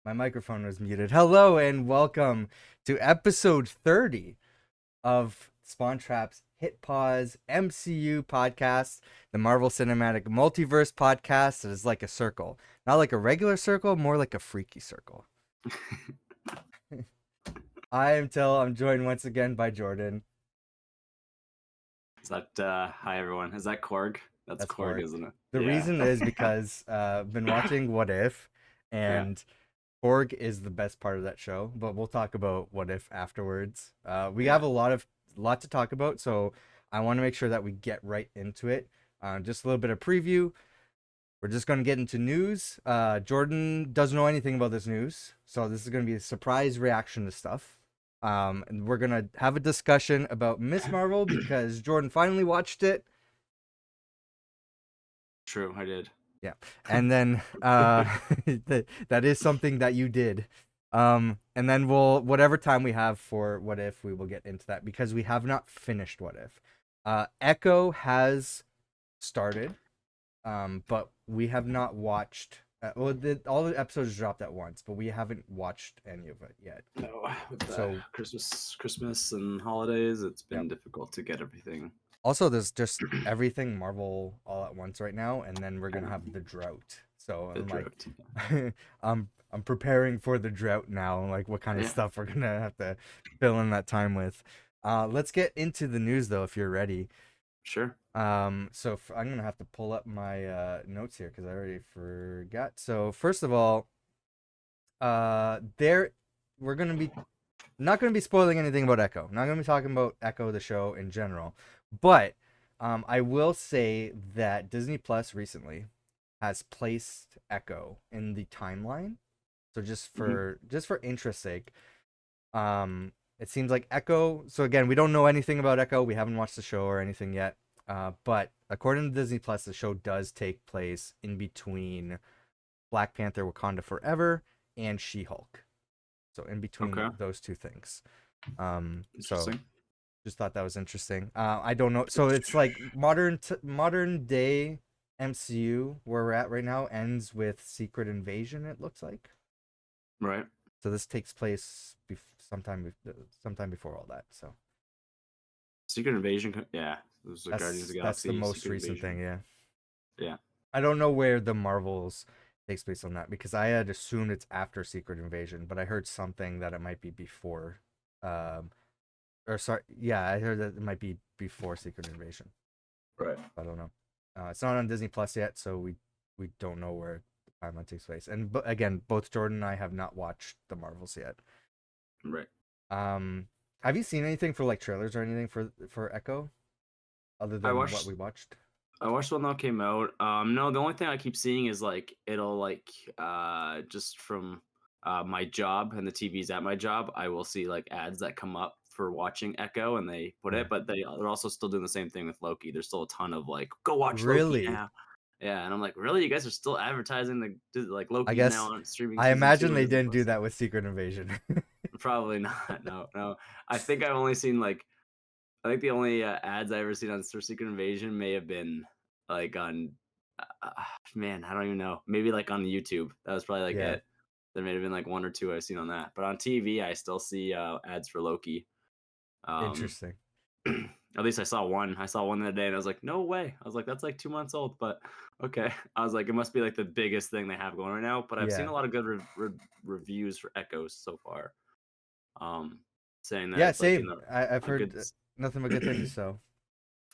My microphone was muted. Hello and welcome to episode 30 of Spawn Trap's Hit Pause MCU podcast, the Marvel Cinematic Multiverse podcast that is like a circle. Not like a regular circle, more like a freaky circle. I am Till. I'm joined once again by Jordan. Is that hi everyone? Is that Korg? That's That's Korg, Korg. isn't it? The Yeah. reason is because I've been watching What If, Yeah. and Korg is the best part of that show, but we'll talk about What If afterwards. We have Yeah. a lot to talk about, so I want to make sure that we get right into it. Just a little bit of preview. We're just going to get into news. Jordan doesn't know anything about this news, so this is going to be a surprise reaction to stuff. And we're going to have a discussion about Miss Marvel because Jordan finally watched it. True, I did. Yeah. And then that is something that you did. And then we'll whatever time we have for What If, we will get into that because we have not finished What If. Echo has started, but we have not watched all the episodes dropped at once, but we haven't watched any of it yet. No, with the So Christmas and holidays, it's been difficult to get everything. also there's just everything Marvel all at once right now, and then we're gonna have the drought. So The I'm like, drought. I'm preparing for the drought now, like what kind of Yeah. stuff we're gonna have to fill in that time with. Let's get into the news though, if you're ready. Sure. So I'm gonna have to pull up my notes here because I already forgot. So first of all, there we're gonna be not gonna be spoiling anything about Echo. Not gonna be talking about Echo the show in general, but I will say that Disney Plus recently has placed Echo in the timeline. So just for interest sake, it seems like Echo. So again, we don't know anything about Echo. We haven't watched the show or anything yet. But according to Disney Plus, the show does take place in between Black Panther: Wakanda Forever and She-Hulk. So in between Okay. those two things. So Interesting. just thought that was interesting. I don't know. So it's like modern day MCU where we're at right now ends with Secret Invasion. It looks like. Right. So this takes place sometime before all that. So Secret Invasion. Yeah. It was the Guardians of the that's the Galaxy. most Secret recent Invasion. thing. Yeah. Yeah. I don't know where the Marvels takes place on that because I had assumed it's after Secret Invasion, but I heard something that it might be before. Um, or sorry, yeah, I heard that it might be before Secret Invasion. Right. I don't know. It's not on Disney Plus yet, so we don't know where the timeline takes place. And again, both Jordan and I have not watched the Marvels yet. Right. Have you seen anything for like trailers or anything for Echo, other I than what watched we watched? I watched one that came out. No, the only thing I keep seeing is like it'll like just from my job and the TVs at my job, I will see like ads that come up for watching Echo and they put Yeah. it, but they're also still doing the same thing with Loki. There's still a ton of like, go watch Loki Really? now. Yeah, and I'm like, really? You guys are still advertising like I Loki's now guess on streaming I season imagine 2 on they Disney didn't do Plus? that with Secret Invasion. Probably not. No, no. I think I've only seen like I think the only ads I ever seen on for Secret Invasion may have been like on, man, I don't even know. Maybe like on YouTube. That was probably like Yeah, it. There may have been like one or two I've seen on that. But on TV, I still see ads for Loki. Um, interesting. at least I saw one. I saw one the other day, and I was like, no way. I was like, that's like 2 months old, but okay. I was like, it must be like the biggest thing they have going right now. But I've seen Yeah, a lot of good reviews for Echoes so far. Um, saying that yeah, it's like in same. I've a heard good nothing but good things. So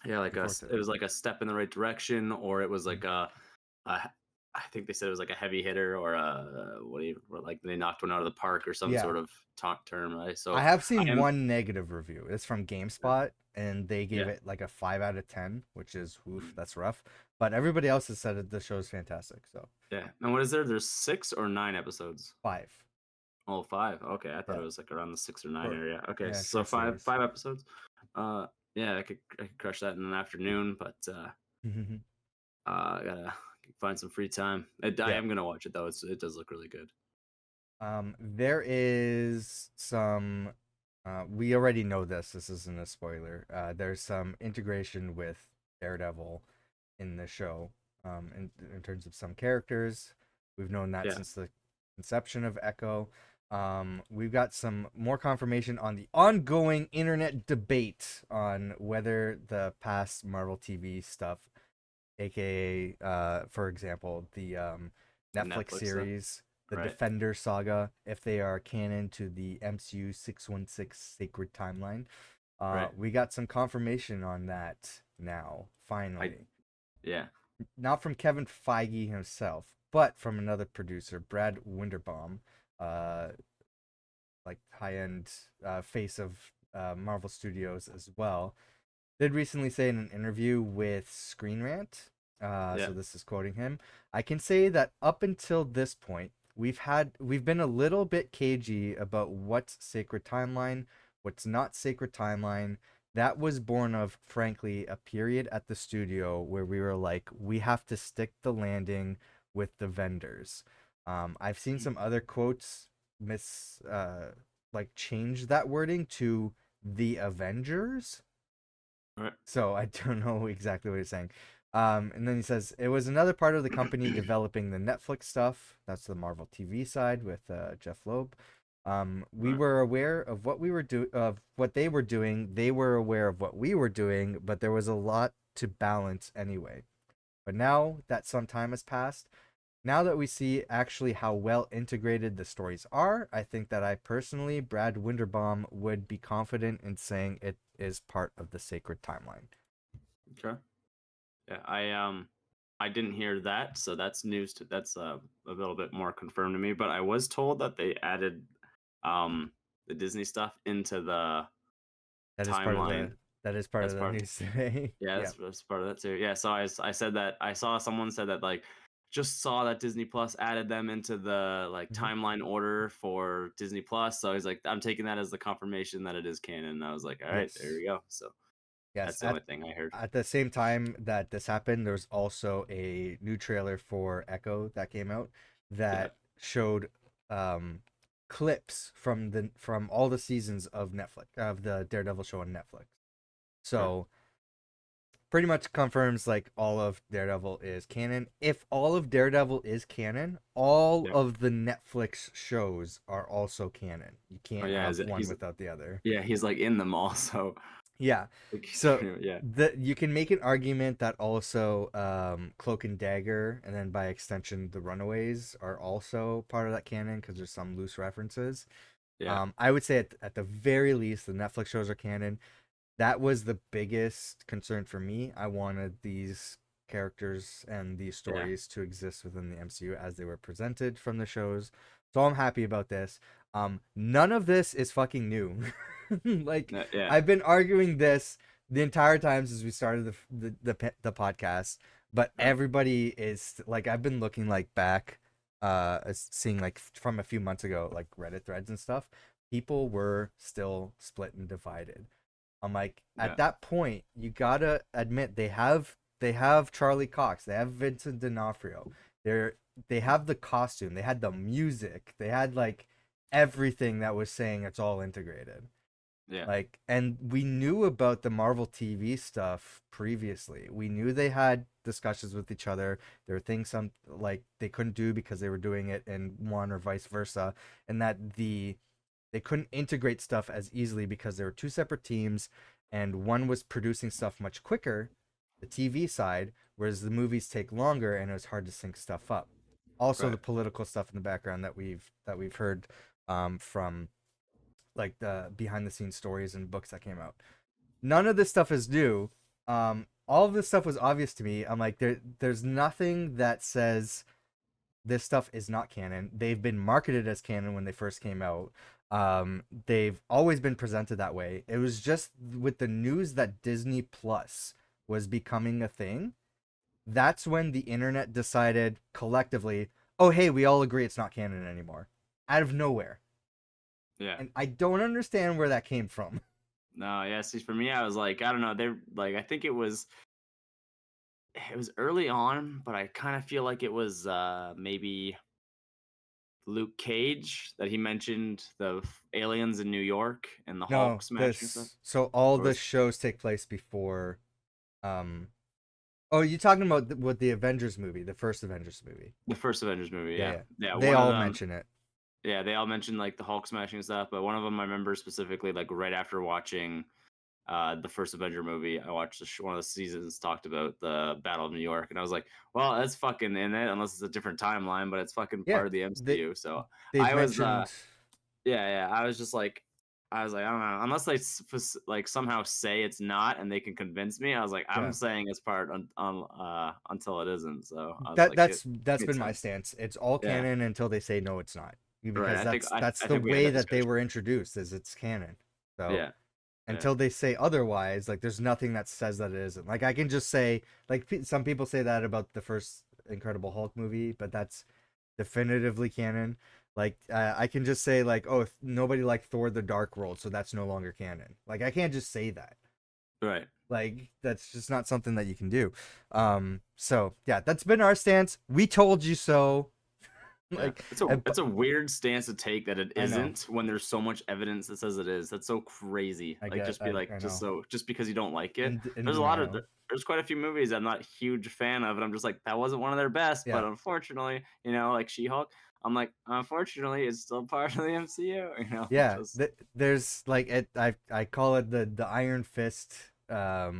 yeah, like looking forward to it. it was like a step in the right direction, or it was Mm. like a I think they said it was like a heavy hitter, or what do you, or like they knocked one out of the park, or some Yeah, sort of talk term, right? I So have I seen am, one negative review. It's from GameSpot, and they gave yeah. it like a 5 out of 10, which is oof, that's rough. But everybody else has said the show is fantastic. So Yeah. And what is there? There's 6 or 9 episodes. five. Oh, five. Okay, I thought Yeah, it was like around the 6 or 9 short. area. Okay, Yeah, so short five series. five episodes. Uh, yeah, I could crush that in an afternoon, but I gotta find some free time. I Yeah. am gonna watch it though. It does look really good. There is some. We already know this. This isn't a spoiler. There's some integration with Daredevil in the show. In terms of some characters, we've known that Yeah. since the inception of Echo. We've got some more confirmation on the ongoing internet debate on whether the past Marvel TV stuff, aka, for example, the The Netflix Netflix stuff, series, the right? Defender saga, if they are canon to the MCU 616 Sacred Timeline. Right. We got some confirmation on that now, I finally. yeah. Not from Kevin Feige himself, but from another producer, Brad Winderbaum, uh, like high-end face of Marvel Studios as well, did recently say in an interview with Screen Rant, Yeah. so this is quoting him, I can say that up until this point, we've been a little bit cagey about what's sacred timeline, what's not sacred timeline. That was born of, frankly, a period at the studio where we were like, we have to stick the landing with the vendors. I've seen some other quotes like change that wording to the Avengers, Right. so I don't know exactly what he's saying. And then he says it was another part of the company developing the Netflix stuff. That's the Marvel TV side with Jeff Loeb. We Right. were aware of what they were doing. They were aware of what we were doing, but there was a lot to balance anyway. But now that some time has passed, now that we see actually how well integrated the stories are, I think that I personally, Brad Winderbaum, would be confident in saying it is part of the sacred timeline. Okay. Yeah. I didn't hear that, so that's news to that's a little bit more confirmed to me. But I was told that they added um the Disney stuff into the That is part of timeline. the that is part That's of the part. news today. Yeah, Yeah. that's part of that too. Yeah, so I said that I saw someone said that like just saw that Disney Plus added them into the like Hmm. timeline order for Disney Plus. So he's like, I'm taking that as the confirmation that it is canon. And I was like, all right, there Yes. we go. So Yes. that's the only thing I heard. At the same time that this happened, there was also a new trailer for Echo that came out Yeah, that showed um clips from all the seasons of Netflix of the Daredevil show on Netflix. okay, So pretty much confirms like all of Daredevil is canon. If all of Daredevil is canon, all yeah. of the Netflix shows are also canon. You Oh can't yeah, have one he's without the other. yeah he's like in them all. So Yeah. like, he's So yeah, you can make an argument that also Cloak and Dagger and then by extension the Runaways are also part of that canon because there's some loose references. yeah, I would say at the very least the Netflix shows are canon. That was the biggest concern for me. I wanted these characters and these yeah, stories to exist within the MCU as they were presented from the shows. So I'm happy about this. None of this is fucking new. Like yeah, I've been arguing this the entire time since we started the podcast, but yeah, everybody is like I've been looking like back seeing like from a few months ago like Reddit threads and stuff. People were still split and divided. I'm like, yeah, at that point, you gotta admit they have Charlie Cox, they have Vincent D'Onofrio, they have the costume, they had the music, they had like everything that was saying it's all integrated. yeah, Like, and we knew about the Marvel TV stuff previously. We knew they had discussions with each other. There were things some like they couldn't do because they were doing it in one or vice versa, and that they couldn't integrate stuff as easily because there were two separate teams and one was producing stuff much quicker, the TV side, whereas the movies take longer and it was hard to sync stuff up. Also the right, political stuff in the background that we've heard from like the behind the scenes stories and books that came out. None of this stuff is new. All of this stuff was obvious to me. I'm like there's nothing that says this stuff is not canon. They've been marketed as canon when they first came out. They've always been presented that way. It was just with the news that Disney Plus was becoming a thing. That's when the internet decided collectively, oh, hey, we all agree it's not canon anymore. Out of nowhere. yeah. And I don't understand where that came from. No, yeah. See, for me, I was like, I don't know. They're like, I think it was early on, but I kind of feel like it was maybe Luke Cage that he mentioned the aliens in New York and the No, Hulk smashing stuff. this so all Or the was shows take place before um Oh, you talking about what the Avengers movie, the first Avengers movie? The first Avengers movie, Yeah, yeah. yeah. Yeah, They one of all them, mention it. yeah, they all mentioned like the Hulk smashing and stuff, but one of them I remember specifically like right after watching the first Avenger movie, I watched one of the seasons talked about the Battle of New York, and I was like, well, that's fucking in it, unless it's a different timeline, but it's fucking Yeah, part of the they MCU. So they've I was, mentioned. yeah, yeah, I was just like, I was like, I don't know, unless they like somehow say it's not, and they can convince me. I was like, I'm Yeah, saying it's part until it isn't. So I was that like, it that's made been my sense. stance. It's all Yeah, canon until they say no, it's not. right. Because I think that's I the think we had way that that they discussion. were introduced, is it's canon. So Yeah, yeah, until they say otherwise, like there's nothing that says that it isn't. Like I can just say, like some people say that about the first Incredible Hulk movie, but that's definitively canon. Like I can just say like, oh, if nobody liked Thor: The Dark World, so that's no longer canon. Like I can't just say that. right. Like that's just not something that you can do. So yeah, that's been our stance. We told you so. Yeah, Like it's a weird stance to take that it I know. isn't when there's so much evidence that says it is. That's so crazy. I Like, get. just be like, I know. just because you don't like it. In There's a lot of denial. there's quite a few movies I'm not a huge fan of, and I'm just like, that wasn't one of their best. Yeah. But unfortunately, like She-Hulk, I'm like, unfortunately, it's still part of the MCU. Yeah, Just there's like I call it the Iron Fist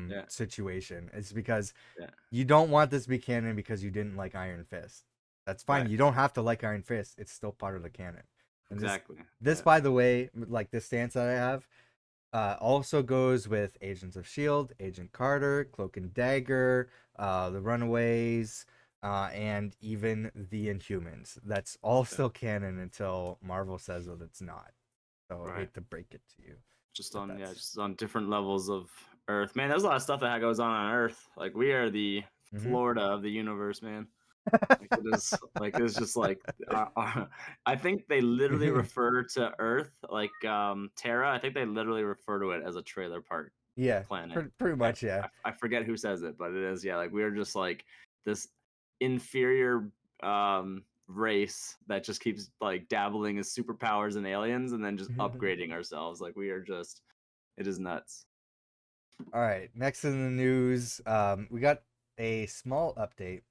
yeah, situation. It's because yeah, you don't want this to be canon because you didn't like Iron Fist. That's fine. right, You don't have to like Iron Fist. It's still part of the canon. And exactly, this yeah, by the way, like this stance that I have, also goes with Agents of Shield, Agent Carter, Cloak and Dagger, the Runaways, and even the Inhumans. That's all yeah, still canon until Marvel says that it's not. So I right. hate to break it to you, Just but on that's. just on different levels of Earth. Man, there's a lot of stuff that goes on Earth. Like we are the Hmm. Florida of the universe, man. Like it is like it's just like I think they literally refer to Earth like Terra. I think they literally refer to it as a trailer park Yeah, planet. pretty I, much, yeah. I forget who says it, but it is, yeah. Like we're just like this inferior race that just keeps like dabbling in superpowers and aliens and then just upgrading ourselves. Like we are just it is nuts. All right, next in the news, we got a small update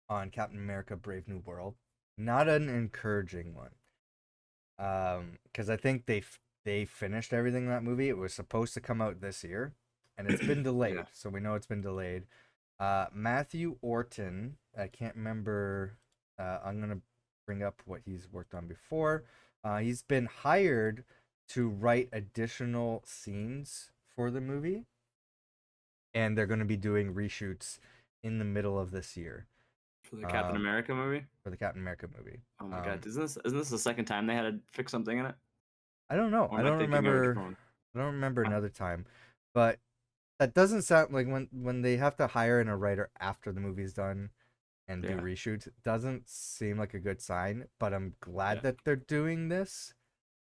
on Captain America: Brave New World. Not an encouraging one, because I think they finished everything in that movie. It was supposed to come out this year, and it's been Yeah. delayed. So we know it's been delayed. Matthew Orton, I can't remember. I'm gonna bring up what he's worked on before. He's been hired to write additional scenes for the movie, and they're going to be doing reshoots in the middle of this year, For the Captain um, America movie. for the Captain America movie. Oh my god, Um, isn't this the second time they had to fix something in it? I don't know. Or I am I don't thinking of a remember. different one? I don't remember I, another time, but that doesn't sound like when they have to hire in a writer after the movie's done and do yeah, reshoots. It doesn't seem like a good sign. But I'm glad yeah, that they're doing this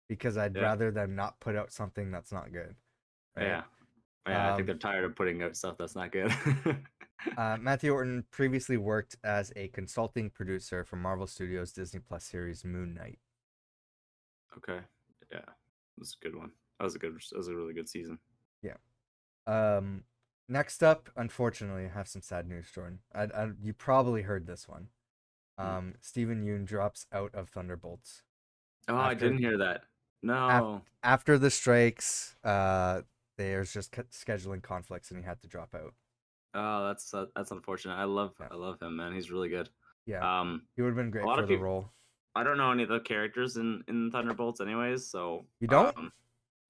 because I'd yeah, rather them not put out something that's not good, right? yeah, yeah. I think Um, they're tired of putting out stuff that's not good. Matthew Orton previously worked as a consulting producer for Marvel Studios' Disney Plus series Moon Knight. Okay, yeah, that's a good one. That was a really good season. Yeah. Um, Next up, unfortunately, I have some sad news, Jordan. You probably heard this one. Hmm. Steven Yeun drops out of Thunderbolts Oh, I after didn't hear that. af- No. after the strikes. There's just scheduling conflicts, and he had to drop out. Oh, that's unfortunate. Yeah, I love him, man. He's really good. yeah, Um, he would have been a great lot for of the people. role. I don't know any of the characters in Thunderbolts, anyways. So, You don't?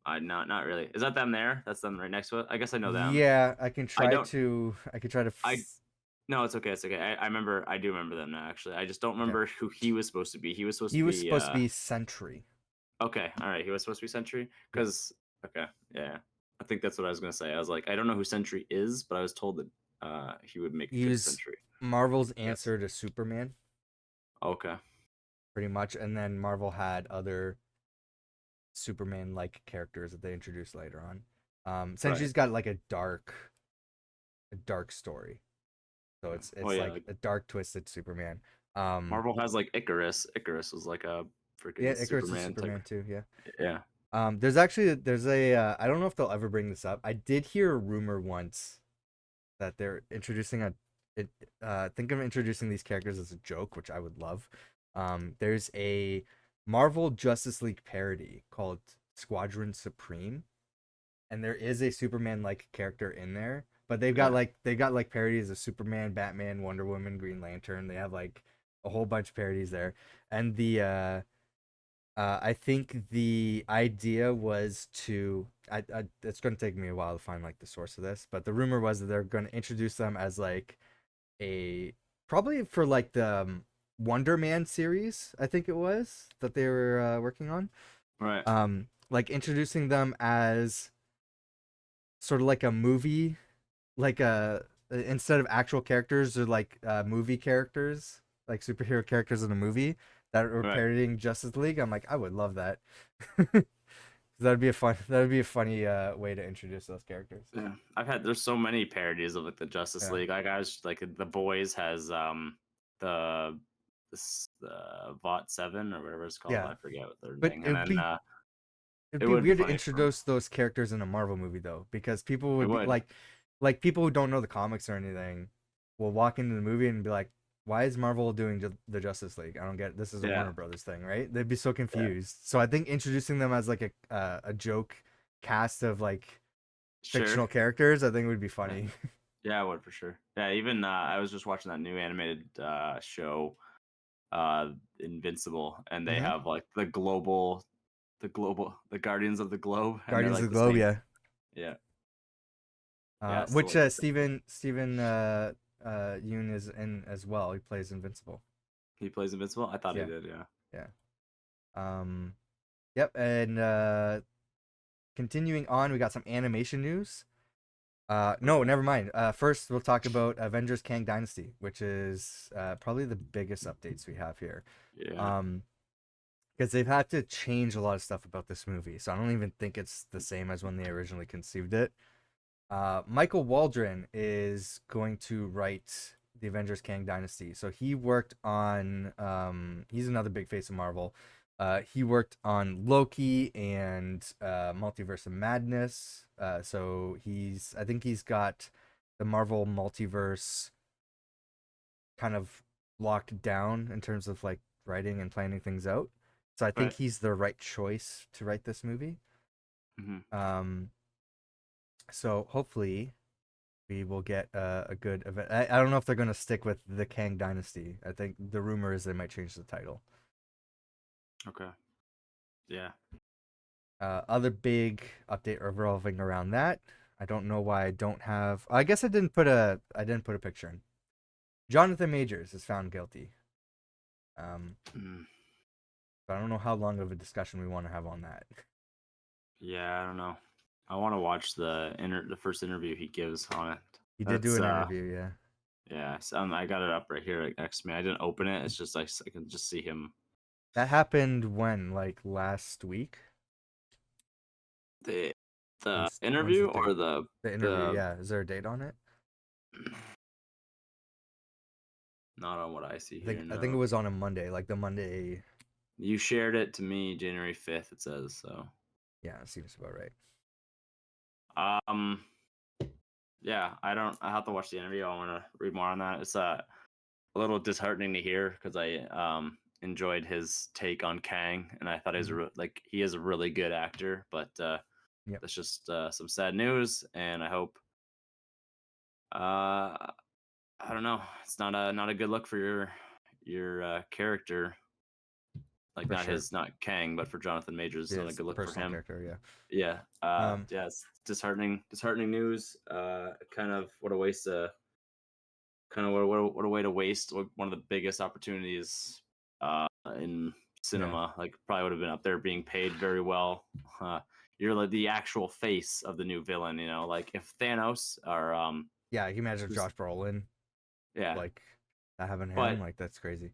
I not really. Is that them there? That's them right next to it. I guess I know them. Yeah, I can I try don't. to. I could try to. I No, it's okay. It's okay. I remember. I do remember them now. Actually, I just don't Okay. remember who he was supposed to be. He was supposed He to was be. supposed to be Sentry. Okay. All right. He was supposed to be Sentry. Yeah. Cause okay. Yeah. I think that's what I was gonna say. I was like, I don't know who Sentry is, but I was told that he would make a He good was Sentry. Marvel's Yes. answer to Superman, Okay. pretty much. And then Marvel had other Superman like characters that they introduced later on. Right. Sentry's got like a dark story. So Yeah. Oh it's yeah. like Like a dark twisted Superman. Um Marvel has like Icarus. Icarus was like a yeah, freaking Icarus is Superman type. Superman too, yeah. Yeah. There's actually there's a I don't know if they'll ever bring this up. I did hear a rumor once that they're introducing it, think of introducing these characters as a joke, which I would love. There's a Marvel Justice League parody called Squadron Supreme, and there is a Superman like character in there. But Yeah. they've got like parodies of Superman, Batman, Wonder Woman, Green Lantern. They have like a whole bunch of parodies there. And I think the idea was to it's going to take me a while to find like the source of this, but the rumor was that they're going to introduce them as like a probably for like the Wonder Man series, I think it was that they were working on. Right. Like introducing them as sort of like a movie, like a instead of actual characters, they're like movie characters, like superhero characters in a movie that are Right. parodying Justice League. I'm like, I would love that. That'd be a funny way to introduce those characters. Yeah. There's so many parodies of like the Justice Yeah. League. Like I was like The Boys has the the Vought 7 or whatever it's called. Yeah. I forget what their But thing. And then it'd it be would be weird to funny for 'em. introduce those characters in a Marvel movie though, because people It would be would. like people who don't know the comics or anything will walk into the movie and be like, "Why is Marvel doing the Justice League? I don't get it. This is a Yeah. Warner Brothers thing, right?" They'd be so Yeah. confused. So I think introducing them as like a joke cast of like Sure. fictional characters, I think would be Yeah. funny. Yeah, I would for sure. Yeah, even I was just watching that new animated show Invincible, and they Hmm. have like the Guardians of the Globe, and they're Guardians like of the the Globe, same. yeah. Yeah. Yeah, it's still Which like the same. Steven Yeun is in as well. He plays Invincible. He plays Invincible? I thought he Yeah, did, yeah. yeah. Um, yep. And continuing on, we got some animation news. No, Okay. never mind. First, we'll talk about Avengers Kang Dynasty, which is probably the biggest updates we have here. Yeah. Um, because they've had to change a lot of stuff about this movie, so I don't even think it's the same as when they originally conceived it. Michael Waldron is going to write the Avengers Kang Dynasty. So he worked on he's another big face of Marvel. He worked on Loki and Multiverse of Madness. So I think he's got the Marvel multiverse kind of locked down in terms of like writing and planning things out. So I think Right. he's the right choice to write this movie. Hmm. Um, so hopefully we will get a good event. I don't know if they're going to stick with the Kang Dynasty. I think the rumor is they might change the title. Okay. Yeah. Other big update revolving around that. I don't know why I don't have. I guess I didn't put a picture in. Jonathan Majors is found guilty. Um, Mm. but I don't know how long of a discussion we want to have on that. Yeah, I don't know. I want to watch the first interview he gives on it. He did do That's an interview, yeah. yeah, so, I got it up right here like, next to me. I didn't open it. It's just like I can just see him. That happened when, like last week. The When's the interview or date? The interview, the yeah. Is there a date on it? not on what I see here, I think it no. was on a Monday, like the Monday. You shared it to me January 5th, it says, so. Yeah, it seems about right. Um yeah, I have to watch the interview. I want to read more on that. It's a little disheartening to hear because I enjoyed his take on Kang, and I thought Mhm. he is a really good actor, but Yep, that's just some sad news, and I hope I don't know. It's not a good look for your character. Like for sure. not Kang, but for Jonathan Majors, it's not a His good look for personal him. character, yeah. Yeah, Um, yeah, it's disheartening news. Kind of what a waste of kind of what a way to waste one of the biggest opportunities in yeah, cinema. Like probably would have been up there being paid very well. Uh, you're like the actual face of the new villain. You know, like if Thanos or yeah. You can imagine just Josh Brolin yeah, like having him, but like that's crazy.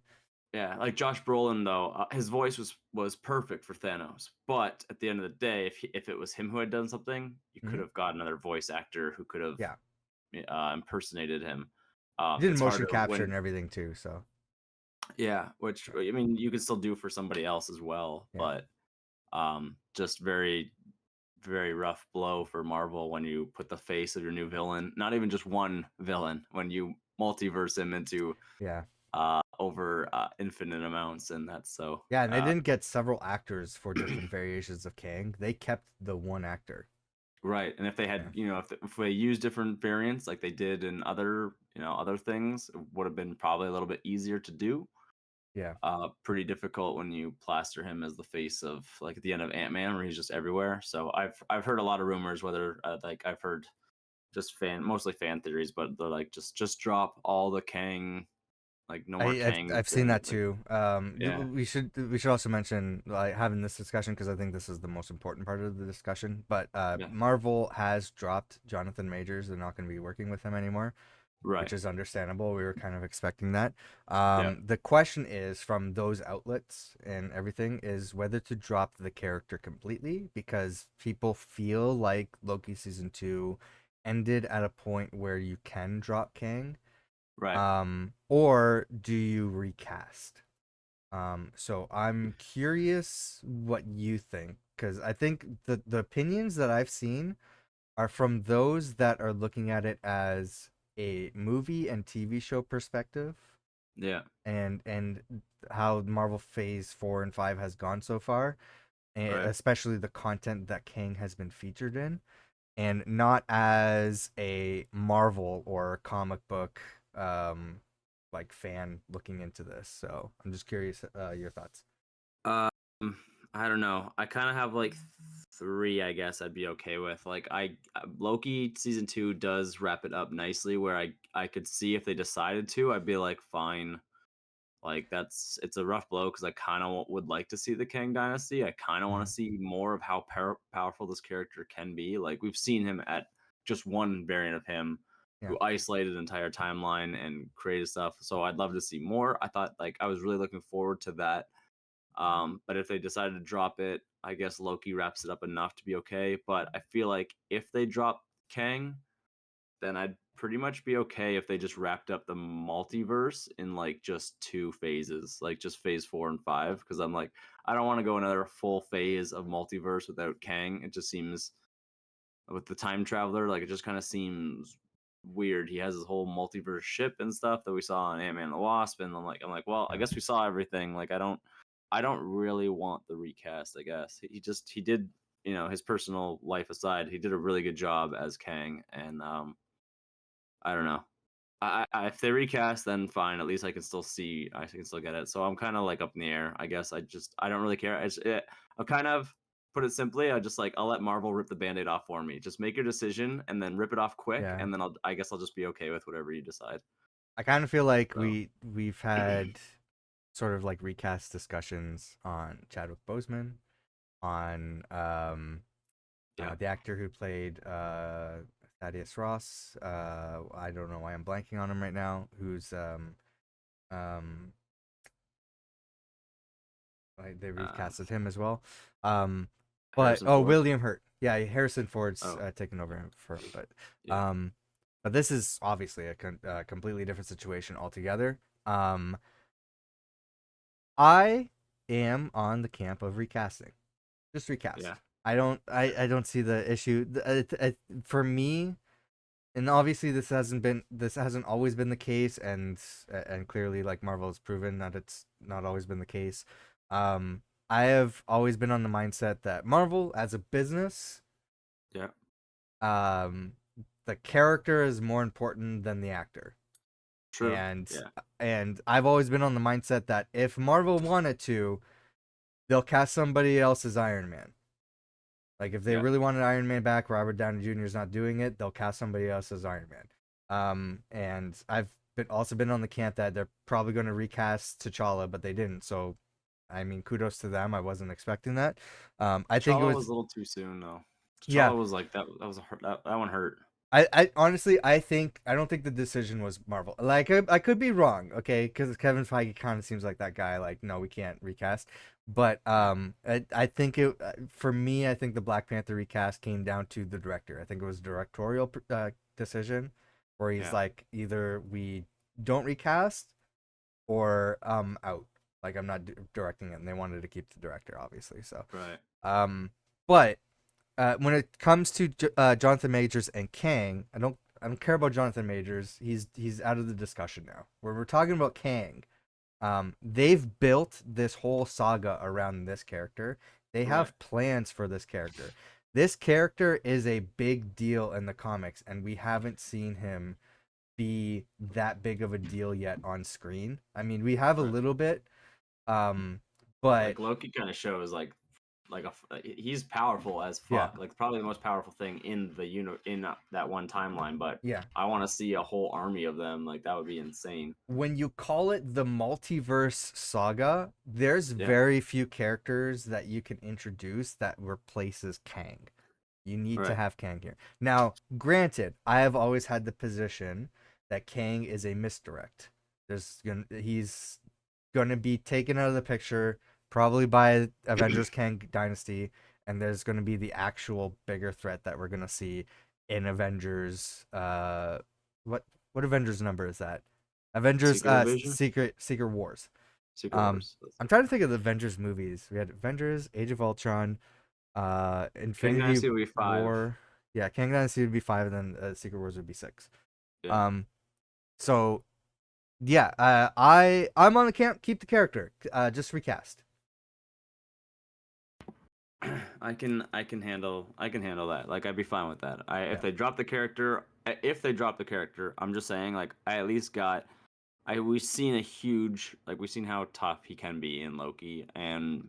yeah, like Josh Brolin though, his voice was perfect for Thanos. But at the end of the day, if it was him who had done something, you could Hmm. have got another voice actor who could have Yeah, impersonated him. he did It's motion harder capture when and everything too. So yeah, which yeah, I mean, you can still do for somebody else as well, yeah. but just very very rough blow for Marvel when you put the face of your new villain, not even just one villain, when you multiverse him into Yeah. over infinite amounts, and that's so Yeah, and they didn't get several actors for different variations of Kang. They kept the one actor. right. And if they Yeah. had, if they used different variants like they did in other, other things, it would have been probably a little bit easier to do. Yeah. Pretty difficult when you plaster him as the face of, like, at the end of Ant-Man where he's just everywhere. So I've heard a lot of rumors, whether like I've heard just mostly fan theories, but they're like just drop all the Kang, like no more Kang I've seen villain, that like too. yeah, We should also mention, like, having this discussion, because I think this is the most important part of the discussion. But yeah, Marvel has dropped Jonathan Majors. They're not going to be working with him anymore, which right, is understandable. We were kind of expecting that. yeah, The question is, from those outlets and everything, is whether to drop the character completely, because people feel like Loki season 2 ended at a point where you can drop Kang, right, or do you recast? So I'm curious what you think, because I think the opinions that I've seen are from those that are looking at it as a movie and TV show perspective, yeah, and how Marvel Phase 4 and 5 has gone so far, and right. especially the content that Kang has been featured in, and not as a Marvel or comic book um like fan looking into this. So I'm just curious, your thoughts. Um, I don't know. I kind of have like three, I guess I'd be okay with. Like Loki season 2 does wrap it up nicely, where I could see if they decided to, I'd be like fine. Like it's a rough blow because I kind of would like to see the Kang Dynasty. I kind of want Mhm. to see more of how powerful this character can be. Like we've seen him at just one variant of him Yeah. who isolated an entire timeline and created stuff. So I'd love to see more. I thought, like, I was really looking forward to that. But if they decided to drop it, I guess Loki wraps it up enough to be okay. But I feel like if they drop Kang, then I'd pretty much be okay if they just wrapped up the multiverse in like just two phases, like just phase 4 and 5. Because I'm like, I don't want to go another full phase of multiverse without Kang. It just seems, with the time traveler, like it just kind of seems weird. He has his whole multiverse ship and stuff that we saw on Ant Man and the Wasp, and I'm like, well, I Yeah. guess we saw everything. Like I don't really want the recast. I guess he did, his personal life aside, he did a really good job as Kang, and I don't know. If they recast, then fine. At least I can still get it. So I'm kind of like up in the air. I guess I don't really care. I'll kind of put it simply. I'll let Marvel rip the Band-Aid off for me. Just make your decision and then rip it off quick, Yeah. and then I guess I'll just be okay with whatever you decide. I kind of feel like So we've had sort of like recast discussions on Chadwick Boseman, on yeah, the actor who played Thaddeus Ross. I don't know why I'm blanking on him right now. Who's um like, they uh, recasted him as well. Um, but Harrison Ford. William Hurt. Yeah, Harrison Ford's Oh taken over him for him, yeah, um, but this is obviously a completely different situation altogether. I am on the camp of recasting. Just yeah, recast. I don't see the issue. For me, and obviously this hasn't always been the case, and clearly, like, Marvel has proven that it's not always been the case. I have always been on the mindset that Marvel as a business, yeah. um the character is more important than the actor. True. and Yeah, and I've always been on the mindset that if Marvel wanted to, they'll cast somebody else as Iron Man. Like, if they yeah. really wanted Iron Man back, Robert Downey Jr. is not doing it. They'll cast somebody else as Iron Man. And I've also been on the camp that they're probably going to recast T'Challa, but they didn't. So, I mean, kudos to them. I wasn't expecting that. I think it T'Challa was was, a little too soon though. yeah. T'Challa was like that. That was a hurt. That one hurt. I honestly, I don't think the decision was Marvel. Like, I could be wrong, okay? Because Kevin Feige kind of seems like that guy. Like, no, we can't recast. But I think it, for me, I think the Black Panther recast came down to the director. I think it was a directorial decision, where he's Yeah. like, either we don't recast, or out. Like, I'm not directing it, and they wanted to keep the director, obviously. So Right. um, but when it comes to Jonathan Majors and Kang, I don't care about Jonathan Majors. He's out of the discussion now. Where we're talking about Kang, they've built this whole saga around this character. They Right. have plans for this character. This character is a big deal in the comics, and we haven't seen him be that big of a deal yet on screen. I mean, we have a Right. little bit, um, but Like Loki kind of shows he's powerful as yeah, fuck. Like probably the most powerful thing in the in that one timeline. But yeah. I want to see a whole army of them. Like that would be insane. When you call it the multiverse saga, there's Yeah. very few characters that you can introduce that replaces Kang. You need to Right. have Kang here. Now, granted, I have always had the position that Kang is a misdirect. He's gonna be taken out of the picture probably by Avengers Kang Dynasty, and there's gonna be the actual bigger threat that we're gonna see in Avengers. What Avengers number is that? Avengers Secret Invasion. Secret Wars. Secret Um, Wars. That's I'm it. trying to think of the Avengers movies. We had Avengers, Age of Ultron, King Infinity Dynasty will be 5. War. Yeah, Kang Dynasty would be 5, and then Secret Wars would be 6. Yeah. Um, so yeah, I'm on the camp. Keep the character. Just recast. I can handle that. Like I'd be fine with that. I Yeah, if they drop the character, I'm just saying like I at least got we've seen we've seen how tough he can be in Loki and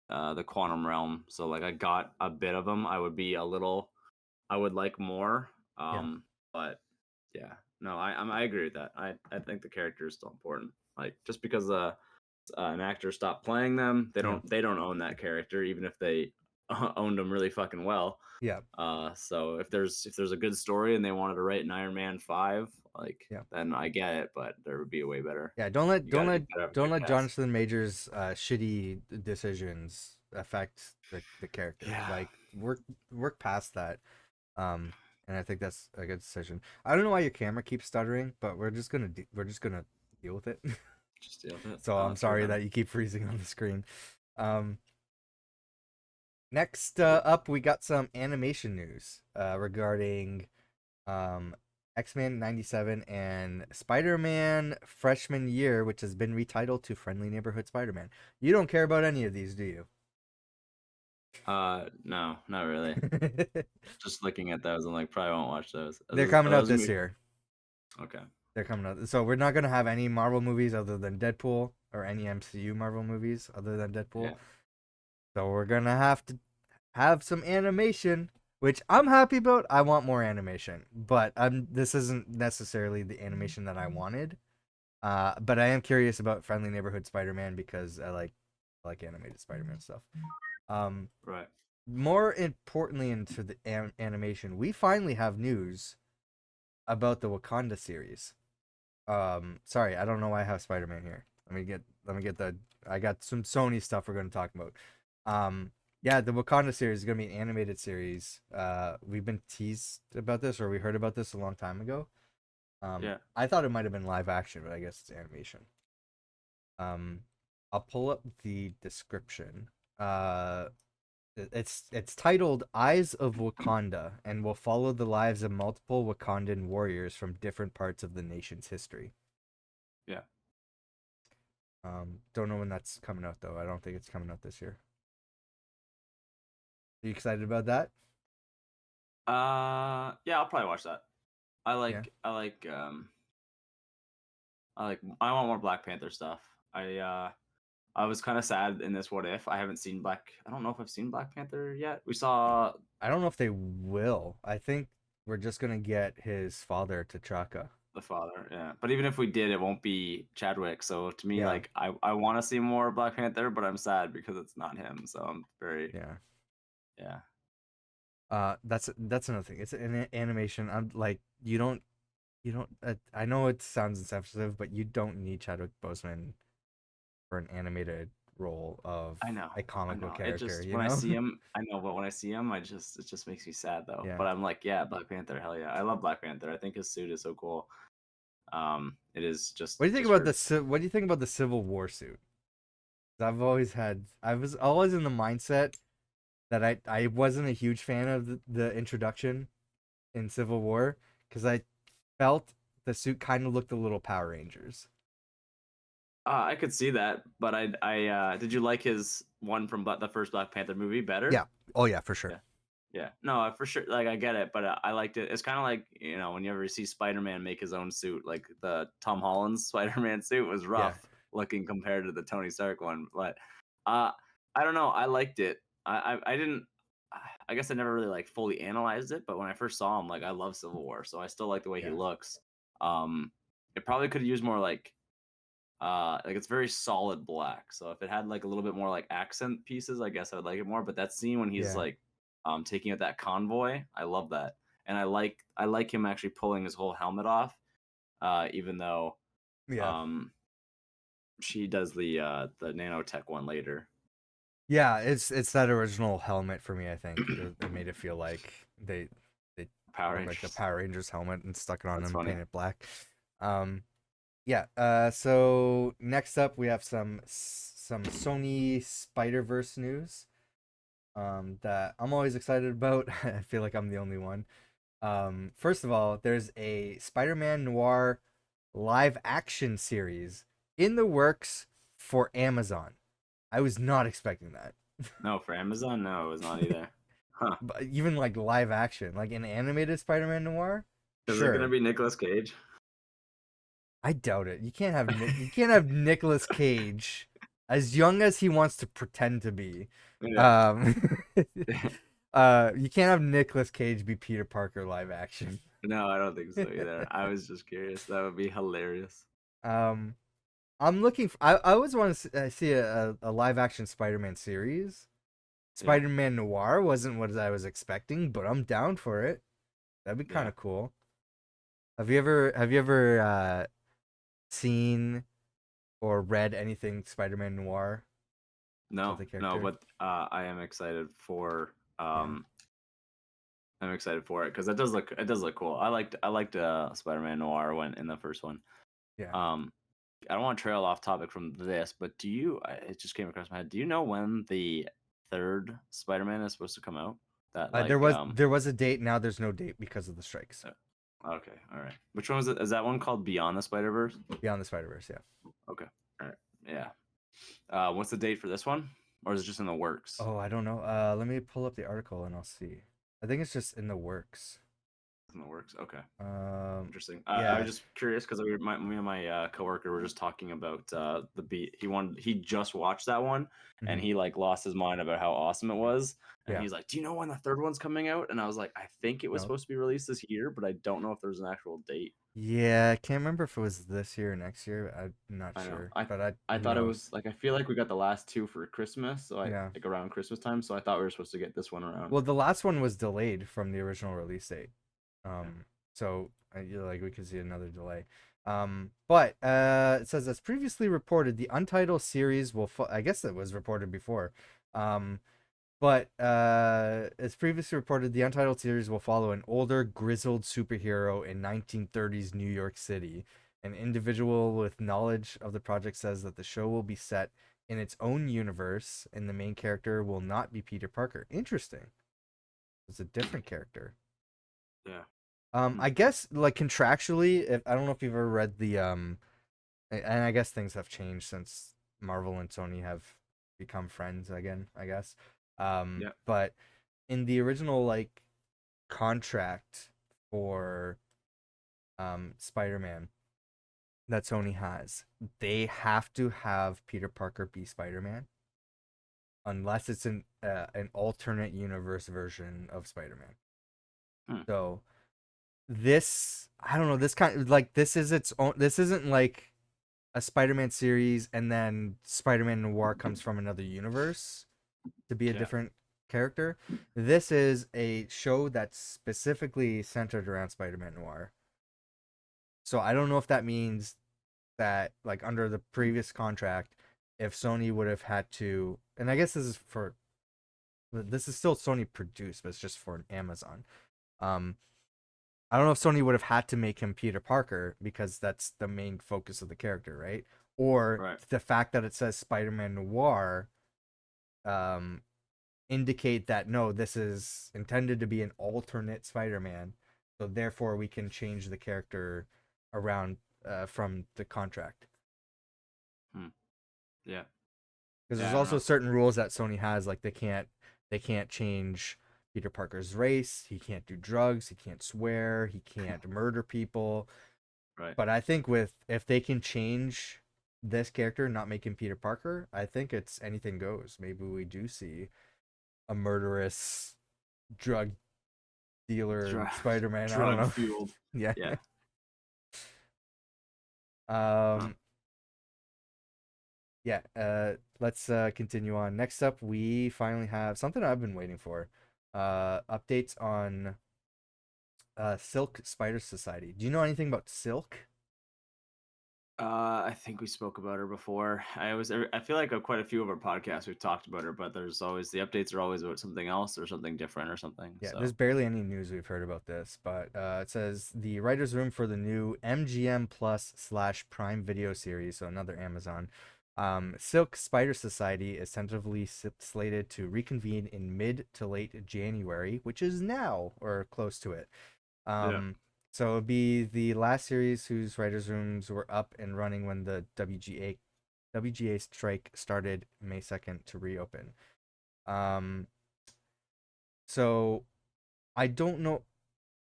the quantum realm. So like I got a bit of him. I would like more. yeah, But yeah, no, I agree with that. I think the character is still important. Like just because an actor stopped playing them, yeah, they don't own that character, even if they owned them really fucking well. yeah, So if there's a good story and they wanted to write an Iron Man 5, like yeah, then I get it, but there would be a way better. yeah. Don't let You gotta have a don't good let cast. Jonathan Majors shitty decisions affect the character. Yeah. Like work past that. Um, and I think that's a good decision. I don't know why your camera keeps stuttering, but we're just gonna deal with it. Just deal with it. So I'm That's fair sorry enough. that you keep freezing on the screen. Um, next up, we got some animation news regarding um, X-Men 97 and Spider-Man Freshman Year, which has been retitled to Friendly Neighborhood Spider-Man. You don't care about any of these, do you? No, not really. Just looking at those, I'm like, probably won't watch those. They're coming out Those this gonna be year. okay. They're coming out. So we're not gonna have any Marvel movies other than Deadpool, or any MCU Marvel movies other than Deadpool. Yeah. So we're gonna have to have some animation, which I'm happy about. I want more animation, but this isn't necessarily the animation that I wanted. But I am curious about Friendly Neighborhood Spider-Man because I like animated Spider-Man stuff. Um, Right. More importantly, into the animation, we finally have news about the Wakanda series. Sorry, I don't know why I have Spider-Man here. Let me get the I got some Sony stuff we're going to talk about. Yeah, the Wakanda series is going to be an animated series. We've been teased about this, or we heard about this a long time ago. Yeah. I thought it might have been live action, but I guess it's animation. Um, I'll pull up the description. Uh, it's titled Eyes of Wakanda and will follow the lives of multiple Wakandan warriors from different parts of the nation's history. Yeah. Don't know when that's coming out though. I don't think it's coming out this year. Are you excited about that? Yeah, I'll probably watch that. I Yeah. like I like I want more Black Panther stuff. I was kind of sad in this What If. I don't know if I've seen Black Panther yet. We saw I don't know if they will. I think we're just gonna get his father, T'Chaka. the father, yeah. But even if we did, it won't be Chadwick. So to me, Yeah, like I want to see more Black Panther, but I'm sad because it's not him. So I'm very yeah. yeah. That's another thing. It's an animation. I'm like, you don't. I know it sounds insensitive, but you don't need Chadwick Boseman for an animated role of I know. a I comic book know. It character. just You when I know? see him, I know, but when I see him, it just makes me sad though. Yeah. But I'm like, yeah, Black Panther, hell yeah. I love Black Panther. I think his suit is so cool. It is What do you think just about for What do you think about the Civil War suit? I was always in the mindset. that I wasn't a huge fan of the introduction in Civil War because I felt the suit kind of looked a little Power Rangers. I could see that, but did you like his one from the first Black Panther movie better? Yeah. Oh yeah, for sure. Yeah. Yeah. No, for sure. Like I get it, but I liked it. It's kind of like, when you ever see Spider-Man make his own suit, like the Tom Holland's Spider-Man suit was Yeah. rough looking compared to the Tony Stark one, but uh I don't know, I liked it. I didn't I guess I never really like fully analyzed it, but when I first saw him, like I love Civil War, so I still like the way he Yeah. looks. Um it probably could have used more like it's very solid black. So if it had like a little bit more like accent pieces, I guess I would like it more. But that scene when he's Yeah. like taking out that convoy, I love that. And I like him actually pulling his whole helmet off, even though Yeah. um she does the nanotech one later. Yeah, it's that original helmet for me, I think. It made it feel like they Power took like the Rangers. Power Rangers helmet and stuck it on That's him and funny. painted it black. Um yeah, so next up we have some Sony Spider-Verse news that I'm always excited about. I feel like I'm the only one. First of all, there's a Spider-Man Noir live action series in the works for Amazon. I was not expecting that. No, for Amazon, no, it was not either. Huh. But even like live action, like an animated Spider-Man Noir, Is it gonna sure. be Nicolas Cage? I doubt it. You can't have Nicolas Cage as young as he wants to pretend to be. Yeah. Um, you can't have Nicolas Cage be Peter Parker live action. No, I don't think so either. I was just curious. That would be hilarious. um, I'm looking for. I always want to see a live action Spider-Man series. Yeah. Spider-Man Noir wasn't what I was expecting, but I'm down for it. That'd be kind Yeah. of cool. Have you ever seen or read anything Spider-Man Noir about No, the no, character? but I am excited for Yeah, it because it does look cool. I liked Spider-Man Noir when in the first one. yeah. Um, I don't want to trail off topic from this, but it just came across my head. Do you know when the third Spider-Man is supposed to come out? That There like was there was a date. Now there's no date because of the strikes. uh, okay, all right. Which one was it? Is that one called Beyond the Spider-Verse? Beyond the Spider Verse. Yeah. Okay, all right, yeah. What's the date for this one, or is it just in the works? Oh, I don't know. Let me pull up the article and I'll see. I think it's just in the works. In the works. Okay. Um, Interesting. I yeah. was just curious because me and my coworker were just talking about the beat. He just watched that one, and Mhm. he like lost his mind about how awesome it was. And Yeah. he's like, "Do you know when the third one's coming out?" And I was like, "I think it was No. supposed to be released this year, but I don't know if there's an actual date." Yeah, I can't remember if it was this year or next year. I'm not I know. sure, I but I I who thought it knows? was like I feel like we got the last two for Christmas, so I Yeah. like around Christmas time. So I thought we were supposed to get this one around. Well, the last one was delayed from the original release date. Yeah. So like we could see another delay. But it says as previously reported, the Untitled series will. I guess it was reported before. Um, but as previously reported, the Untitled series will follow an older, grizzled superhero in 1930s New York City. An individual with knowledge of the project says that the show will be set in its own universe, and the main character will not be Peter Parker. Interesting. It's a different character. Yeah. I guess like contractually, if I don't know if you've ever read the and I guess things have changed since Marvel and Sony have become friends again, I guess. Yeah. But in the original like contract for Spider-Man that Sony has, they have to have Peter Parker be Spider-Man unless it's an alternate universe version of Spider-Man. Hmm. So this I don't know, this kind of like this is its own, this isn't like a Spider-Man series and then Spider-Man Noir comes from another universe to be a Yeah. different character. This is a show that's specifically centered around Spider-Man Noir. So I don't know if that means that like under the previous contract, if Sony would have had to, and I guess this is still Sony produced, but it's just for Amazon. Um, I don't know if Sony would have had to make him Peter Parker because that's the main focus of the character, right? Or Right. the fact that it says Spider-Man Noir, um, indicate that no, this is intended to be an alternate Spider-Man, so therefore we can change the character around from the contract. Hmm. Yeah. Because Yeah. there's I don't also know. certain rules that Sony has, like they can't change Peter Parker's race, he can't do drugs, he can't swear, he can't murder people. Right. But I think with if they can change this character, not make him Peter Parker, I think it's anything goes. Maybe we do see a murderous drug dealer Drug, Spider-Man. I don't drug know. fueled. Yeah. Yeah. Huh. Um. Yeah. Let's continue on. Next up, we finally have something I've been waiting for. Updates on Silk Spider Society. Do you know anything about Silk? I think we spoke about her before. I feel like quite a few of our podcasts we've talked about her, but there's always the updates are always about something else or something different or something. Yeah, there's So barely any news we've heard about this, but it says the writer's room for the new MGM Plus slash Prime Video series, so another Amazon. Silk Spider Society is tentatively slated to reconvene in mid to late January, which is now or close to it. yeah, Um, so it'll be the last series whose writers' rooms were up and running when the WGA strike started May 2nd to reopen. Um, so I don't know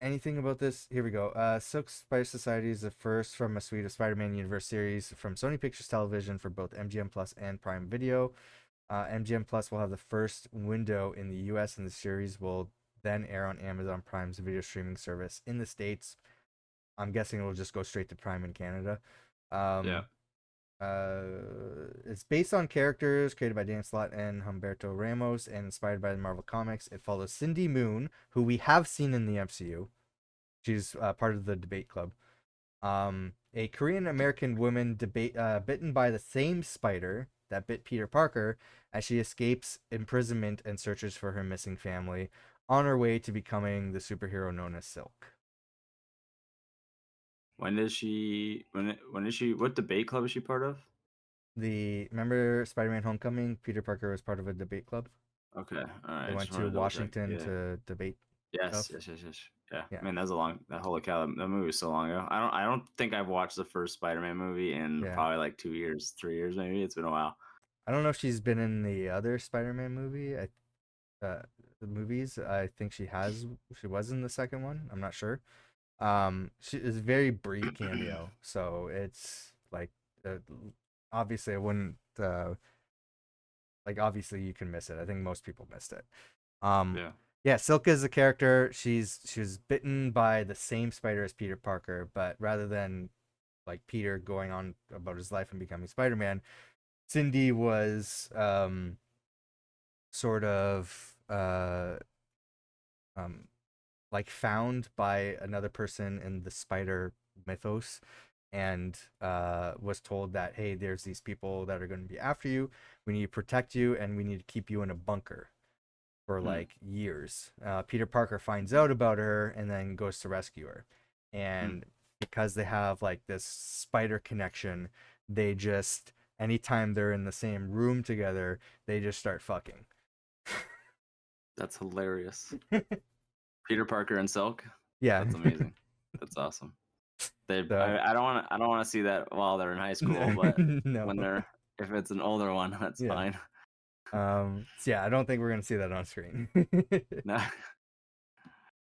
anything about this. Here we go. Silk Spider Society is the first from a suite of Spider-Man Universe series from Sony Pictures Television for both MGM Plus and Prime Video. MGM Plus will have the first window in the US, and the series will then air on Amazon Prime's video streaming service in the States. I'm guessing it'll just go straight to Prime in Canada. yeah. Um, uh, it's based on characters created by Dan Slott and Humberto Ramos and inspired by the Marvel Comics. It follows Cindy Moon, who we have seen in the MCU. She's part of the debate club. A Korean American woman bitten by the same spider that bit Peter Parker as she escapes imprisonment and searches for her missing family on her way to becoming the superhero known as Silk. When is she? When is she? What debate club is she part of? Remember Spider-Man Homecoming? Peter Parker was part of a debate club. Okay, all They right. I went just to wanted to double check. Washington Yeah. to debate Yes, stuff. yes, yes, yes. Yeah, Yeah. man, that's a long. That holy cow, that movie was so long ago. I don't think I've watched the first Spider-Man movie in Yeah. probably like 2 years, 3 years, maybe. It's been a while. I don't know if she's been in the other Spider-Man uh, the movies. I think she has. She was in the second one. I'm not sure. She is a very brief cameo, so it's like uh, obviously I wouldn't like obviously you can miss it. I think most people missed it. Um, Yeah. yeah, Silk is a character. She was bitten by the same spider as Peter Parker, but rather than like Peter going on about his life and becoming Spider-Man, Cindy was sort of um like found by another person in the spider mythos and was told that hey, there's these people that are going to be after you, we need to protect you and we need to keep you in a bunker for Hmm. like years. Peter Parker finds out about her and then goes to rescue her, Hmm. and because they have like this spider connection, they just anytime they're in the same room together they just start fucking. That's hilarious. Peter Parker and Silk. Yeah. That's amazing. That's awesome. So I don't want to. I don't want to see that while they're in high school, but no. when they're if it's an older one, that's Yeah. fine. So yeah, I don't think we're gonna see that on screen. No,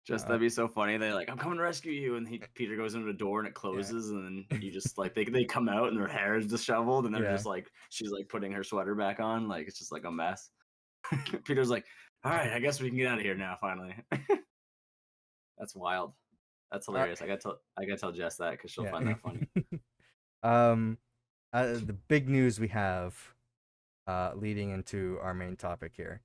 just uh, that'd be so funny. They like, I'm coming to rescue you, and Peter goes into the door and it yeah. closes, and then you just like they come out and their hair is disheveled, and they're Yeah. just like she's like putting her sweater back on, like it's just like a mess. Peter's like, all right, I guess we can get out of here now, finally. That's wild. That's Uh, hilarious. I gotta tell Jess that because she'll yeah. find that funny. um, the big news we have, leading into our main topic here.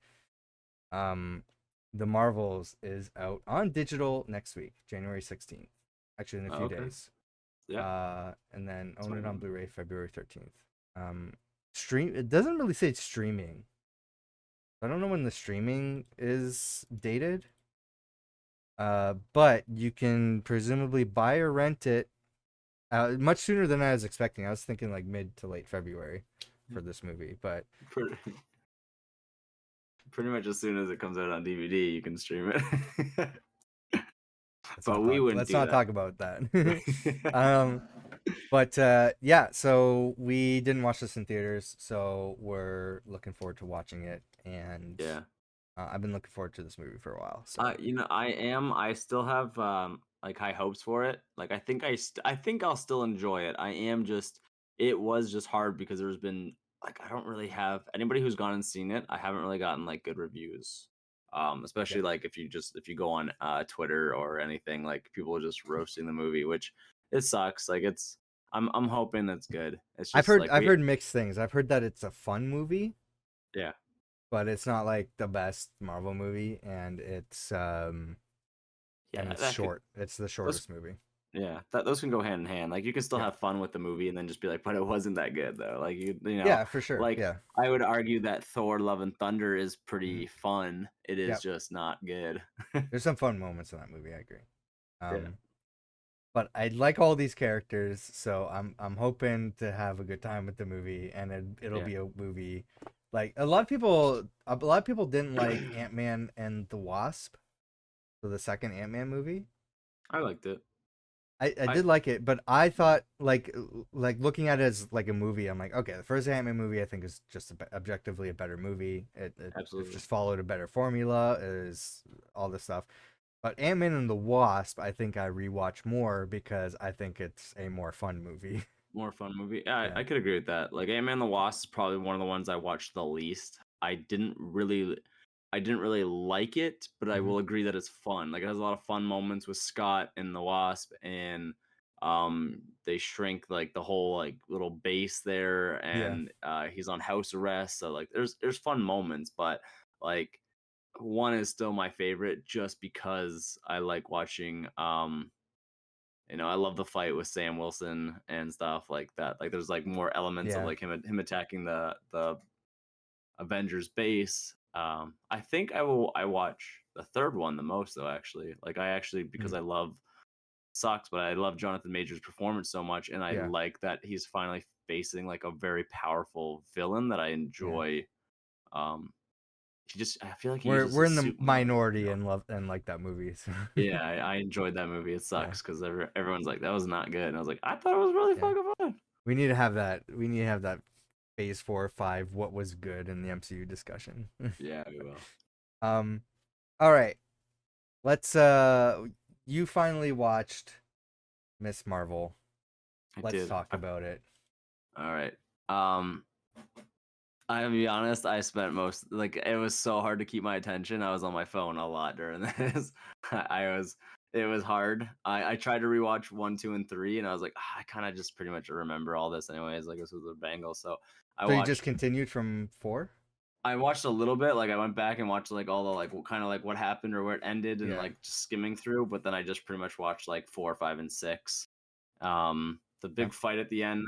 The Marvels is out on digital next week, January 16th. Actually, in a Oh, few okay. days. Yeah. And then That's own my it on one. Blu-ray February 13th. Stream. It doesn't really say it's streaming. I don't know when the streaming is dated. But you can presumably buy or rent it much sooner than I was expecting. I was thinking like mid to late February for this movie, but Pretty- pretty much as soon as it comes out on DVD, you can stream it. Let's But not we talk. wouldn't Let's do not that. talk about that. But yeah, so we didn't watch this in theaters, so we're looking forward to watching it, and Yeah. I've been looking forward to this movie for a while. So I still have like high hopes for it. Like I think I'll still enjoy it. It was just hard because there's been like I don't really have anybody who's gone and seen it. I haven't really gotten like good reviews. yeah, Especially like if you go on Twitter or anything, like people are just roasting the movie, which it sucks. Like I'm hoping that's good. It's I've just heard like I've heard mixed things. I've heard that it's a fun movie, yeah. but it's not like the best Marvel movie, and Yeah, it's that could short. It's the those shortest movie. Yeah, those can go hand in hand. Like you can still Yeah, have fun with the movie and then just be like, but it wasn't that good though. Like yeah, for sure. like Yeah, I would argue that Thor: Love and Thunder is mhm, pretty fun. It is yep. just not good. There's some fun moments in that movie. I agree. Yeah, Um, but I like all these characters, so I'm hoping to have a good time with the movie, and it'll yeah. be a movie. Like a lot of people didn't like Ant-Man and the Wasp, so the second Ant-Man movie. I liked it. I I did like it, but I thought like looking at it as like a movie, I'm like, okay, the first Ant-Man movie I think is just objectively a better movie. It Absolutely just followed a better formula, is all this stuff. But Ant-Man and the Wasp, I think I rewatch more because I think it's a more fun movie. more fun movie. Yeah, Yeah. I could agree with that. Like Ant-Man and the Wasp is probably one of the ones I watched the least. I didn't really like it, but I Hmm. will agree that it's fun. Like it has a lot of fun moments with Scott and the Wasp, and they shrink like the whole like little base there, Yeah. and he's on house arrest. So like there's fun moments, but like one is still my favorite just because I like watching I love the fight with Sam Wilson and stuff like that. Like there's like more elements of Yeah. like him attacking the Avengers base. I think I watch the third one the most though actually. Like I actually because Mm. I love sucks, but I love Jonathan Major's performance so much and I Yeah. like that he's finally facing like a very powerful villain that I Yeah. enjoy. Um I feel like he We're uses we're his in the suit more. minority and love and like that movie. So. Yeah, I enjoyed that movie. It Yeah. sucks because everyone's like that was not good, and I was like I thought it was really Yeah. fucking fun. We need to have that. We need to have that phase 4 or 5 what was good in the MCU discussion. Yeah, we will. um all right. Let's you finally watched Miss Marvel. I Let's did. talk about it. All right. Um, I'm gonna be honest. I spent most like it was so hard to keep my attention. I was on my phone a lot during this. I was. It was hard. I tried to rewatch 1, 2, and 3, and I was like, "Ah, I kind of just pretty much remember all this anyways. Like this was a bangle. So I So you just watched. continued from 4? I watched a little bit. Like I went back and watched like all the like kind of like what happened or where it ended, and Yeah. like just skimming through. But then I just pretty much watched like 4, 5, and 6. The Yeah. big fight at the end.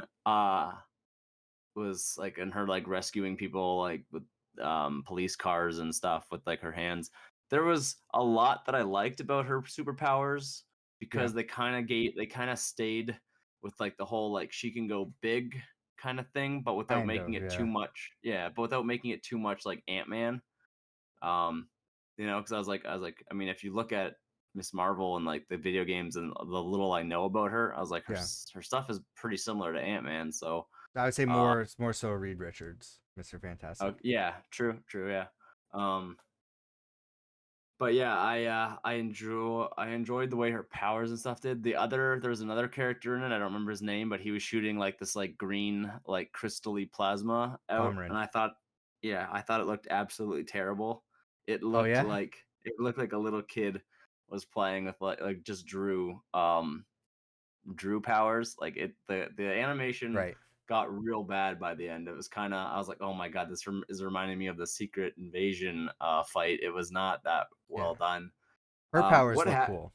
Was like and her like rescuing people like with police cars and stuff with like her hands. There was a lot that I liked about her superpowers Yeah. because they kind of stayed with like the whole like she can go big kind of thing, but without Kind making of, it too yeah. much. Yeah, but without making it too much like Ant-Man. Um, because I mean, if you look at Miss Marvel and like the video games and the little I know about her, I was like Yeah. her stuff is pretty similar to Ant-Man. So I would say uh more so Reed Richards, Mr. Fantastic. oh, yeah, true, yeah. Um, but yeah, I enjoyed the way her powers and stuff did. There was another character in it. I don't remember his name, but he was shooting like this like green like crystally plasma out, and Comrade. I thought it looked absolutely terrible. Oh yeah? It looked like a little kid was playing with like just drew powers. Like the animation Right. got real bad by the end. It was kind of I was like, oh my god, is reminding me of the Secret Invasion fight. It was not that Yeah. well done. Her powers What look ha- cool.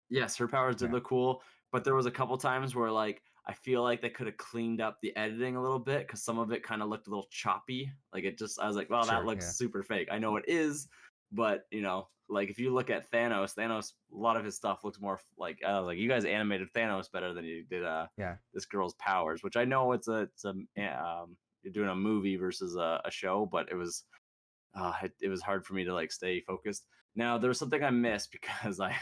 Yes, her powers did Yeah. look cool, but there was a couple times where like I feel like they could have cleaned up the editing a little bit because some of it kind of looked a little choppy. Like I was like, well, that Sure, looks yeah. super fake. I know it is, but like if you look at Thanos, a lot of his stuff looks more like I was like, you guys animated Thanos better than you did Yeah. this girl's powers, which I know it's a you're doing a movie versus a show, but it was it was hard for me to like stay focused. Now there was something I missed because I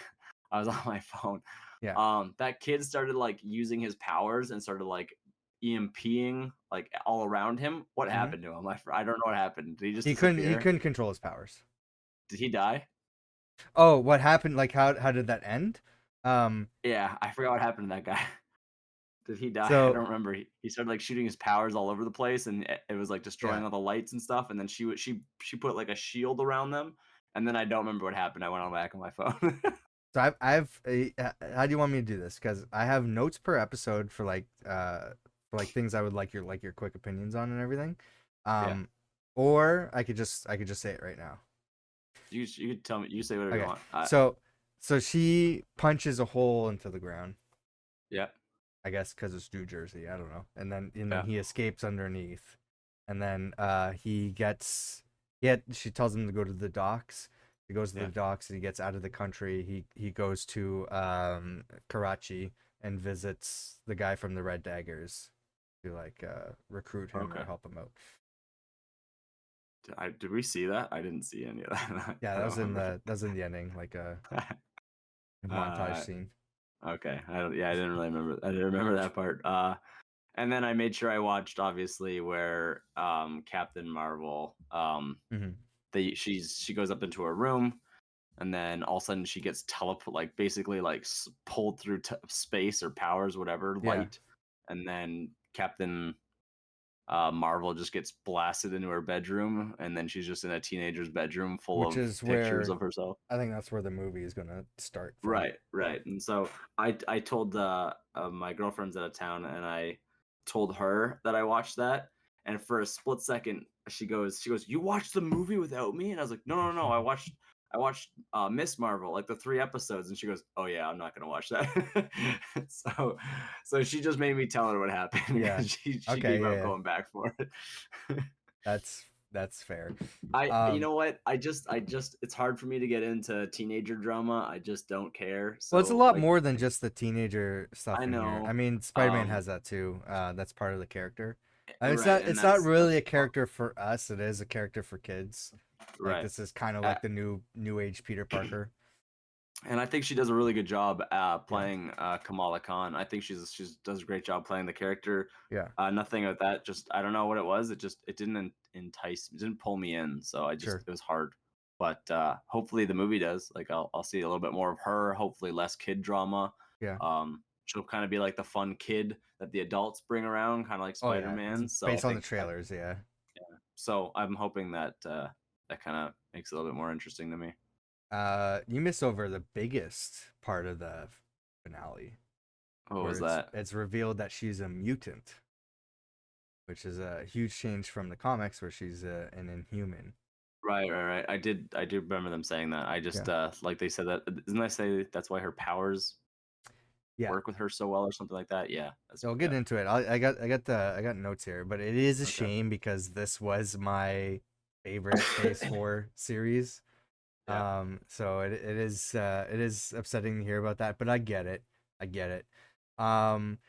was on my phone. Yeah. That kid started like using his powers and started like EMPing like all around him. What Hmm. happened to him? I don't know what happened. Did he just He disappear? couldn't control his powers. Did he die? Oh, what happened? Like how did that end? Um, Yeah, I forgot what happened to that guy. Did he die? I so don't remember. He started like shooting his powers all over the place, and it was like destroying yeah. all the lights and stuff. And then she put like a shield around them, and then I don't remember what happened. I went on back on my phone. So how do you want me to do this? Because I have notes per episode for like things I would like your quick opinions on and everything. Yeah, Um, or I could just say it right now. you could tell me. You say whatever you Okay. want. So so she punches a hole into the ground. Yeah, I guess because it's New Jersey. I don't know. And then yeah, he escapes underneath, and then he gets she tells him to go to the docks. He goes to the yeah. docks and he gets out of the country. He goes to Karachi and visits the guy from the Red Daggers to like recruit him or Okay. help him out. Did we see that? I didn't see any of that. Yeah, I don't remember. that was in the ending, like a montage uh, scene. okay. I don't. Yeah, I didn't really remember. I didn't remember that part. And then I made sure I watched obviously where Captain Marvel Hmm. she goes up into her room, and then all of a sudden she gets like basically like pulled through space or powers whatever Yeah, light, and then Captain Marvel just gets blasted into her bedroom, and then she's just in a teenager's bedroom full which of is pictures where of herself. I think that's where the movie is gonna start from. Right, right. And so I told my girlfriend's out of town, and I told her that I watched that. And for a split second, she goes, "You watched the movie without me?" And I was like, "No, no, no. I watched Miss Marvel, like the 3 episodes." And she goes, "Oh yeah, I'm not gonna watch that." so so she just made me tell her what happened Yeah. because she Okay. gave Yeah. up Yeah. going back for it. That's fair. You Um, know what? I just it's hard for me to get into teenager drama. I just don't care. well, it's a So lot like more than just the teenager I stuff in here. I know, mean, Spider-Man um, has that too. That's part of the character. I mean, right, and it's not really that's a character for us. It is a character for kids. Like right. this is kind of Uh, like the new age Peter Parker. and I think she does a really good job Yeah. playing Kamala Khan. I think she does a great job playing the character. Yeah. Nothing of that. Just I don't know what it was. It didn't entice. It didn't pull me in. So Sure. it was hard. But hopefully the movie does. Like I'll see a little bit more of her. Hopefully less kid drama. Yeah. She'll kind of be like the fun kid that the adults bring around, kind of like Oh Spider yeah. It's Man. So based on the trailers. Yeah. I'm hoping that that kind of makes it a little bit more interesting to me. You miss over the biggest part of the finale, What where was that? it's revealed that she's a mutant, which is a huge change from the comics where she's an inhuman. Right, right, right. I do remember them saying that. I just Yeah. like they said that isn't I say that's why her powers Yeah. work with her so well or something like that. Yeah, So I'll yeah. get into it. I got notes here, but it is a Okay. shame because this was my favorite Phase 4 series. Yeah. So it is upsetting to hear about that, but I get it. I get it. Um,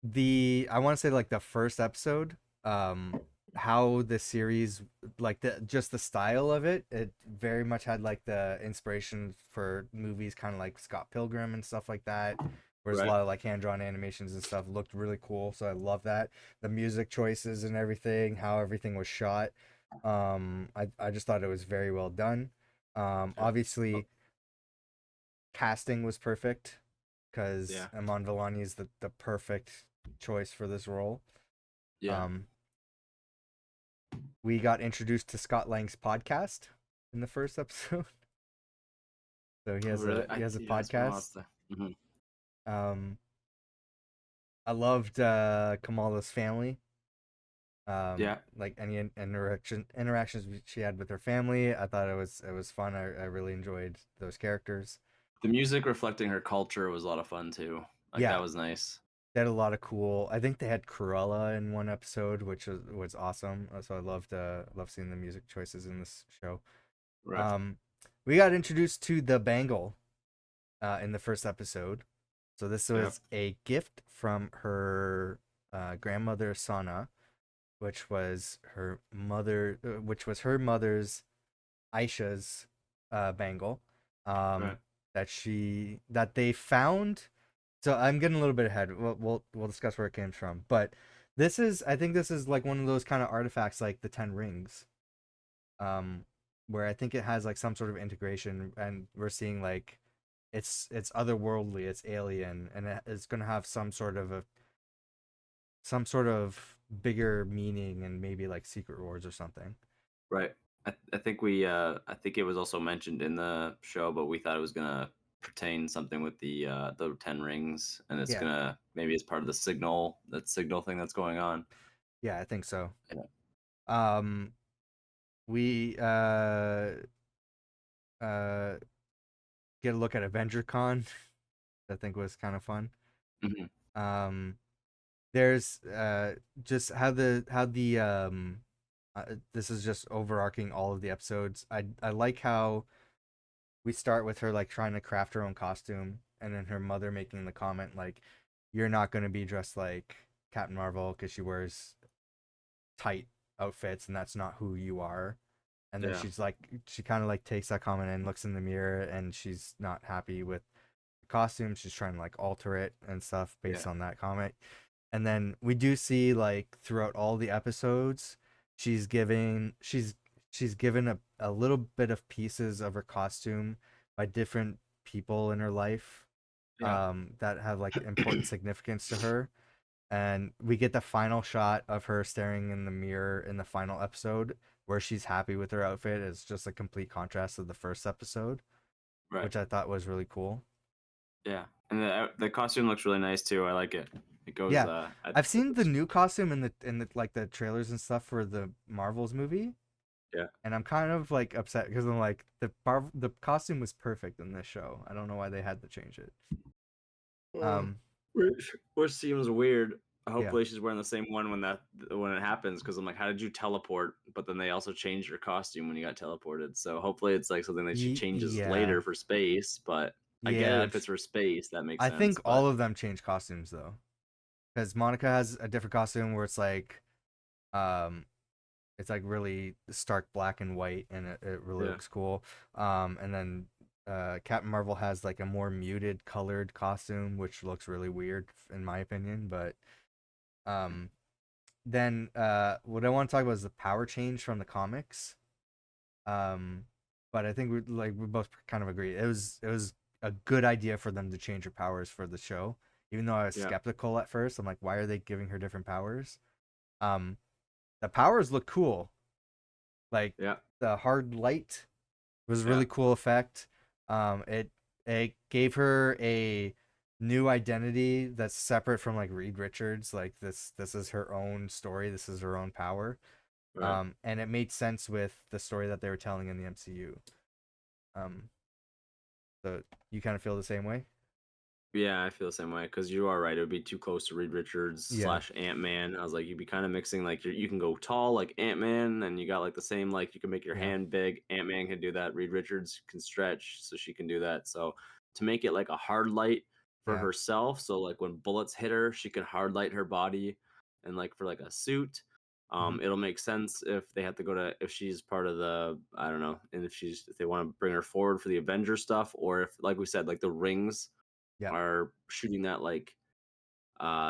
the I want to say like the first episode, um, how the series like the just the style of it very much had like the inspiration for movies kind of like Scott Pilgrim and stuff like that. Whereas a Right. lot of like hand drawn animations and stuff looked really cool, so I love that. The music choices and everything, how everything was shot. I just thought it was very well done. Yeah. Obviously casting was perfect because Yeah. Iman Vellani is the perfect choice for this role. Yeah. Um, we got introduced to Scott Lang's podcast in the first episode. So Oh, really? he has a Yeah, it's been a while podcast. since mhm. Um, I loved Kamala's family. Yeah. Like any interactions she had with her family. I thought it was fun. I really enjoyed those characters. The music reflecting her culture was a lot of fun too. Like that Yeah, was nice. they had a lot of cool. I think they had Cruella in one episode, which was awesome. So I loved seeing the music choices in this show. Right. Um, we got introduced to the bangle in the first episode. So this Yep. was a gift from her grandmother Sana, which was her mother's Aisha's bangle, Right. um, that they found. So I'm getting a little bit ahead. We'll discuss where it came from, but I think this is like one of those kind of artifacts like the Ten Rings, um, where I think it has like some sort of integration, and we're seeing like it's otherworldly, it's alien, and it's gonna have some sort of bigger meaning and maybe like secret rewards or something. Right. I think I think it was also mentioned in the show, but we thought it was gonna pertain something with the Ten Rings, and it's Yeah, gonna maybe it's part of the signal thing that's going on. yeah, I think so. Yeah. Um, we uh get a look at Avenger Con. I think was kind of fun. Mhm. Um, there's just this is just overarching all of the episodes. I like how we start with her like trying to craft her own costume, and then her mother making the comment like, "You're not gonna be dressed like Captain Marvel because she wears tight outfits, and that's not who you are." And then Yeah. she kind of like takes that comment and looks in the mirror, and she's not happy with the costume. She's trying to like alter it and stuff based Yeah. on that comment. And then we do see like throughout all the episodes, she's giving she's she's given a little bit of pieces of her costume by different people in her life, Yeah. that have like important significance to her. And we get the final shot of her staring in the mirror in the final episode where she's happy with her outfit. It's just a complete contrast to the first episode, Right. which I thought was really cool. Yeah. And the costume looks really nice too. I like it. It goes Yeah, I I've it seen the looks new costume in the like the trailers and stuff for the Marvels movie, yeah. and I'm kind of like upset because I'm like the costume was perfect in this show. I don't know why they had to change it. Uh, Um, which seems weird. yeah, Hopefully she's wearing the same one when it happens because I'm like, how did you teleport? But then they also changed your costume when you got teleported. So hopefully it's like something that she changes yeah, later for space. But I get yeah. it if it's for space, that makes I think sense. all But of them change costumes though, because Monica has a different costume where um it's like really stark black and white, and it really yeah, looks cool. And then Captain Marvel has like a more muted colored costume, which looks really weird in my opinion. But um, then what I want to talk about is the power change from the comics. Um, but I think we both kind of agree it was a good idea for them to change her powers for the show. Even though I was yeah, skeptical at first, I'm like, why are they giving her different powers? Um, the powers look cool. Like yeah, the hard light was a yeah, really cool effect. It gave her a new identity that's separate from like Reed Richards. Like this is her own story. This is her own power. right. And it made sense with the story that they were telling in the MCU. Um, so you kind of feel the same way? Yeah, I feel the same way because you are right. It would be too close to Reed Richards Yeah, slash Ant Man. I was like, you'd be kind of mixing like you can go tall like Ant Man, and you got like the same like you can make your yeah, hand big. Ant Man can do that. Reed Richards can stretch, so she can do that. So to make it like a hard light for yeah. herself, so like when bullets hit her, she can hard light her body, and like for like a suit. Hmm. It'll make sense if they have to go to if she's part of the I don't know, and if they want to bring her forward for the Avenger stuff, or if like we said like the rings Yeah. are shooting that like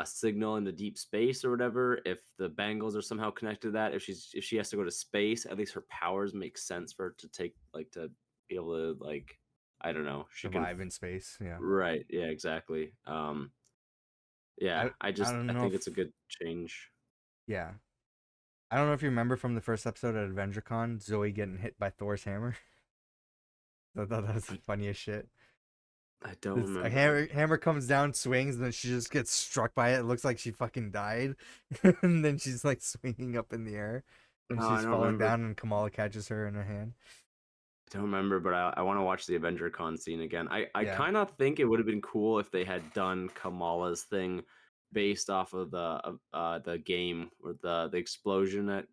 signal into deep space or whatever. If the bangles are somehow connected to that, if she has to go to space, at least her powers make sense for her to take like to be able to like I don't know. She can Survive in space. Yeah. right. Yeah, exactly. Yeah, I don't I know think it's a if good change. yeah. I don't know if you remember from the first episode at AdventureCon, Zoe getting hit by Thor's hammer. I thought that was the I, funniest shit. I don't It's a remember. hammer comes down, swings, and then she just gets struck by it. It looks like she fucking died. And then she's like swinging up in the air. And No, I she's don't falling remember. down, and Kamala catches her in her hand. I don't remember, but I want to watch the Avenger Con scene again. I Yeah. kind of think it would have been cool if they had done Kamala's thing based off of the game or the explosion that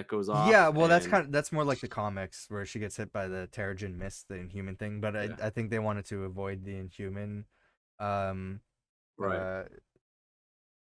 goes Yeah, off well, and that's more like the comics where she gets hit by the Terrigen mist, the Inhuman thing. But yeah, I think they wanted to avoid the Inhuman um right. uh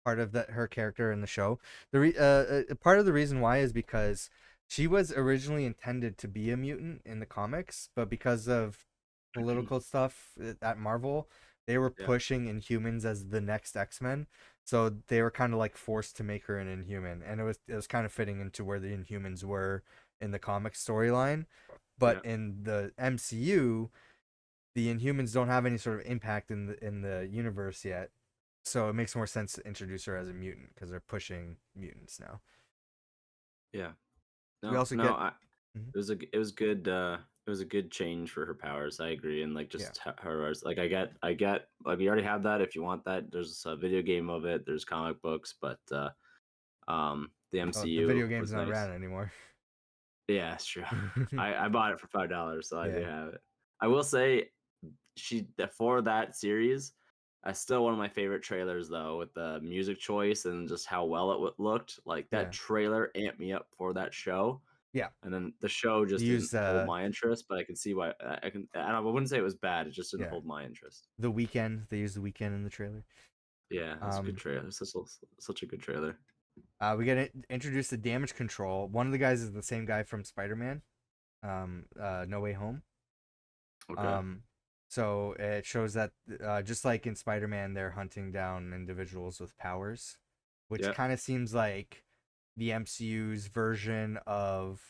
part of that her character in the show. Part of the reason why is because She was originally intended to be a mutant in the comics, but because of political stuff at Marvel, they were Yeah, pushing Inhumans as the next X-Men. So they were kind of like forced to make her an Inhuman, and it was kind of fitting into where the Inhumans were in the comic storyline. But yeah, in the MCU, the Inhumans don't have any sort of impact in the universe yet. So it makes more sense to introduce her as a mutant because they're pushing mutants now. yeah. We No, also no, get Mhm. it was good. It was a good change for her powers. I agree, and like Yeah. just her as like I get like we already have that. If you want that, there's a video game of it. There's comic books, but the Oh, the MCU video game's was not nice. around anymore. Yeah, it's true. I bought it for $5, so I do Yeah. have it. I will say for that series, still one of my favorite trailers though, with the music choice and just how well it looked. Like that Yeah. trailer amped me up for that show, Yeah. and then the show They just didn't used hold my interest. But I can see why. I can. I wouldn't say it was bad. It just didn't yeah, hold my interest. the weekend. They used the weekend in the trailer. Yeah, it's a good Um trailer. It's such a good trailer. we get introduced to damage control. One of the guys is the same guy from Spider-Man, No Way Home. Okay. Um so it shows that just like in Spider-Man they're hunting down individuals with powers, which Yeah. kind of seems like the MCU's version of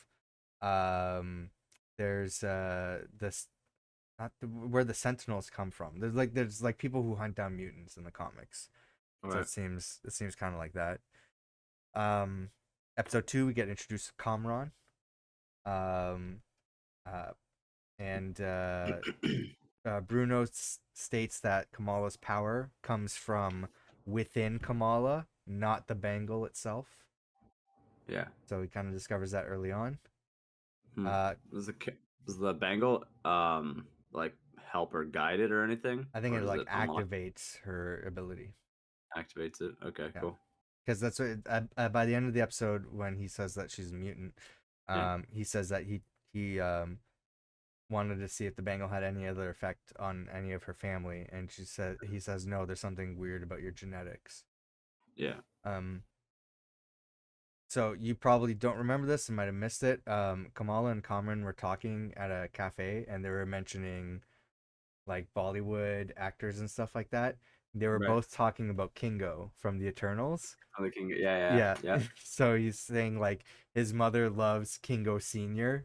um there's this not where the Sentinels come from. There's like people who hunt down mutants in the comics. All So right. it seems kind of like that. Um, episode 2 we get introduced to Kamran. Um, uh, and Bruno states that Kamala's power comes from within Kamala, not the bangle itself. Yeah. So he kind of discovers that early on. Hmm. Uh, Was was the bangle like help or guide it or anything, I think or it does like it unlock activates her ability. activates it? Okay, Yeah, cool. because that's what by the end of the episode when he says that she's a mutant, Yeah, he says that he wanted to see if the bangle had any other effect on any of her family, and he says no, there's something weird about your genetics. yeah, Um, so you probably don't remember this and might have missed it. Kamala and Kamran were talking at a cafe, and they were mentioning like Bollywood actors and stuff like that. They were right. both talking about Kingo from the Eternals. Oh, the king. Yeah, yeah, Yeah, yeah, so he's saying like his mother loves Kingo Senior,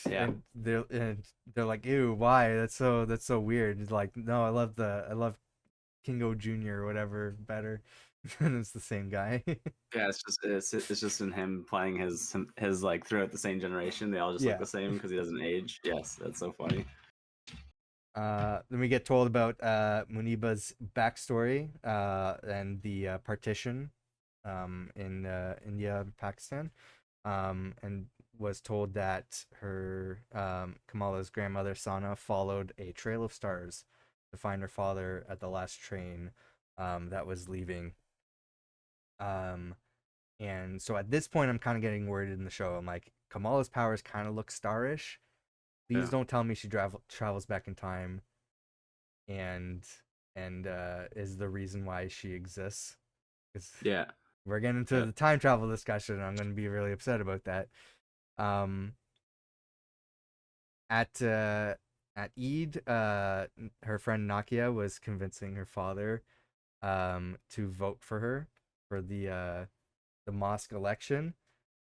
yeah. and they're like, ew, why? That's so weird. He's like, no, I love Kingo Junior or whatever better, and it's the same guy. Yeah, it's just in him playing his like throughout the same generation. They all just look Yeah. the same because he doesn't age. Yes, that's so funny. Then we get told about Muniba's backstory and the partition in India and Pakistan, and was told that her Kamala's grandmother Sana followed a trail of stars to find her father at the last train that was leaving. Um, and so at this point, I'm kind of getting worried in the show. I'm like, Kamala's powers kind of look starish. Please Yeah, don't tell me she travels back in time and is the reason why she exists. Because yeah, we're getting into yeah, the time travel discussion, and I'm going to be really upset about that. Um, at Eid, her friend Nakia was convincing her father to vote for her for the mosque election,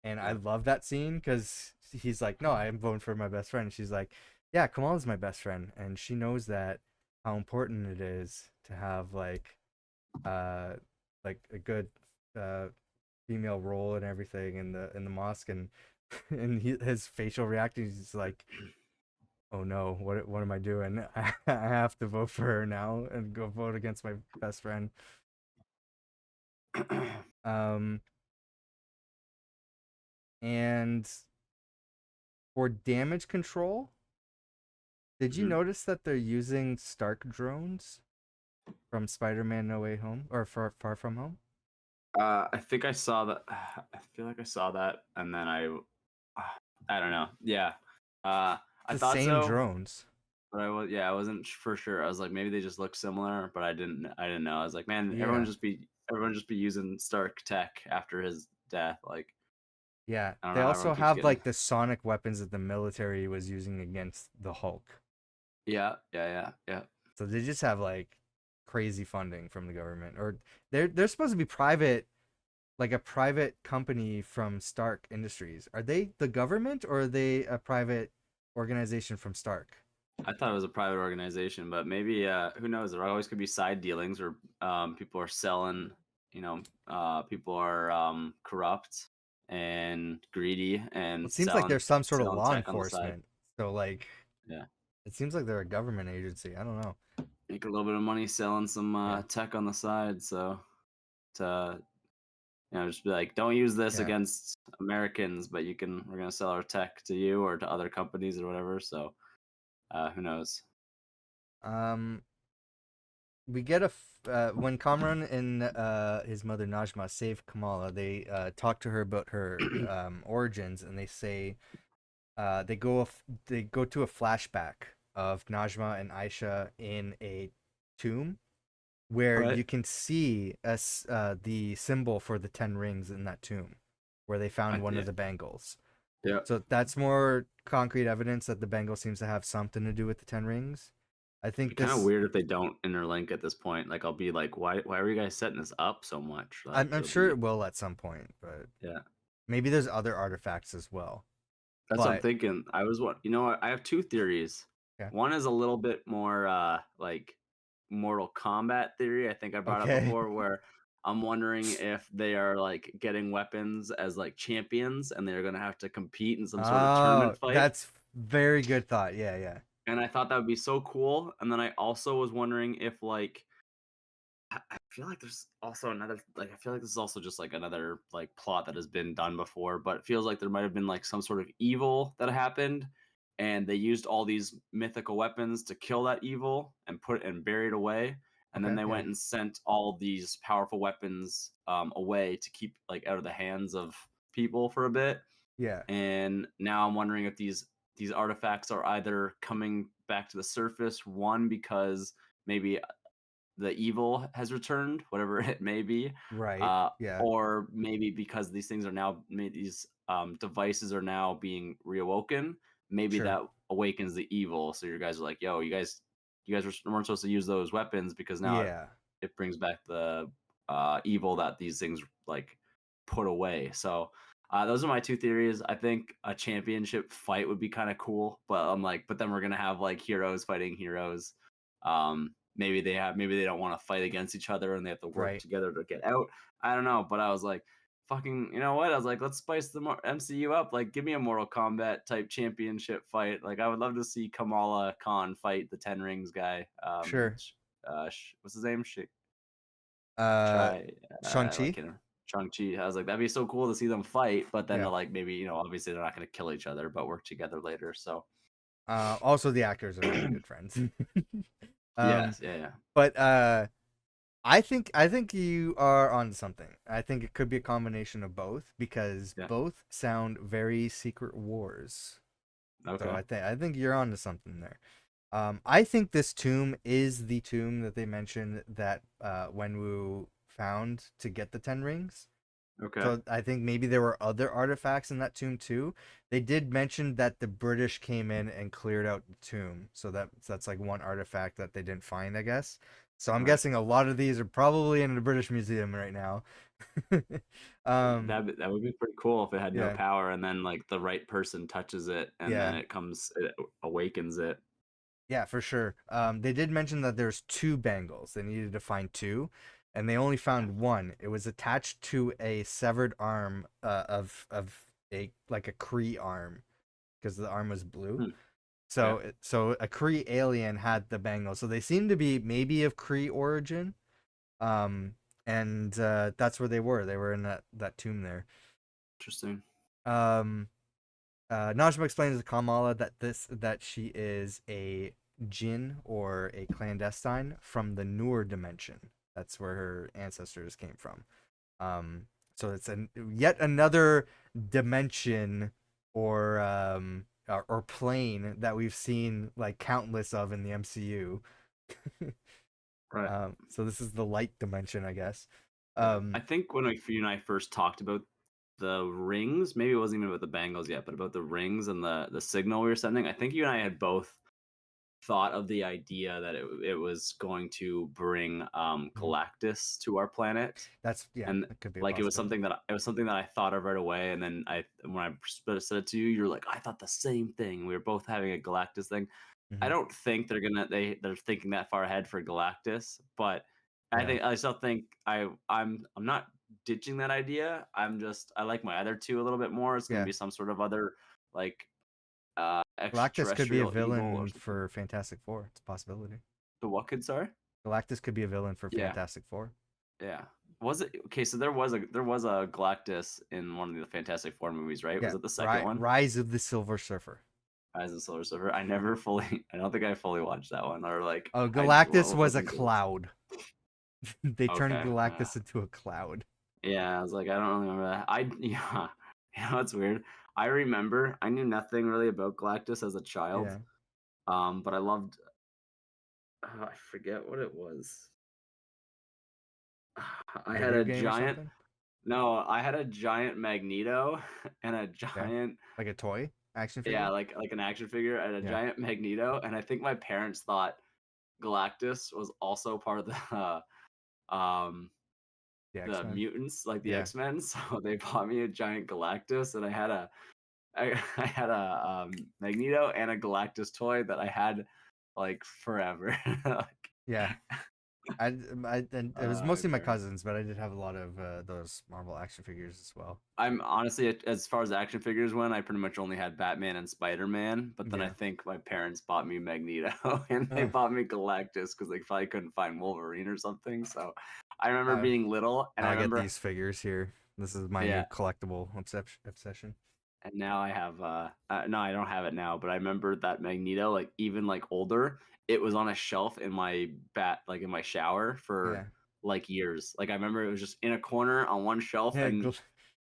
and I yeah, love that scene because he's like, "No, I'm voting for my best friend." And she's like, "Yeah, Kamal's my best friend," and she knows that how important it is to have uh like a good uh female role and everything in the mosque, and his facial reaction is like, oh no, what am I doing? I have to vote for her now and go vote against my best friend. um and for damage control, did you Mhm. notice that they're using Stark drones from Spider-Man No Way Home or Far From Home? I think I saw that. I feel like I saw that, and then I don't know. Yeah, I The thought same so, drones. but I wasn't for sure. I was like, maybe they just look similar, but I didn't know. I was like, man, Yeah. everyone just be using Stark tech after his death. Like, Yeah, I don't they know. Everyone also keeps have getting. like the sonic weapons that the military was using against the Hulk. Yeah, yeah, yeah, yeah. So they just have like crazy funding from the government, or they're supposed to be private, like a private company from Stark Industries. Are they the government or are they a private organization from Stark? I thought it was a private organization, but maybe who knows? There always could be side dealings where people are selling. People are corrupt and greedy It and seems like selling there's some sort of selling law tech on the side. enforcement. So like Yeah, it seems like they're a government agency. I don't know. make a little bit of money selling some Yeah. tech on the side. So to just be like, don't use this Yeah. against Americans, but we're gonna sell our tech to you or to other companies or whatever. So who knows? Um we get when Kamran and his mother Najma save Kamala, they talk to her about her origins, and they say they go to a flashback of Najma and Aisha in a tomb where Right. you can see the symbol for the 10 rings in that tomb where they found one Yeah. of the bangles. Yeah. So that's more concrete evidence that the bangle seems to have something to do with the 10 rings. I Be think kind of this weird if they don't interlink at this point. Like I'll be like, why are you guys setting this up so much? Like I'm it'll sure be it will at some point, but yeah. maybe there's other artifacts as well. That's what I'm But thinking. I was what you know what? I have two theories. yeah. One is a little bit more like Mortal Kombat theory. I think I brought up Okay. before where I'm wondering if they are like getting weapons as like champions and they're gonna have to compete in some sort of Oh, tournament fight. that's very good thought. Yeah, yeah. And I thought that would be so cool. And then I also was wondering if like I feel like there's also another like I feel like this is also just like another like plot that has been done before, but it feels like there might have been like some sort of evil that happened and they used all these mythical weapons to kill that evil and put and bury it away. And then Okay, they yeah. went and sent all these powerful weapons away to keep like out of the hands of people for a bit. Yeah. And now I'm wondering if these artifacts are either coming back to the surface, one because maybe the evil has returned, whatever it may be, Right. Yeah. or maybe because these things are now these devices are now being reawoken. Maybe Sure. that awakens the evil. So your guys are like, "Yo, you guys weren't supposed to use those weapons because now Yeah. it brings back the evil that these things like put away." So those are my two theories. I think a championship fight would be kind of cool, but I'm like, but then we're gonna have like heroes fighting heroes. Maybe they don't want to fight against each other and they have to work Right. together to get out. I don't know, but I was like, fucking, you know what? I was like, let's spice the MCU up. Like, give me a Mortal Kombat type championship fight. Like, I would love to see Kamala Khan fight the Ten Rings guy. Sure. What's his name? Uh Chai. Like, Shang-Chi? Shang-Chi. I was like, that'd be so cool to see them fight, but then Yeah. to like maybe obviously they're not going to kill each other, but work together later. So Also the actors are really good friends. um yes, yeah, yeah, but I think you are on something. I think it could be a combination of both because yeah. both sound very Secret Wars. So Okay, I think you're on to something there. I think this tomb is the tomb that they mentioned that Wenwu found to get the 10 rings. okay. So I think maybe there were other artifacts in that tomb too. They did mention that the British came in and cleared out the tomb. So that's like one artifact that they didn't find, I guess. So I'm Right. guessing a lot of these are probably in the British Museum right now. um That would be pretty cool if it had no yeah. power and then like the right person touches it and then Yeah. it awakens it. Yeah, for sure. They did mention that there's two bangles. They needed to find two, and they only Yeah. found one. It was attached to a severed arm of a like a Kree arm because the arm was blue. Hmm. So Okay. so a Kree alien had the bangle. So they seem to be maybe of Kree origin. Um, and that's where they were. They were in that tomb there. Interesting. Um, Najma explains to Kamala that she is a Jinn or a clandestine from the Noor dimension. That's where her ancestors came from. So it's yet another dimension or plane that we've seen like countless of in the MCU. Right. So this is the light dimension, I guess. I think when you and I first talked about the rings. Maybe it wasn't even about the bangles yet, but about the rings and the signal we were sending. I think you and I had both thought of the idea that it was going to bring Mhm. Galactus to our planet, That's yeah, and that could be a like possibility. it was something that I thought of right away, and then when I said it to you, you're like, I thought the same thing. We were both having a Galactus thing. I Hmm. don't think they're thinking that far ahead for Galactus, but Yeah, I still think I'm not ditching that idea. I like my other two a little bit more. It's going to yeah. be some sort of other like Galactus could be a extraterrestrial evil or villain something. for Fantastic Four. It's a possibility. The what kid? Sorry. Galactus could be a villain for Yeah, Fantastic Four. yeah. Was it okay? So there was a Galactus in one of the Fantastic Four movies, right? Was Yeah, it the second one? Rise of the Silver Surfer. Rise of the Silver Surfer. I never fully. I don't think I fully watched that one, or like Oh, I Galactus what was a wasn't good. cloud. They turned Okay. Galactus into a cloud. Yeah, I was like, I don't really remember that. Yeah, you know what's weird? I remember I knew nothing really about Galactus as a child. Yeah, But I loved. I forget what it was. I had video a game or giant. something. No, I had a giant Magneto and a Yeah, giant. like a toy action Yeah, figure. like an action figure and a Yeah, giant Magneto, and I think my parents thought Galactus was also part of um the X the Men. mutants, like the Yeah. X-Men. So they bought me a giant Galactus, and I had a Magneto and a Galactus toy that I had like forever. Like, Yeah, and it was my mostly my parents. cousins, but I did have a lot of those Marvel action figures as well. I'm honestly, as far as action figures went, I pretty much only had Batman and Spider-Man. But then I Yeah. think my parents bought me Magneto and they Oh, bought me Galactus because they probably couldn't find Wolverine or something. So I remember uh, being little, and I I get remember, these figures here. This is my new yeah. collectible obsession. And now I have, no, I don't have it now, but I remember that Magneto, like even like older, it was on a shelf in my like in my shower for Yeah, like years. Like I remember it was just in a corner on one shelf, yeah, and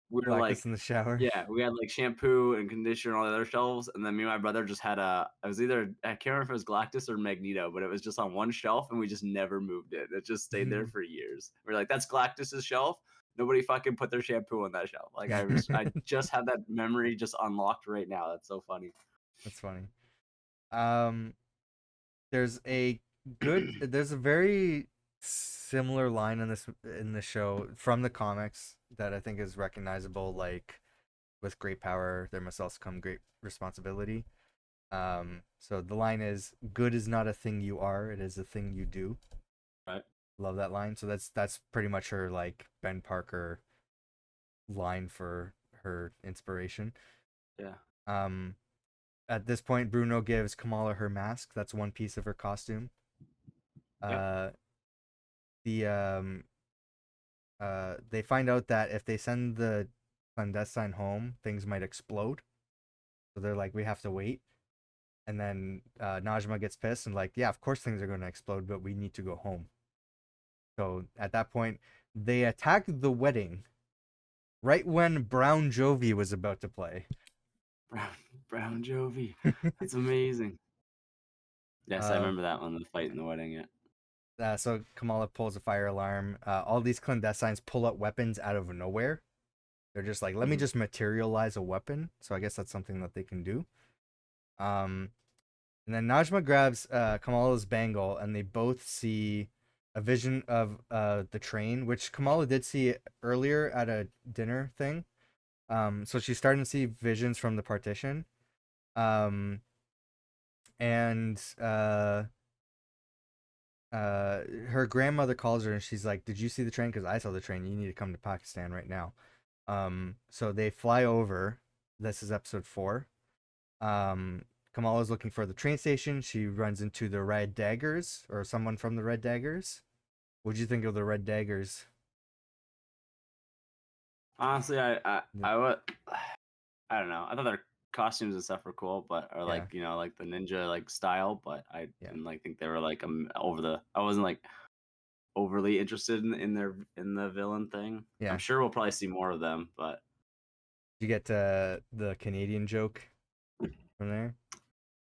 we were Galactus like, in the shower. yeah, we had like shampoo and conditioner and all the other shelves, and then me and my brother just had it was either I can't remember if it was Galactus or Magneto, but it was just on one shelf, and we just never moved it. It just stayed there for years. We're like, that's Galactus's shelf. Nobody fucking put their shampoo on that shelf. Like I just have that memory just unlocked right now. That's so funny. That's funny. Um, there's a there's a very similar line in the show from the comics that I think is recognizable. Like, with great power, there must also come great responsibility. So the line is, "Good is not a thing you are; it is a thing you do." Right? Love that line. So that's pretty much her like Ben Parker line for her inspiration. Yeah. Um, at this point, Bruno gives Kamala her mask. That's one piece of her costume. Yep. Uh, the they find out that if they send the clandestine home, things might explode. So they're like, we have to wait. And then Najma gets pissed and like, yeah, of course things are going to explode, but we need to go home. So at that point, they attack the wedding right when Brown Jovi was about to play. Brown Brown Jovi. That's amazing. Yes, I uh, remember that one, the fight in the wedding. Yeah. so Kamala pulls a fire alarm. All these clandestines pull out weapons out of nowhere. They're just like, let me Mhm. just materialize a weapon. So I guess that's something that they can do. Um, and then Najma grabs Kamala's bangle, and they both see a vision of the train, which Kamala did see earlier at a dinner thing. So she's starting to see visions from the partition. Um, and her grandmother calls her, and she's like, "Did you see the train? Because I saw the train. You need to come to Pakistan right now." So they fly over. This is episode 4. Um, Kamala's looking for the train station. She runs into the Red Daggers or someone from the Red Daggers. What'd you think of the Red Daggers? Honestly, Yeah, I would. I don't know. I thought their costumes and stuff were cool, but or yeah, like like the ninja like style, but I yeah, didn't like think they were like over the. I wasn't like overly interested in their in the villain thing. I'm yeah. sure we'll probably see more of them, but Did you get the Canadian joke from there?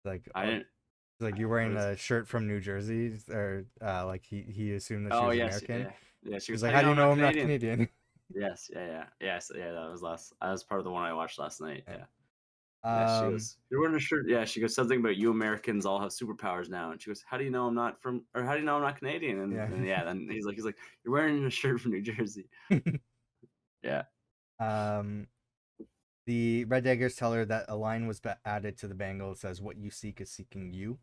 Like, I didn't. like you're What wearing is? a shirt from New Jersey, or like he assumed that she Oh was yes, American. yeah, yeah. She He's goes, like, "How do how you do know you I'm know not I'm not Canadian?" Canadian? Yes, yes, yeah. That was part of the one I watched last night. Yeah. Yeah, yeah. She Um, goes, "You're wearing a shirt." Yeah, she goes something about you Americans all have superpowers now, and she goes, "How do you know I'm not from, or how do you know I'm not Canadian?" And yeah. then yeah, then he's like, "You're wearing a shirt from New Jersey." Yeah, um, the Red Daggers tell her that a line was added to the bangle that says, "What you seek is seeking you."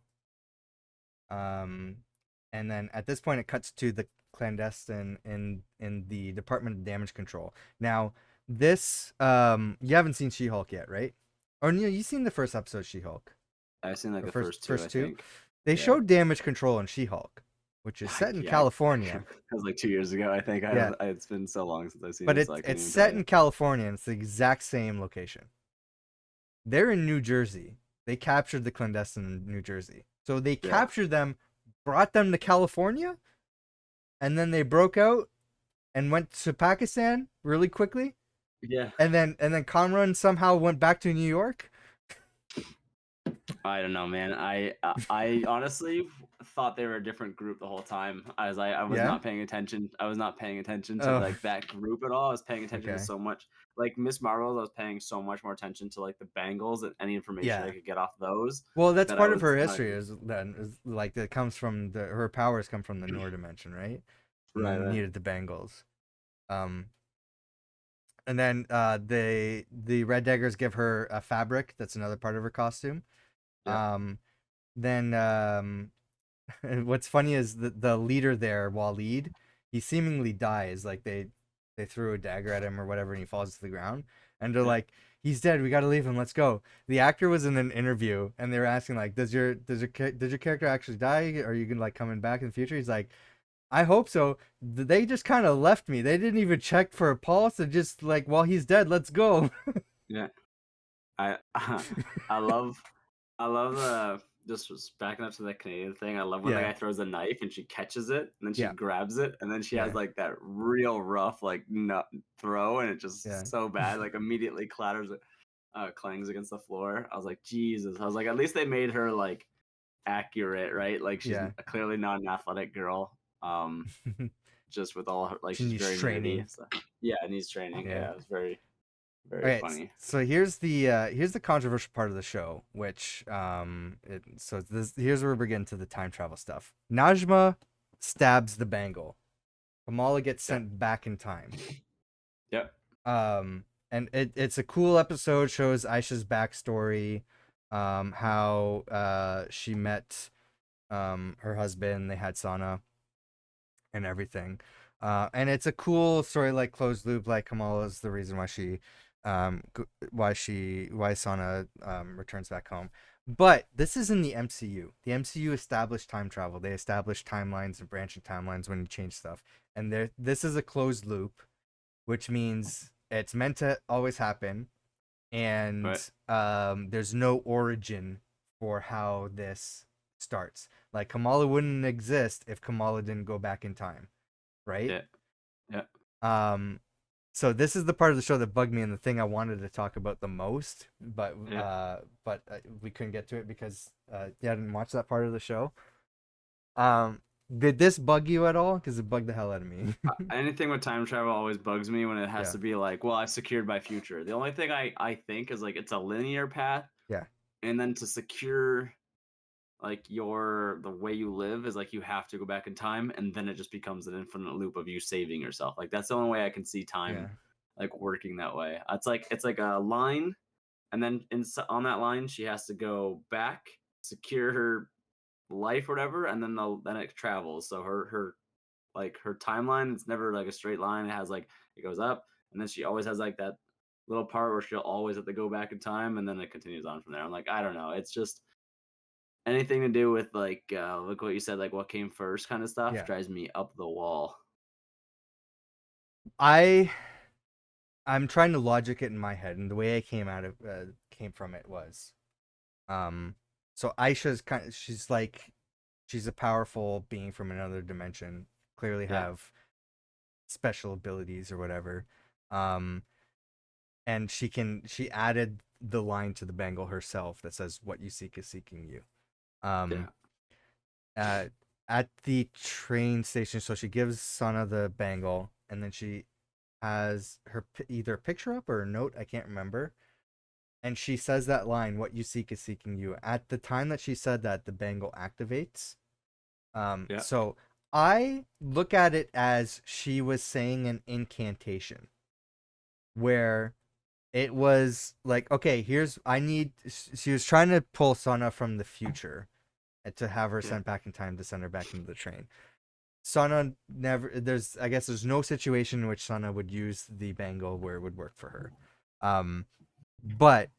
Um, and then at this point, it cuts to the clandestine in the Department of Damage Control. Now, this you haven't seen She-Hulk yet, right? Or no, you've seen the first episode of She-Hulk, I've seen like or the first first two, I first two. think. They Yeah, showed damage control in She-Hulk, which is set in yeah. California. That was like 2 years ago, I think. Yeah, It's been so long since I've seen but it, so I couldn't it's even tell set you. in California, and it's the exact same location. They're in New Jersey. They captured the clandestine in New Jersey. So they Yeah, captured them, brought them to California, and then they broke out and went to Pakistan really quickly. yeah. And then Kamran somehow went back to New York. I don't know, man. I honestly thought they were a different group the whole time. I was Yeah. not paying attention. I was not paying attention to Oh, like that group at all. I was paying attention to okay. so much like Miss Marvel. I was paying so much more attention to like the bangles and any information I Yeah. could get off those Well, that's that I part of was her kind history of is then is like that comes from her powers come from the Noor dimension, right? And right, then right. needed the Bengals. Um, and then the Red Daggers give her a fabric that's another part of her costume. Yeah, Um, then and what's funny is the leader there, Waleed, he seemingly dies. Like they threw a dagger at him or whatever, and he falls to the ground. And they're yeah, like, "He's dead. We got to leave him. Let's go." The actor was in an interview, and they were asking like, does your character actually die? Are you gonna like coming back in the future?" He's like, "I hope so. They just kind of left me. They didn't even check for a pulse. And just like, well, he's dead. Let's go." yeah. I I love I love the just backing up to the Canadian thing. I love when the Yeah, guy throws a knife and she catches it and then she yeah, grabs it and then she has yeah, like that real rough like nut throw and it yeah, just so bad like immediately clatters clangs against the floor. I was like Jesus. I was like at least they made her like accurate, right? Like she's yeah. clearly not an athletic girl. Just with all her like She she's needs very nerdy. training. So yeah, it needs training. Yeah. Yeah, it was very Okay, funny. so here's the controversial part of the show, which here's where we get into the time travel stuff. Najma stabs the bangle. Kamala gets Yeah. sent back in time. Yep. And it's a cool episode. Shows Aisha's backstory, how she met her husband. They had Sana and everything. And it's a cool story, like closed loop. Like Kamala's the reason why Sana returns back home. But this is in the MCU. The MCU established time travel. They established timelines and branching timelines when you change stuff. And this is a closed loop, which means it's meant to always happen. And Right. there's no origin for how this starts. Like Kamala wouldn't exist if Kamala didn't go back in time, right? Yeah. Yeah. Um, so this is the part of the show that bugged me and the thing I wanted to talk about the most, Yeah. we couldn't get to it because yeah, I didn't watch that part of the show. Um, did this bug you at all? Because it bugged the hell out of me. Anything with time travel always bugs me when it has Yeah, to be like, well, I secured my future. The only thing I think is like it's a linear path, yeah, and then to secure like the way you live is like you have to go back in time, and then it just becomes an infinite loop of you saving yourself. Like that's the only way I can see yeah, time like working that way. It's like a line, and then on that line she has to go back, secure her life or whatever, and then it travels. So her like her timeline, it's never like a straight line. It has like it goes up, and then she always has like that little part where she'll always have to go back in time, and then it continues on from there. I'm like, I don't know. It's just anything to do with like what you said, like what came first kind of stuff yeah. drives me up the wall. I I'm trying to logic it in my head, and the way I came from it was, um, so Aisha's she's a powerful being from another dimension, clearly Yeah, have special abilities or whatever, um, and she added the line to the bangle herself that says, "What you seek is seeking you." yeah, Um, uh, at the train station, so she gives Sana the bangle, and then has her either a picture up or a note, I can't remember, and she says that line, "What you seek is seeking you." At the time that she said that, the bangle activates. Yeah. So I look at it as she was saying an incantation where it was like, okay, here's I need. She was trying to pull Sana from the future and to have her Yeah. sent back in time to send her back into the train. Sana never. I guess there's no situation in which Sana would use the bangle where it would work for her. Um, but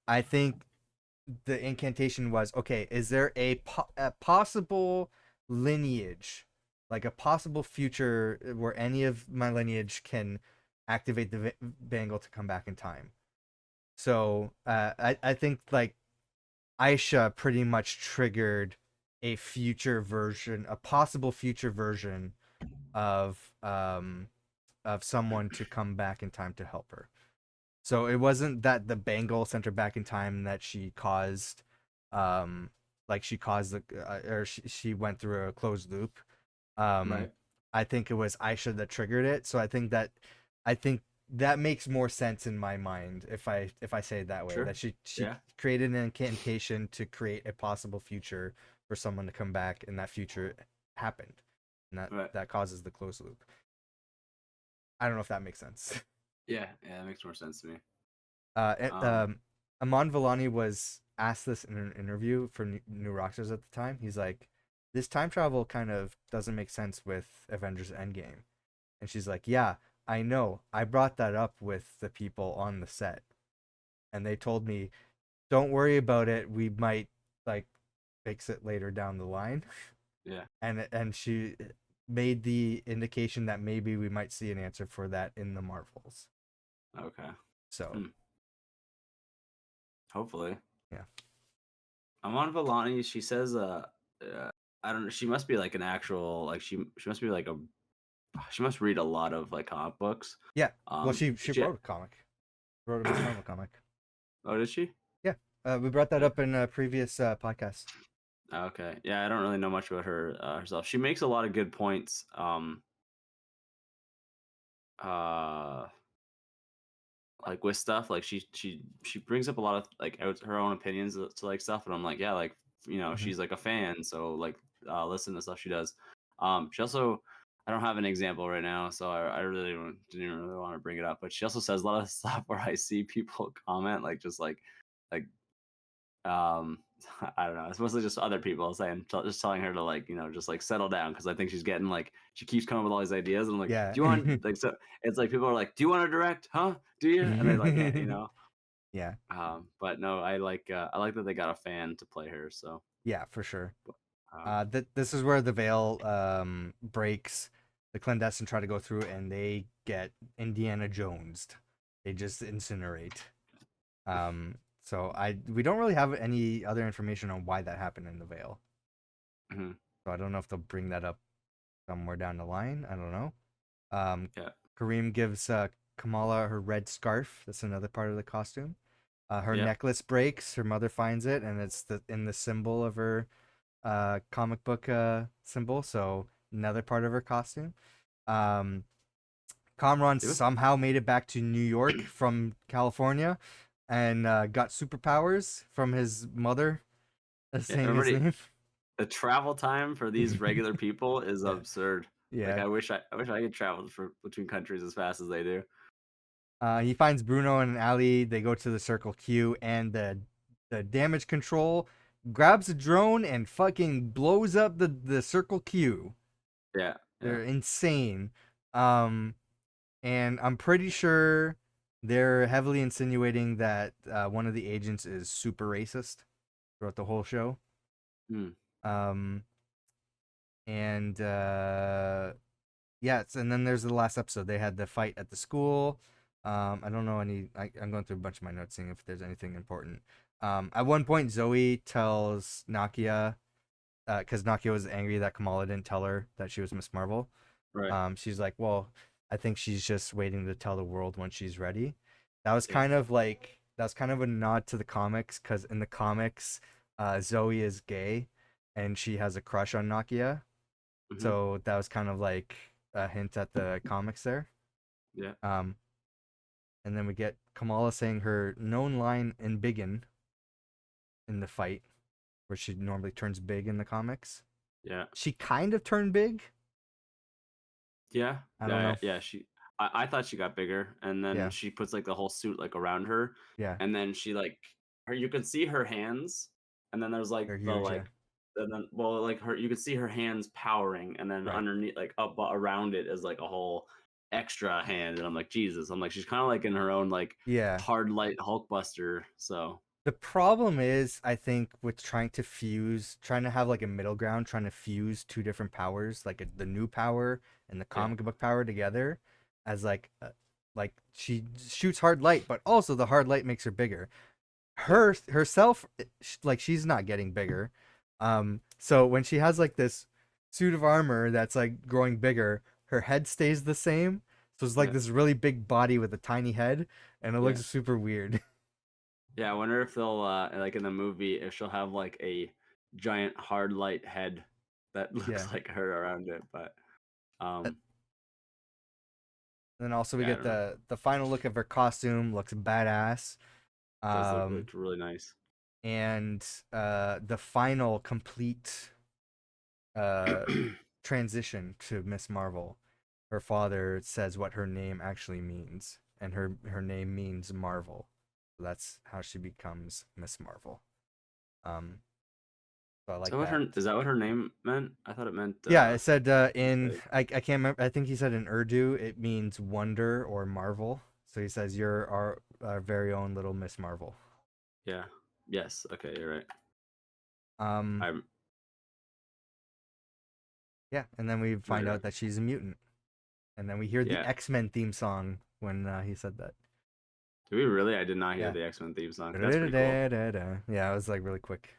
I think the incantation was, okay, is there a possible lineage, like a possible future where any of my lineage can activate the bangle to come back in time? So I think like Aisha pretty much triggered a future version, a possible future version of someone to come back in time to help her. So it wasn't that the bangle sent her back in time that she caused, um, like she caused the or she went through a closed loop. Um, Right. I think it was Aisha that triggered it. So I think that makes more sense in my mind if I say it that way. Sure. That she Yeah. created an incantation to create a possible future for someone to come back, and that future happened, and Right. that causes the closed loop. I don't know if that makes sense. Yeah. Yeah. That makes more sense to me. Uh, Um. Aman Vellani was asked this in an interview for New Rockstars at the time. He's like, "This time travel kind of doesn't make sense with Avengers Endgame," and she's like, "Yeah, I know. I brought that up with the people on the set, and they told me, don't worry about it. We might like fix it later down the line." Yeah. And she made the indication that maybe we might see an answer for that in the Marvels. Okay. So Hmm. Hopefully. yeah, Amon Vellani, she says, I don't know. She must be like an actual, like she must be like a, she must read a lot of like comic books. yeah. Well, she She, wrote a comic. Wrote a Miss Marvel comic. oh, did she? Yeah, we brought that Yeah. up in a previous podcast. Okay. Yeah, I don't really know much about her herself. She makes a lot of good points. Uh, like with stuff, like she brings up a lot of like her own opinions to like stuff, and I'm like, yeah, like Hmm. she's like a fan, so like listen to stuff she does. She also, I don't have an example right now, so I really didn't even really want to bring it up, but she also says a lot of stuff where I see people comment like just like um I don't know, it's mostly just other people saying, just telling her to like just like settle down, because I think she's getting like, she keeps coming with all these ideas, and I'm like, Yeah. do you want like, so it's like people are like, do you want to direct, huh, do you, and they like Yeah. but no, I like that they got a fan to play her, so Yeah, for sure. um This is where the veil breaks. The clandestine try to go through, and they get Indiana Jonesed. They just incinerate. So we don't really have any other information on why that happened in the veil. mhm, So I don't know if they'll bring that up somewhere down the line. I don't know. Um, yeah, Kareem gives Kamala her red scarf. That's another part of the costume. Her yeah, necklace breaks. Her mother finds it, and it's in the symbol of her comic book symbol. So another part of her costume. Um, Kamran it was somehow made it back to New York from California, and got superpowers from his mother yeah, saying his everybody, name. the travel time for these regular people is Yeah, absurd. Like yeah. I wish I could travel for between countries as fast as they do. He finds Bruno and Ali. They go to the Circle Q, and the damage control grabs a drone and fucking blows up the Circle Q. Yeah, yeah. They're insane. Um, and I'm pretty sure they're heavily insinuating that one of the agents is super racist throughout the whole show. Hmm. Um, and yes, and then there's the last episode. They had the fight at the school. I don't know any. I'm going through a bunch of my notes, seeing if there's anything important. At one point, Zoe tells Nakia, because Nakia was angry that Kamala didn't tell her that she was Miss Marvel. Right. She's like, well, I think she's just waiting to tell the world when she's ready. Yeah. That was kind of a nod to the comics, because in the comics, Zoe is gay, and she has a crush on Nakia. Hmm. So that was kind of like a hint at the comics there. Yeah. Um, and then we get Kamala saying her known line in Biggin in the fight, where she normally turns big in the comics. Yeah. She kind of turned big. Yeah. I don't Yeah. know. Yeah. I thought she got bigger, and then Yeah, she puts like the whole suit like around her, yeah, and then she like her. You could see her hands, and then there's like they're the huge. Yeah, like, and then well like her. You could see her hands powering, and then right. underneath like up around it is like a whole extra hand, and I'm like Jesus. I'm like she's kind of like in her own like Yeah. hard light Hulkbuster. So The problem is, I think, with trying to have like a middle ground, trying to fuse two different powers, like the new power and the yeah. comic book power together, as like she shoots hard light, but also the hard light makes her bigger. Yeah. Herself, like she's not getting bigger. So when she has like this suit of armor that's like growing bigger, her head stays the same. So it's like Yeah. this really big body with a tiny head, and it Yeah. looks super weird. Yeah, I wonder if they'll like in the movie if she'll have like a giant hard light head that Yeah. looks like her around it, but um And then also we yeah, I get don't know. the final look of her costume, looks badass. Does look Um, like really nice. and the final complete uh transition to Miss Marvel. Her father says what her name actually means, and her name means Marvel. So that's how she becomes Miss Marvel. Um, so I like that. Is that what her name meant? I thought it meant Yeah, it said in like I can't remember. I think he said in Urdu it means wonder or marvel. So he says you're our very own little Miss Marvel. yeah. Yes, okay, you're right. Um, I'm yeah, and then we no, find you're out right. that she's a mutant, and then we hear the Yeah. X-Men theme song when he said that. Do we really? I did not hear Yeah. the X-Men theme song. That's pretty cool. Da-da-da-da-da. Yeah, it was like really quick.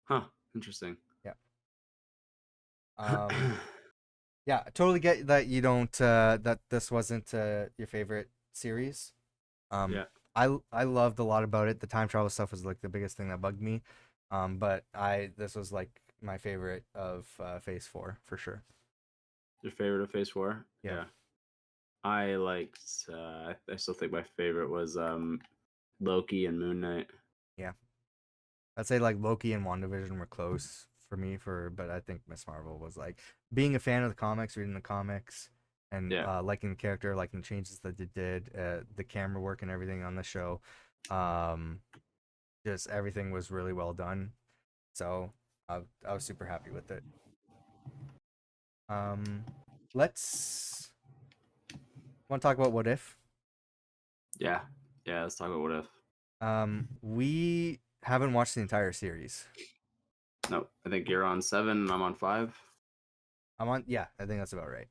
Huh. Interesting. Yeah. Um, yeah, I totally get that you don't that this wasn't your favorite series. Um, Yeah. I loved a lot about it. The time travel stuff was like the biggest thing that bugged me. But I this was like my favorite of Phase 4 for sure. Your favorite of Phase 4? Yeah. Yeah. I liked I still think my favorite was Loki and Moon Knight. Yeah. I'd say like Loki and WandaVision were close for me but I think Miss Marvel was like being a fan of the comics, reading the comics, and Yeah. liking the character, liking the changes that they did, the camera work and everything on the show. Um, just everything was really well done. So I was super happy with it. Um, let's want to talk about What If. Yeah. Yeah, let's talk about What If. We haven't watched the entire series. No, I think you're on 7 and I'm on 5. Yeah, I think that's about right.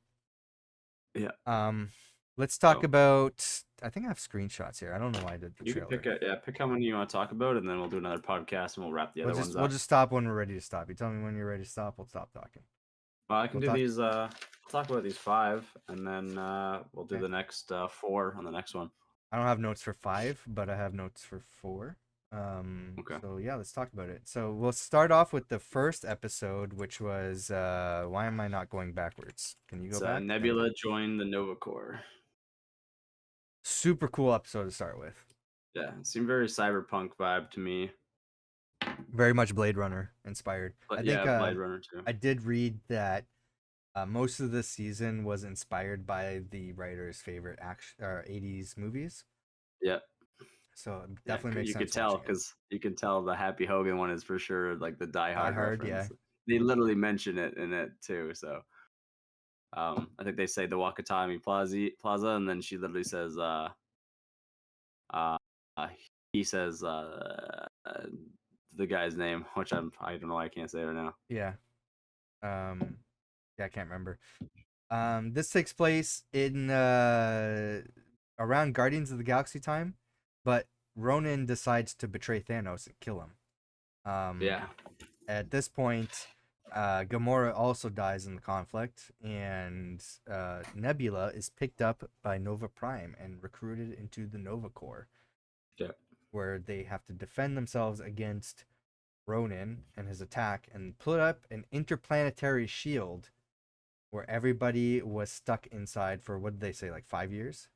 Yeah. Um, let's talk So about. I think I have screenshots here. I don't know why I did the you can pick trailer. a yeah, pick how many you want to talk about, and then we'll do another podcast and we'll wrap the other ones We'll up. just stop when we're ready to stop. You tell me when you're ready to stop. We'll stop talking. Well, I can We'll do talk. these. Talk about these 5, and then we'll do Okay. the next 4 on the next one. I don't have notes for 5, but I have notes for 4. Okay. So yeah, let's talk about it. So we'll start off with the first episode, which was why am I not going backwards? Can you go It's back? Thank Nebula you. joined the Nova Corps. Super cool episode to start with. Yeah, it seemed very cyberpunk vibe to me. Very much Blade Runner inspired. I But think yeah, Blade Runner too. I did read that most of this season was inspired by the writer's favorite action 80s movies. Yeah. So it Yeah, definitely makes you could sense tell watching it. because you can tell the Happy Hogan one is for sure like the Die Die Hard Hard, yeah. reference. They literally mention it in it too. So I think they say the Wakatami Plaza, and then she literally says, uh, uh he says, the guy's name, which I don't know why I can't say it right now. Yeah. Yeah, I can't remember. This takes place in around Guardians of the Galaxy time, but Ronan decides to betray Thanos and kill him. Yeah, At this point, Gamora also dies in the conflict, and Nebula is picked up by Nova Prime and recruited into the Nova Corps, yeah, where they have to defend themselves against Ronan and his attack and put up an interplanetary shield where everybody was stuck inside for what did they say, like 5 years?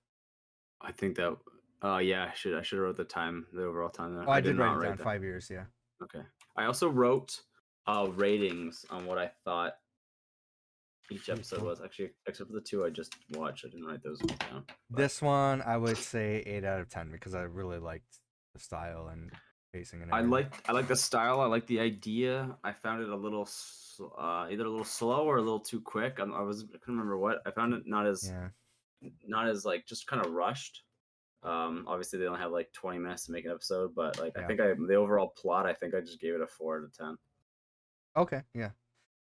I think that. Oh yeah, I should have wrote the overall time there. Oh, I I did did write not it write down. that. 5 years, yeah. Okay. I also wrote ratings on what I thought each Sweet, episode cool. was. Actually, except for the two I just watched, I didn't write those down. But This one I would say 8 out of 10 because I really liked the style and pacing and everything. I like the style. I like the idea. I found it a little either a little slow or a little too quick. I couldn't remember what. I found it Yeah. not as like just kind of rushed. Obviously they only have like 20 minutes to make an episode, but like I Yeah. think the overall plot, I think I just gave it a 4 out of 10. Okay. Yeah.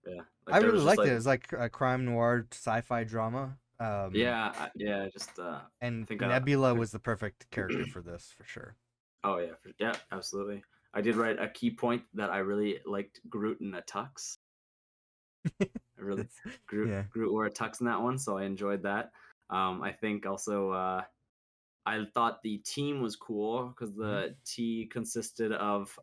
Yeah, I like there really was just liked like it. It was like a crime noir sci-fi drama. yeah, just I And think Nebula was the perfect character for this for sure. oh yeah, yeah, absolutely. I did write a key point that I really liked Groot in a tux. I really It's, yeah. Groot wore a tux in that one, so I enjoyed that. I think also I thought the team was cool because Mhm. the T consisted of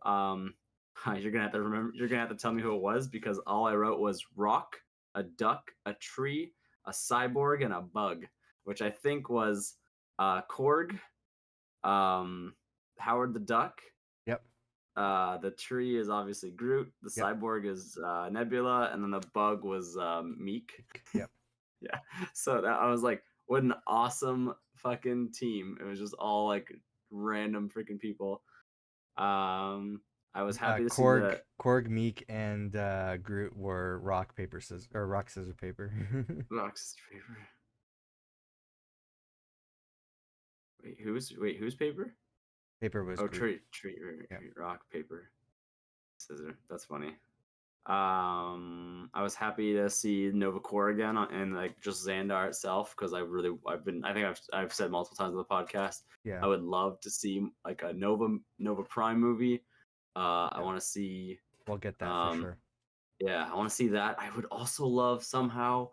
you're gonna have to remember, you're gonna have to tell me who it was because all I wrote was rock, a duck, a tree, a cyborg, and a bug, which I think was Korg, um, Howard the Duck. Yep. The tree is obviously Groot. The Yep. cyborg is Nebula, and then the bug was Meek. Yep. Yeah. So that I was like, what an awesome fucking team. It was just all like random freaking people. I was happy to see the Korg, Meek, and Groot were rock paper scissors or rock scissors paper. Rox's paper. Who's paper? Paper was Oh, Groot. Yeah. rock paper scissor. That's funny. I was happy to see Nova Corps again and like just Xandar itself because I think I've said multiple times on the podcast Yeah. I would love to see like a Nova Prime movie. I Yeah. want to see We'll get that for um sure. yeah, I want to see that. I would also love somehow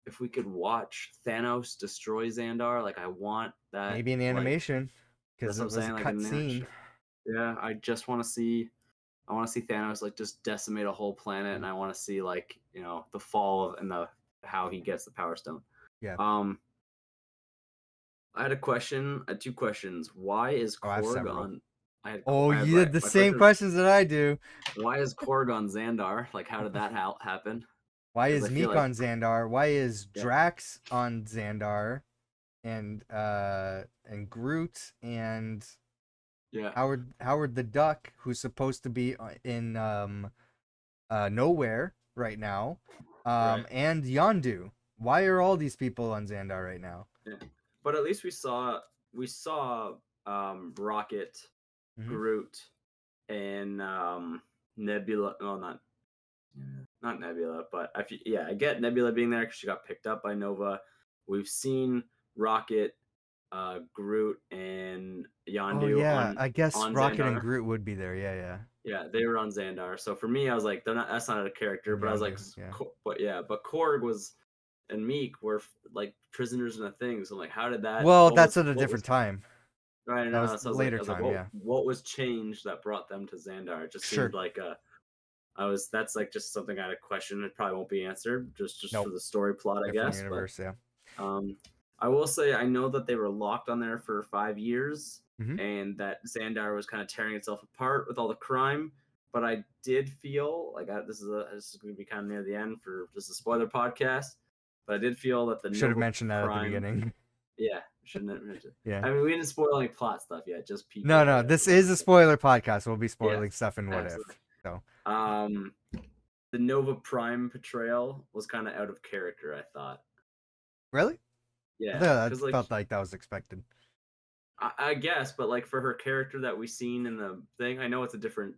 if we could watch Thanos destroy Xandar. Like I want that. Maybe an Like animation because that's what it I'm was a saying. Like cut in there. scene. Yeah, I just want to see. I want to see Thanos like just decimate a whole planet, and I want to see like the fall of and the how he gets the Power Stone. Yeah. Um, I had a question. I had two questions. Why is Oh, I have Korg several. on? Oh, I had you right. did the My same question is questions that I do. why is Korg on Xandar? Like, how did that happen? Why Because I is feel Meek like on Xandar? Why is yeah, Drax on Xandar? And Groot and yeah, Howard the Duck, who's supposed to be in nowhere right now, right. and Yondu. Why are all these people on Xandar right now? Yeah. But at least we saw Rocket, Mm-hmm. Groot, and Nebula. Well, not Nebula, but yeah, I get Nebula being there because she got picked up by Nova. We've seen Rocket, Groot, and Oh Yondu yeah, I guess on Rocket and Xandar. Groot would be there. Yeah, yeah. Yeah, they were on Xandar. So for me, I was like, they're not. That's not a character. And But I was like, Yondu. Yeah. but yeah, but Korg was and Meek were like prisoners in a thing. So I'm like, how did that? Well, that's at a different time. Right That now? was So later I was like, time. Yeah. what was changed that brought them to Xandar? It just seemed Sure. like that's like just something I had a question. It probably won't be answered just for Nope. the story plot, I Different guess. But universe. Yeah. um, I will say I know that they were locked on there for 5 years, Mm-hmm. and that Xandar was kind of tearing itself apart with all the crime. But I did feel like this is going to be kind of near the end for just a spoiler podcast. But I did feel that the Should have Nova mentioned that at the Prime, beginning. yeah, shouldn't have mentioned. Yeah. I mean, we didn't spoil any plot stuff yet, just No, people, I no. guess. This is a spoiler podcast. We'll be Yeah, spoiling stuff in What absolutely. If. So. Um, the Nova Prime portrayal was kind of out of character, I thought. Really? Yeah, I because like felt like that was expected. I guess, but like for her character that we seen in the thing, I know it's a different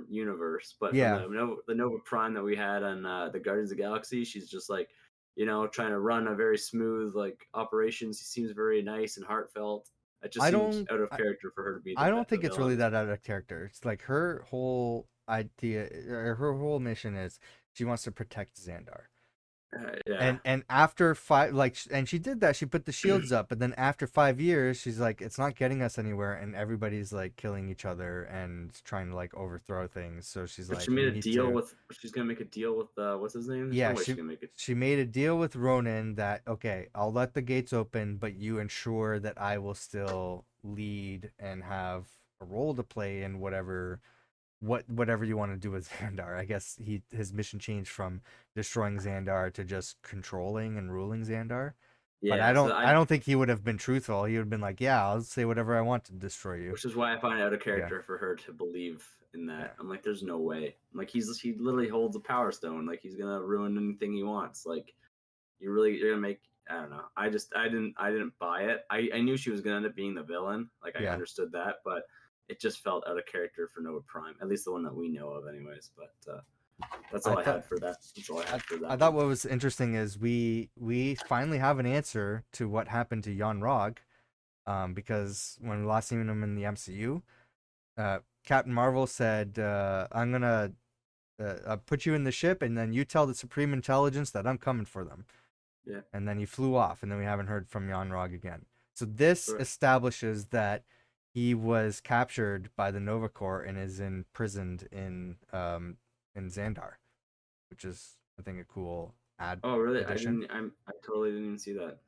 universe, but from Yeah. the Nova Prime that we had on the Guardians of the Galaxy, she's just like, trying to run a very smooth like operations. She seems very nice and heartfelt. It just I seems don't. out of character for her to be I don't the think it's really villain. that out of character. It's like her whole idea, or her whole mission is she wants to protect Xandar. Yeah. And after five, like, and she did that. She put the shields up, but then after 5 years, she's like, it's not getting us anywhere, and everybody's like killing each other and trying to like overthrow things. So she's But she like, made we a need deal to. with. She's gonna make a deal with what's his name? There's no Yeah, way she's gonna make it. she made a deal with Ronan that okay, I'll let the gates open, but you ensure that I will still lead and have a role to play in whatever you want to do with Xandar. I guess his mission changed from destroying Xandar to just controlling and ruling Xandar. But Yeah. So I I, don't think he would have been truthful. He would have been like, "Yeah, I'll say whatever I want to destroy you." which is why I find it out of Yeah, character for her to believe in that. yeah. I'm like, there's no way. Like he literally holds a power stone. Like he's gonna ruin anything he wants. Like you're gonna make. I don't know. I didn't buy it. I knew she was gonna end up being the villain. Like I Yeah. understood that, but it just felt out of character for Nova Prime. At least the one that we know of, anyways. But that's I all I thought had for that. That's all I had for I that thought one. what was interesting is we finally have an answer to what happened to Jan Rog, because when we last seen him in the MCU, Captain Marvel said, "I'm gonna put you in the ship, and then you tell the Supreme Intelligence that I'm coming for them." Yeah. And then he flew off, and then we haven't heard from Jan Rog again. So this Right. establishes that he was captured by the Nova Corps and is imprisoned in Xandar, which is I think a cool add Oh, really? addition. I totally didn't even see that.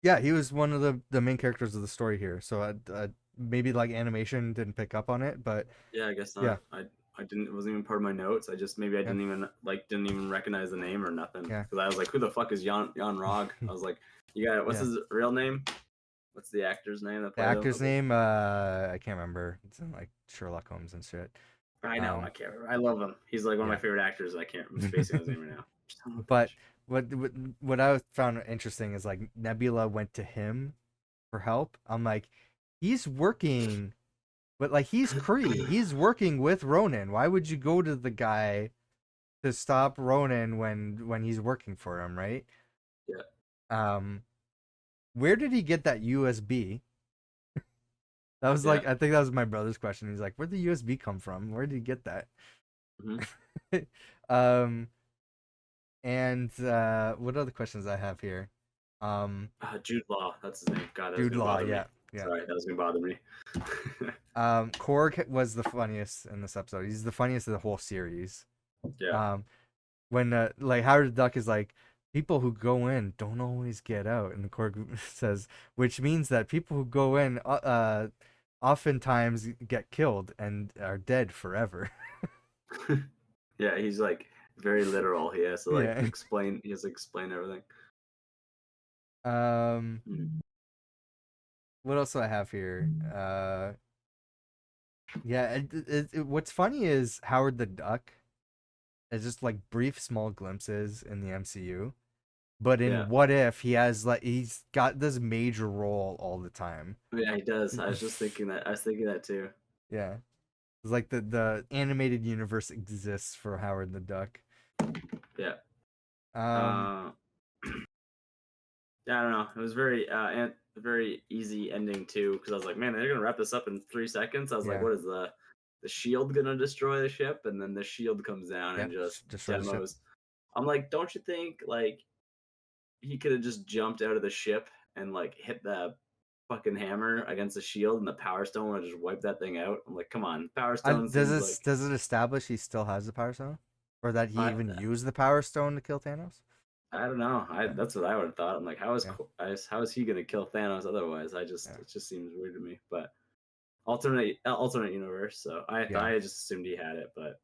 Yeah, he was one of the main characters of the story here. So maybe like animation didn't pick up on it, but Yeah, I guess yeah, not. I didn't. It wasn't even part of my notes. I just maybe I yeah, didn't even recognize the name or nothing yeah. because I was like, who the fuck is Jan Rog? I was like, you got what's Yeah. his real name? What's the actor's name that The played him? I actor's was like, name, I can't remember. It's in like Sherlock Holmes and shit. I know, I Um, can't remember. I love him. He's like one of yeah. my favorite actors. I can't. I'm spacing on his name right now. Son of a But bitch. what I found interesting is like Nebula went to him for help. I'm like, he's working, but like he's Kree. He's working with Ronan. Why would you go to the guy to stop Ronan when he's working for him, right? Yeah, Um, where did he get that USB? That was yeah. like I think that was my brother's question. He's like, "Where'd the USB come from? Where did he get that?" Mm-hmm. um, and what other questions I have here? Um, Jude Law. That's his name. God, that was Jude gonna Law, bother me. yeah, yeah. Sorry, that was gonna bother me. Korg was the funniest in this episode. He's the funniest of the whole series. Yeah. Um, when like Howard the Duck is like, people who go in don't always get out, and Korg says, which means that people who go in, oftentimes get killed and are dead forever. Yeah, he's like very literal. He has to like Yeah. explain. He has to explain everything. Um, Mhm. what else do I have here? Yeah. What's funny is Howard the Duck is just like brief, small glimpses in the MCU. But Yeah, in What If, he's got this major role all the time. yeah, he does. I was just thinking that. I was thinking that too. Yeah, it's like the animated universe exists for Howard the Duck. Yeah. Um, Uh, yeah, I don't know. It was and very easy ending too because I was like, man, they're gonna wrap this up in 3 seconds. I was like, yeah, what is the shield gonna destroy the ship? And then the shield comes down yeah, and just destroy the ship. demos. I'm like, don't you think like he could have just jumped out of the ship and like hit the fucking hammer against the shield and the power stone would have just wiped that thing out? I'm like, come on, power stone seems like Does it establish he still has the Power Stone, or that he I even used the Power Stone to kill Thanos? I don't know. Yeah, That's what I would have thought. I'm like, yeah, how is he gonna kill Thanos otherwise? yeah, It just seems weird to me. But alternate universe. So yeah, I just assumed he had it, but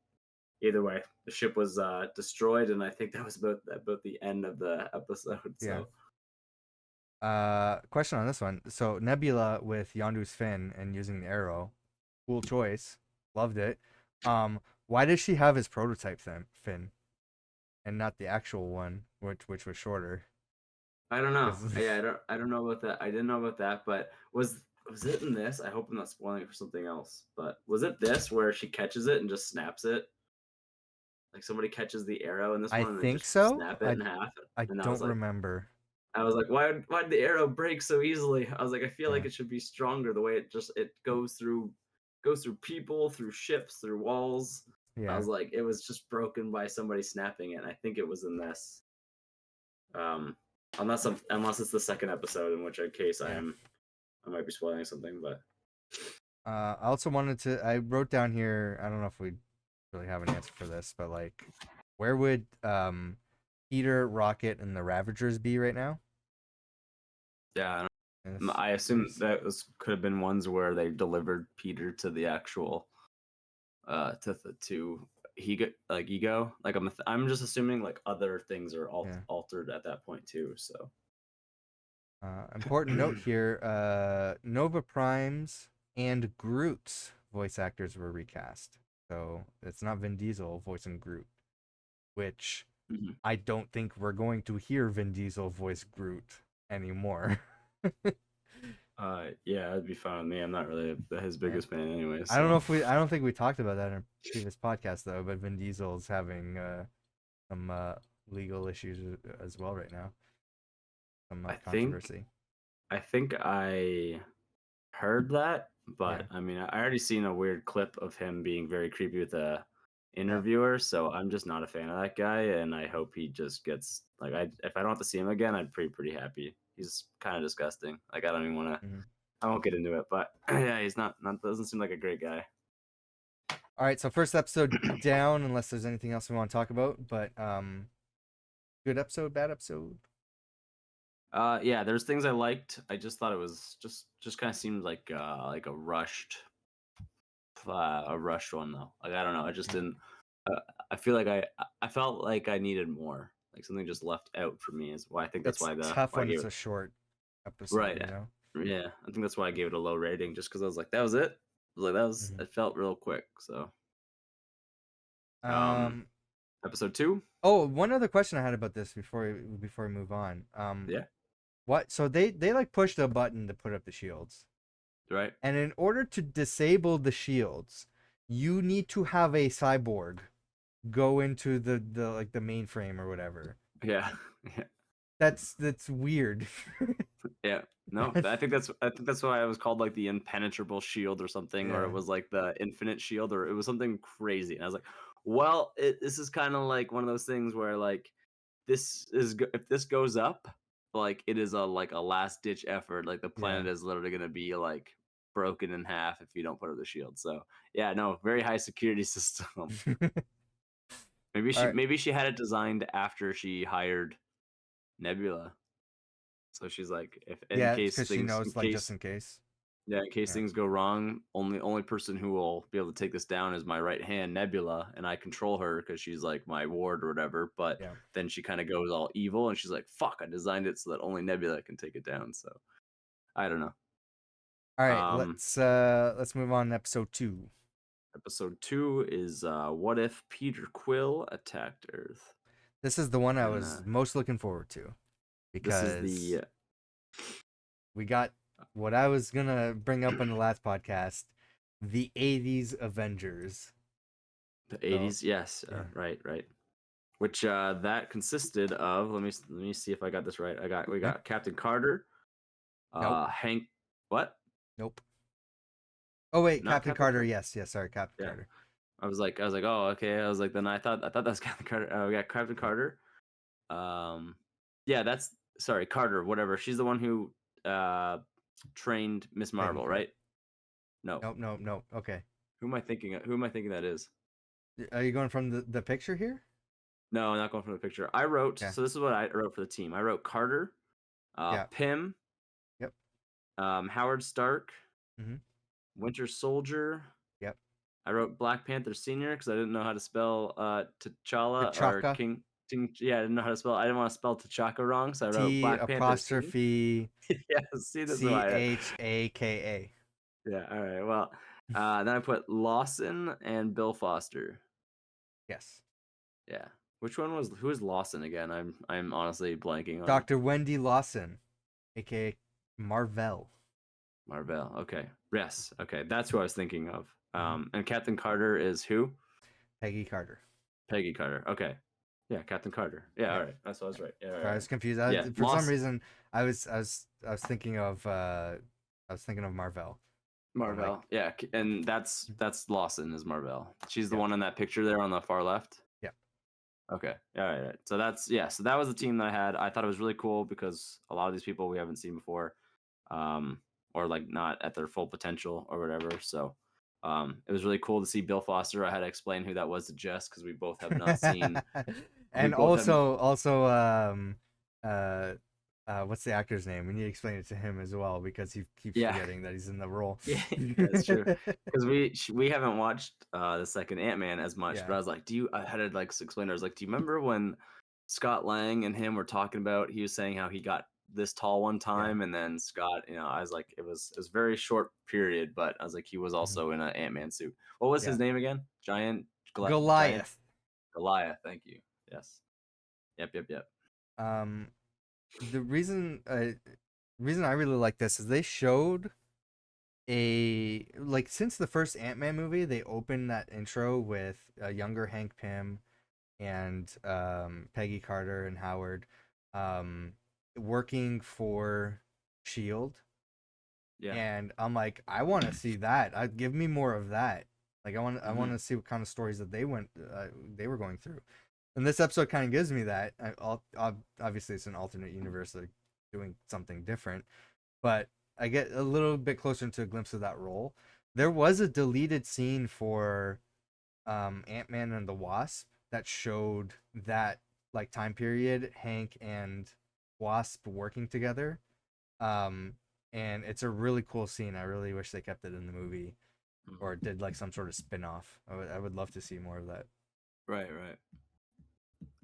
either way, the ship was destroyed, and I think that was about the end of the episode. yeah. So Question on this one. So Nebula with Yondu's fin and using the arrow, cool choice. Loved it. Why does she have his prototype fin and not the actual one, which was shorter? I don't know. 'Cause- Yeah, I don't know about that. I didn't know about that, but was it in this? I hope I'm not spoiling it for something else. But was it this where she catches it and just snaps it? Like somebody catches the arrow in this I one and they think just so. snap it in half. I And don't remember. I was like, why did the arrow break so easily? I was like, I feel Yeah, like it should be stronger the way it goes through people, through ships, through walls. I yeah. was like, it was just broken by somebody snapping it. And I think it was in this. Unless it's the second episode, in which case Yeah. I might be spoiling something, but I also wanted to. I wrote down here. I don't know if we really have an answer for this, but like, where would Peter, Rocket, and the Ravagers be right now? yeah, In this I assume series? that could have been ones where they delivered Peter to the actual to ego. Like I'm just assuming like other things are Yeah. altered at that point too. So Important note here: Nova Prime's and Groot's voice actors were recast, so it's not Vin Diesel voicing Groot, which Mhm. I don't think we're going to hear Vin Diesel voice Groot anymore. yeah, that'd be fine with me. I'm not really his Yeah. biggest fan anyway. I don't know So if we. I don't think we talked about that in a previous podcast though. But Vin Diesel's having some legal issues as well right now. Some I think controversy. I think I heard that, Yeah. but I mean, I already seen a weird clip of him being very creepy with a Yep. interviewer, so I'm just not a fan of that guy, and I hope he just gets like I if I don't have to see him again, I'd be pretty happy. He's kind of disgusting. Like I don't even want to. Mhm. I won't get into it, but yeah, he's not doesn't seem like a great guy. All right. So first episode down, unless there's anything else we want to talk about. But good episode, bad episode. Yeah, there's things I liked. I just thought it was just kind of seemed like a rushed one though. Like I don't know, I just Yeah. didn't. Uh, I feel like I felt like I needed more. Like something just left out for me is why I think that's It's tough why I when gave it's it a short episode. right. You know. Yeah, I think that's why I gave it a low rating, just because I was like, that was it. Like that was Mhm. it felt real quick. So um, Um. episode 2, Oh, one other question I had about this before we move on. yeah, What? So they like pushed a button to put up the shields, right, and in order to disable the shields, you need to have a cyborg go into the like the mainframe or whatever. yeah, yeah. That's weird. Yeah. No, That's, I think that's why it was called like the impenetrable shield or something, or it yeah. was like the infinite shield, or it was something crazy. And I was like, this is kind of like one of those things where like if this goes up, like it is a like a last ditch effort. Like the Yeah. planet is literally gonna be like broken in half if you don't put up the shield. So yeah, no, very high security system. All right. Maybe she had it designed after she hired Nebula. So she's like, if Yeah, because she knows like just in case. in case Yeah. things go wrong, only person who will be able to take this down is my right hand, Nebula, and I control her because she's like my ward or whatever. But Yeah. then she kind of goes all evil, and she's like, "Fuck! I designed it so that only Nebula can take it down." So I don't know. All right. Um, Let's move on to episode 2. episode 2 is what if Peter Quill attacked Earth, This is the one I and was most looking forward to this is because the we got what I was gonna bring up in the last podcast, the '80s Avengers. the So 80s. Yes, yeah. right. Which that consisted of. Let me see if I got this right. We Yeah. got Captain Carter, Nope. Hank. What? Nope. Oh wait, Not Captain Captain Carter. Carter. Yes. Yes. Sorry, Captain Yeah. Carter. I was like, oh, okay. I was like, then I thought that was Captain Carter. We got Captain Yeah. Carter. Um, yeah, that's sorry, Carter. Whatever. She's the one who trained Miss Peggy Marvel, Carter. right? No. Nope. Nope. Nope. Okay. Who am I thinking? Who am I thinking that is? Are you going from the picture here? No, I'm not going from the picture. I wrote. Yeah. So this is what I wrote for the team. I wrote Carter, Yeah. Pym, Yep. Howard Stark, Mm-hmm. Winter Soldier. Yep. I wrote Black Panther Senior because I didn't know how to spell T'Challa or T'Chaka. King. Yeah, I didn't know how to spell. I didn't want to spell T'Chaka wrong, so I wrote T Black Panther Senior. apostrophe Yeah, see, this is why. Chaka. Yeah, all right. Well, then I put Lawson and Bill Foster. Yes. Yeah, who is Lawson again? I'm honestly blanking on Dr. Wendy Lawson, aka Marvel. Marvel. Okay, yes, okay, that's who I was thinking of. Mhm. And Captain Carter is who? Peggy Carter. Peggy Carter. Okay, yeah, Captain Carter. Yeah, Yeah. all right, that's what I was right. Yeah, all Sorry, I right. was confused. Yeah, For some Lost reason, I was thinking of Marvel. I'm like, Marvel. Yeah, and that's Lawson is Marvel. She's the yeah, one in that picture there on the far left. yeah. Okay. All right. All right. So that's yeah. So that was the team that I had. I thought it was really cool because a lot of these people we haven't seen before, um, or like not at their full potential or whatever. So, it was really cool to see Bill Foster. I had to explain who that was to Jess because we both have not seen. We And both have. also uh what's the actor's name? We need to explain it to him as well because he keeps Yeah. forgetting that he's in the role. Yeah, that's true. Because we haven't watched the second Ant Man as much, but Yeah, I was like, do you? I had to like explain. I was like, do you remember when Scott Lang and him were talking about? He was saying how he got this tall one yeah. time, and then Scott, I was like, it was a very short period, but I was like, he was Mhm. also in an Ant Man suit. What was Yeah. his name again? Giant Goliath. Goliath. Thank you. Yes. Yep. Yep. Yep. Um the reason I really like this is they showed a like since the first Ant-Man movie, they opened that intro with a younger Hank Pym and Peggy Carter and Howard um, working for Shield, Yeah. and I'm like, I want to see that. Give me more of that. Like I want Hmm. to see what kind of stories that they were going through. And this episode kind of gives me that. Obviously, it's an alternate universe, like doing something different, but I get a little bit closer into a glimpse of that role. There was a deleted scene for Ant-Man and the Wasp that showed that like time period, Hank and Wasp working together. Um, and it's a really cool scene. I really wish they kept it in the movie or Hmm. did like some sort of spin-off. I would love to see more of that. Right. Right.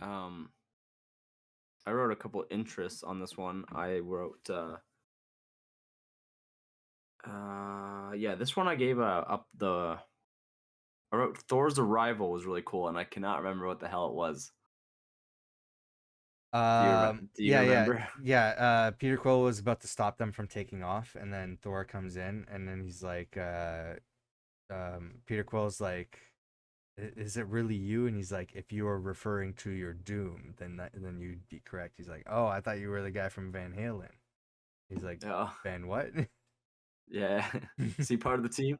Um, I wrote a couple interests on this one. I wrote. Yeah, this one I gave up the. I wrote Thor's arrival was really cool, and I cannot remember what the hell it was. Do you Yeah, yeah, remember? yeah. Peter Quill was about to stop them from taking off, and then Thor comes in, and then he's like, Peter Quill's like, Is it really you?" And he's like, "If you are referring to your doom, then you'd be correct." He's like, "Oh, I thought you were the guy from Van Halen." He's like, Yeah, "Van what?" yeah. Is he part of the team?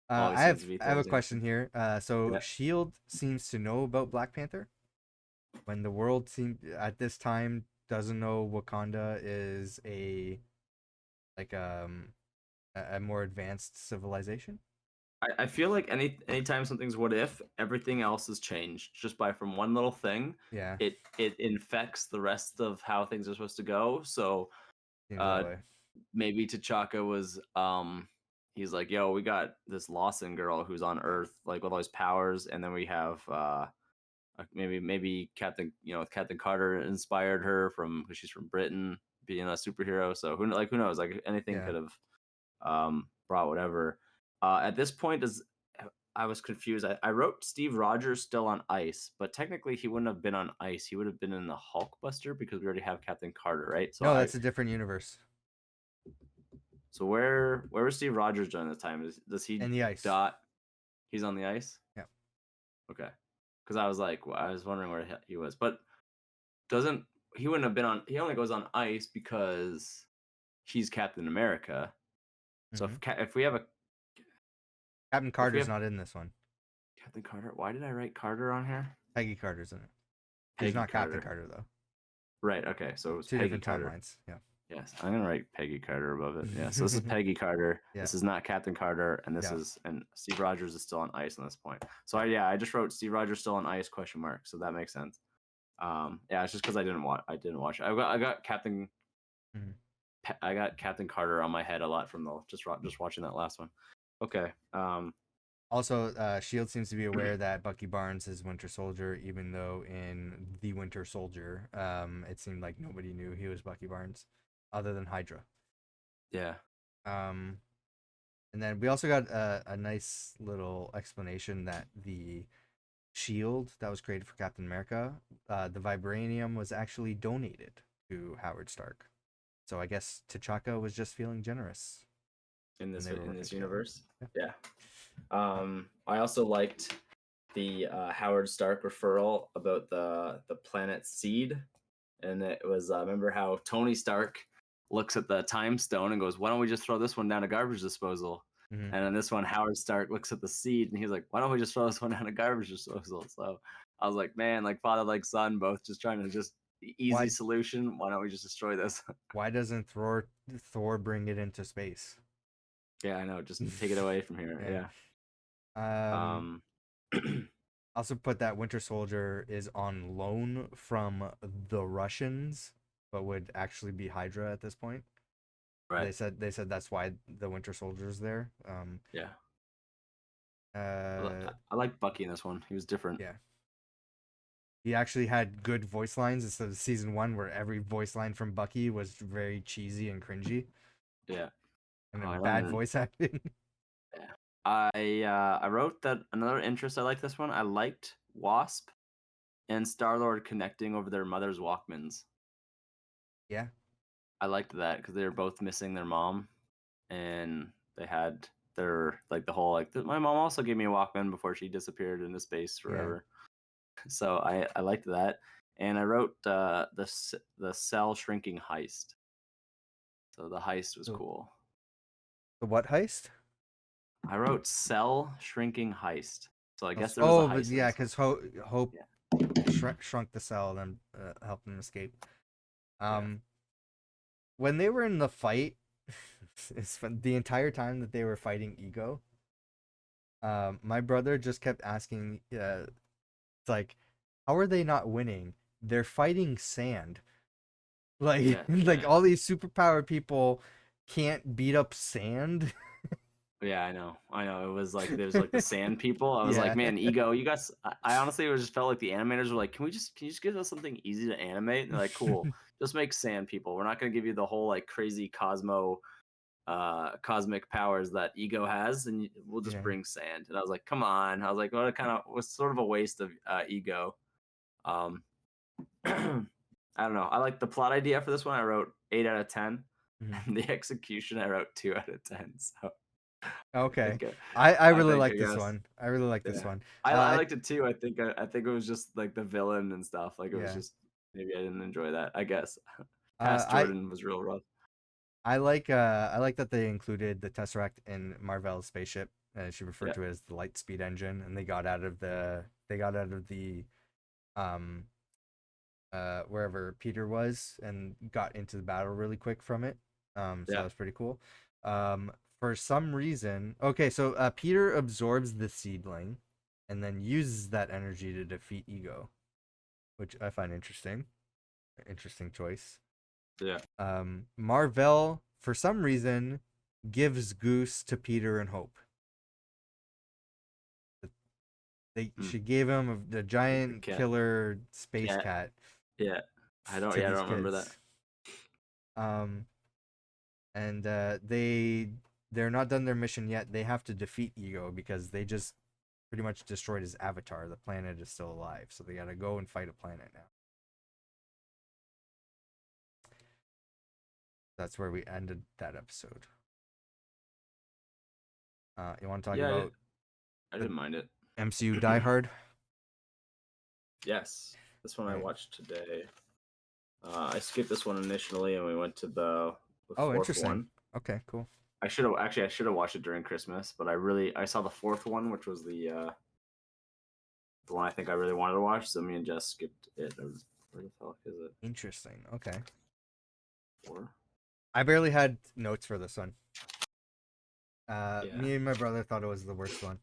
Always I seems to be have a Thor's question answer. here. So Yeah, Shield seems to know about Black Panther when the world seem at this time doesn't know Wakanda is a like a more advanced civilization. I feel like anytime something's what if, everything else has changed just by from one little thing. Yeah, It infects the rest of how things are supposed to go. So seems that uh way. maybe T'Chaka was he's like, yo, we got this Lawson girl who's on Earth, like with all these powers, and then we have maybe Captain Carter inspired her from because she's from Britain, being a superhero. So who knows? Like anything Yeah. could have brought whatever. At this point, does I was confused. I wrote Steve Rogers still on ice, but technically he wouldn't have been on ice. He would have been in the Hulkbuster because we already have Captain Carter, right? So No, that's a different universe. where was Steve Rogers during this time? Does he And the ice. dot? He's on the ice. Yeah. Okay, because I was like, I was wondering where he was, but doesn't he wouldn't have been on? He only goes on ice because he's Captain America. So Hmm. if we have a Captain if we Carter's have not in this one. Captain Carter, why did I write Carter on here? Peggy Carter's in it. She's Peggy not Captain Carter. Carter though. Right. Okay. So it was Two Peggy different Carter. timelines. Yeah. Yes, I'm gonna write Peggy Carter above it. Yeah. So this is Peggy Carter. Yeah. This is not Captain Carter, and Yeah. Steve Rogers is still on ice on this point. So Yeah. I just wrote Steve Rogers still on ice question mark. So that makes sense. Yeah, it's just because I didn't watch it. Mhm. I got Captain Carter on my head a lot from the just watching that last one. Okay. Also, Shield seems to be aware that Bucky Barnes is Winter Soldier, even though in The Winter Soldier, it seemed like nobody knew he was Bucky Barnes, other than Hydra. Yeah. Um, and then we also got a nice little explanation that the shield that was created for Captain America, the vibranium was actually donated to Howard Stark. So I guess T'Chaka was just feeling generous when they were In working this together. universe. Yeah. Yeah. I also liked the Howard Stark referral about the planet Seed, and it was remember how Tony Stark looks at the time stone and goes, "Why don't we just throw this one down a garbage disposal?" Hmm. And then this one, Howard Stark looks at the seed and he's like, "Why don't we just throw this one down a garbage disposal?" So I was like, "Man, like father, like son, both just trying to just easy Why solution. Why don't we just destroy this?" why doesn't Thor bring it into space? Yeah, I know. Just take it away from here. Yeah. Yeah. Um, Um, also put that Winter Soldier is on loan from the Russians, but would actually be Hydra at this point. right. They said that's why the Winter Soldier's there. Yeah. Uh, I like Bucky in this one. He was different. yeah. He actually had good voice lines instead of season one, where every voice line from Bucky was very cheesy and cringy, Yeah. and Oh, I then don't bad even. voice acting. Yeah. I wrote that another interest I like this one. I liked Wasp and Star Lord connecting over their mother's Walkmans. Yeah, I liked that because they were both missing their mom, and they had their like the whole my mom also gave me a Walkman before she disappeared into space yeah. forever. So I liked that, and I wrote the cell shrinking heist. So the heist was The, cool. the what heist? I wrote cell shrinking heist. So I guess there was a Oh, but heist in yeah, this one. because Hope Yeah, shrunk the cell and then helped him escape. yeah, Um, when they were in the fight, the entire time that they were fighting Ego, my brother just kept asking, it's like, how are they not winning? They're fighting sand. Like, yeah, like yeah. all these superpowered people can't beat up sand. Yeah, I know. I know. It was like there's like the sand people. I was like, Yeah, man, ego. You guys. I honestly just felt like the animators were like, can you just give us something easy to animate? And they're like, cool. Just make sand people. We're not gonna give you the whole like crazy cosmic powers that ego has, and we'll just yeah. bring sand. And I was like, come on. I was like, what a kind of was sort of a waste of ego. Um, I don't know. I like the plot idea for this one. I wrote 8 out of 10. Mhm. And the execution, I wrote 2 out of 10. So I Okay, think I I really think like I this guess one. I really like this yeah. one. I liked it too. I think it was just like the villain and stuff. Like it was Yeah. just maybe I didn't enjoy that. I guess Uh, past I Jordan was real rough. I like that they included the Tesseract in Marvel's spaceship. She referred Yeah, to it as the light speed engine, and they got out of the um wherever Peter was and got into the battle really quick from it. So that yeah, was pretty cool. For some reason, okay, so Peter absorbs the seedling and then uses that energy to defeat Ego, which I find interesting. Interesting choice. yeah. Marvel, for some reason, gives Goose to Peter and Hope. Hmm. She gave him the The giant cat, killer space cat. cat Yeah, to I these don't remember that. kids. Um, and they're not done their mission yet. They have to defeat Ego because they just pretty much destroyed his avatar. The planet is still alive, so they gotta go and fight a planet now. That's where we ended that episode. You want to talk Yeah, about I the didn't mind it. MCU Die Hard? Yes, this one I Right. watched today. I skipped this one initially, and we went to the Oh, fourth interesting. one. Okay, cool. I should have watched it during Christmas, but I saw the fourth one, which was the one I think I really wanted to watch. So me and Jess skipped it. Where the fuck is it? Interesting. Okay. 4? I barely had notes for this one. Yeah. Me and my brother thought it was the worst one.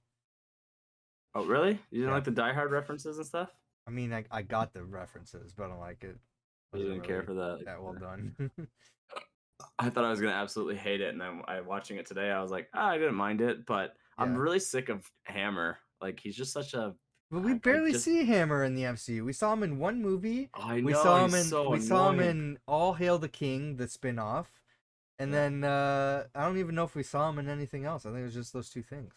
Oh, really? You didn't Yeah. like the Die Hard references and stuff? I mean, I got the references, but I don't like it. You Wasn't didn't care really for that? that well done. I thought I was gonna absolutely hate it, and then I watching it today. I was like, I didn't mind it, but I'm Yeah. really sick of Hammer. Like he's just such a. But we I barely just. see Hammer in the MCU. We saw him in one movie. I know he's so We saw him annoying. in All Hail the King, the spin-off. And Yeah, then I don't even know if we saw him in anything else. I think it was just those two things.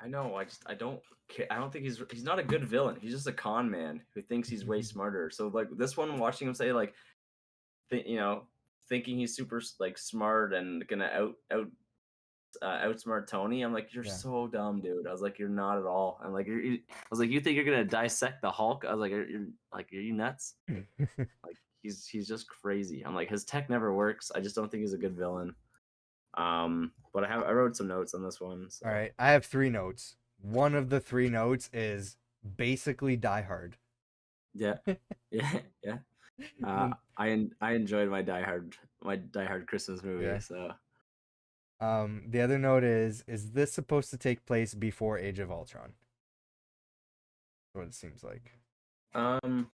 I know. I don't care. I don't think he's not a good villain. He's just a con man who thinks he's way smarter. So like this one, watching him say like, you know, thinking he's super like smart and gonna outsmart Tony. I'm like, you're Yeah. so dumb, dude. I was like, you're not at all. I'm like, I was like, you think you're gonna dissect the Hulk? I was like, are you nuts? Like he's just crazy. I'm like, his tech never works. I just don't think he's a good villain. But I wrote some notes on this one. All So right, I have 3 notes. One of the 3 notes is basically Die Hard. yeah, yeah, yeah. I enjoyed my Die Hard Christmas movie. Yeah. So The other note is this supposed to take place before Age of Ultron? What it seems like. um,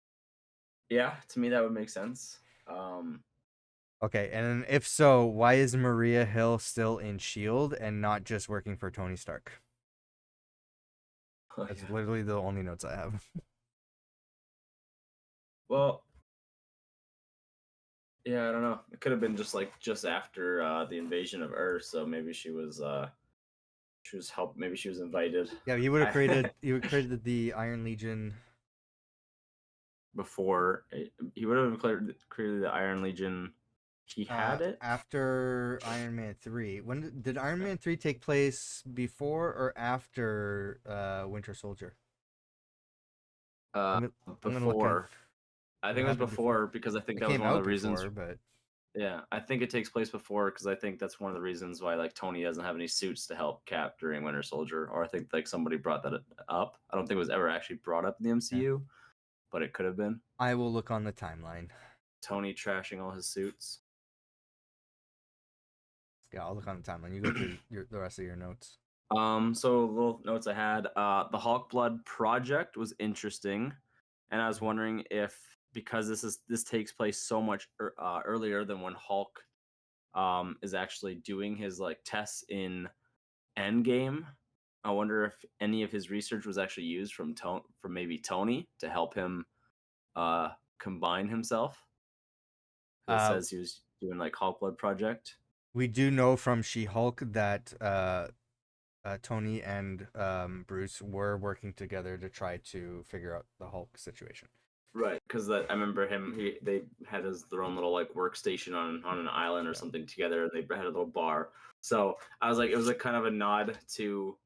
yeah, to me that would make sense. Um, Okay, and if so, why is Maria Hill still in Shield and not just working for Tony Stark? oh, That's yeah. literally the only notes I have. Well, yeah, I don't know. It could have been just after the invasion of Earth, so maybe she was helped. Maybe she was invited. Yeah, he would created the Iron Legion. Before he would have created the Iron Legion. He had it. After Iron Man 3. When did Iron Man 3 take place, before or after Winter Soldier? Uh, I'm gonna look in. before. I think It it was happened before. before because I think It that was came one of out the reasons. before, but Yeah, I think it takes place before because I think that's one of the reasons why like Tony doesn't have any suits to help Cap during Winter Soldier, or I think like somebody brought that up. I don't think it was ever actually brought up in the yeah. MCU, but it could have been I will look on the timeline. Tony trashing all his suits. Yeah, I'll look on the timeline. You go through the rest of your notes. So little notes I had. The Hulk Blood project was interesting, and I was wondering if because this takes place so much earlier than when Hulk is actually doing his like tests in Endgame. I wonder if any of his research was actually used from maybe Tony to help him combine himself. It Uh, says he was doing like Hulk Blood project. we do know from She-Hulk that Tony and Bruce were working together to try to figure out the Hulk situation. Right, because I remember they had their own little like workstation on an island or something together, and they had a little bar. So I was like, it was like kind of a nod to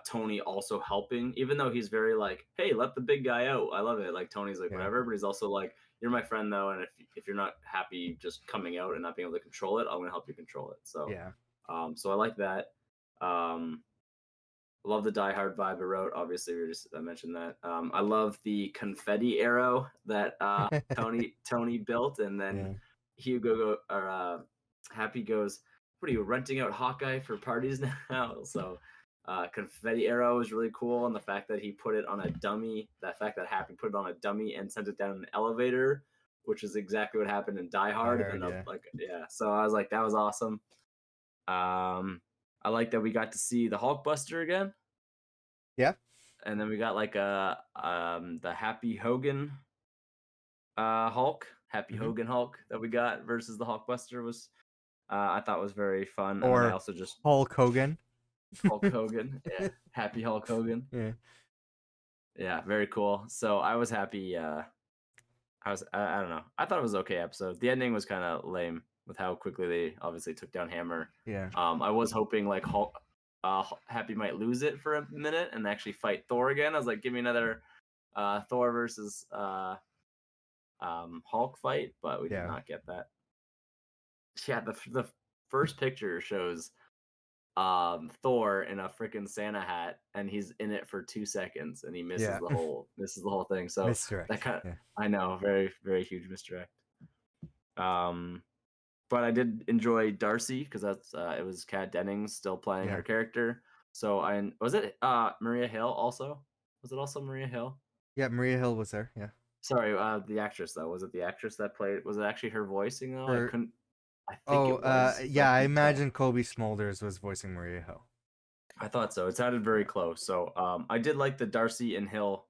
Tony also helping, even though he's very like, hey, let the big guy out. I love it. Like Tony's like Yeah. whatever, but he's also like, you're my friend though, and if you're not happy just coming out and not being able to control it, I'm gonna help you control it. So Yeah. so I like that. Love the Die Hard vibe I wrote. Obviously, I mentioned that. I love the confetti arrow that Tony built, and then Yeah. Happy goes, "What are you renting out Hawkeye for parties now?" So, confetti arrow is really cool, and the fact that he put it on a dummy, that fact that Happy put it on a dummy and sent it down an elevator, which is exactly what happened in Die Hard. Hard, And then yeah. so I was like, that was awesome. I like that we got to see the Hulkbuster again. Yeah. And then we got like the Happy Hogan Hulk, Hogan Hulk that we got versus the Hulkbuster was I thought was very fun. And then I Or also just Hulk Hogan. Hulk Hogan, yeah, Happy Hulk Hogan, Yeah. yeah, very cool. So I was happy. I don't know. I thought it was an okay episode. The ending was kind of lame with how quickly they obviously took down Hammer. Yeah. I was hoping like Hulk, Happy might lose it for a minute and actually fight Thor again. I was like, give me another Thor versus Hulk fight, but we did Yeah. not get that. Yeah, the first picture shows Thor in a freaking Santa hat, and he's in it for 2 seconds, and he Yeah. misses the whole thing. So Misdirect. that kind of, Yeah. I know, very very huge misdirect. But I did enjoy Darcy because that's it was Kat Dennings still playing Yeah. her character. So was it Maria Hill also? Was it also Maria Hill? Yeah, Maria Hill was there. Yeah. Sorry, the actress though. Was it the actress that played? Was it actually her voicing though? I For couldn't. I think it was. But yeah, I couldn't tell. imagine Kobe Smulders was voicing Maria Hill. I thought so. It sounded very close. So I did like the Darcy and Hill.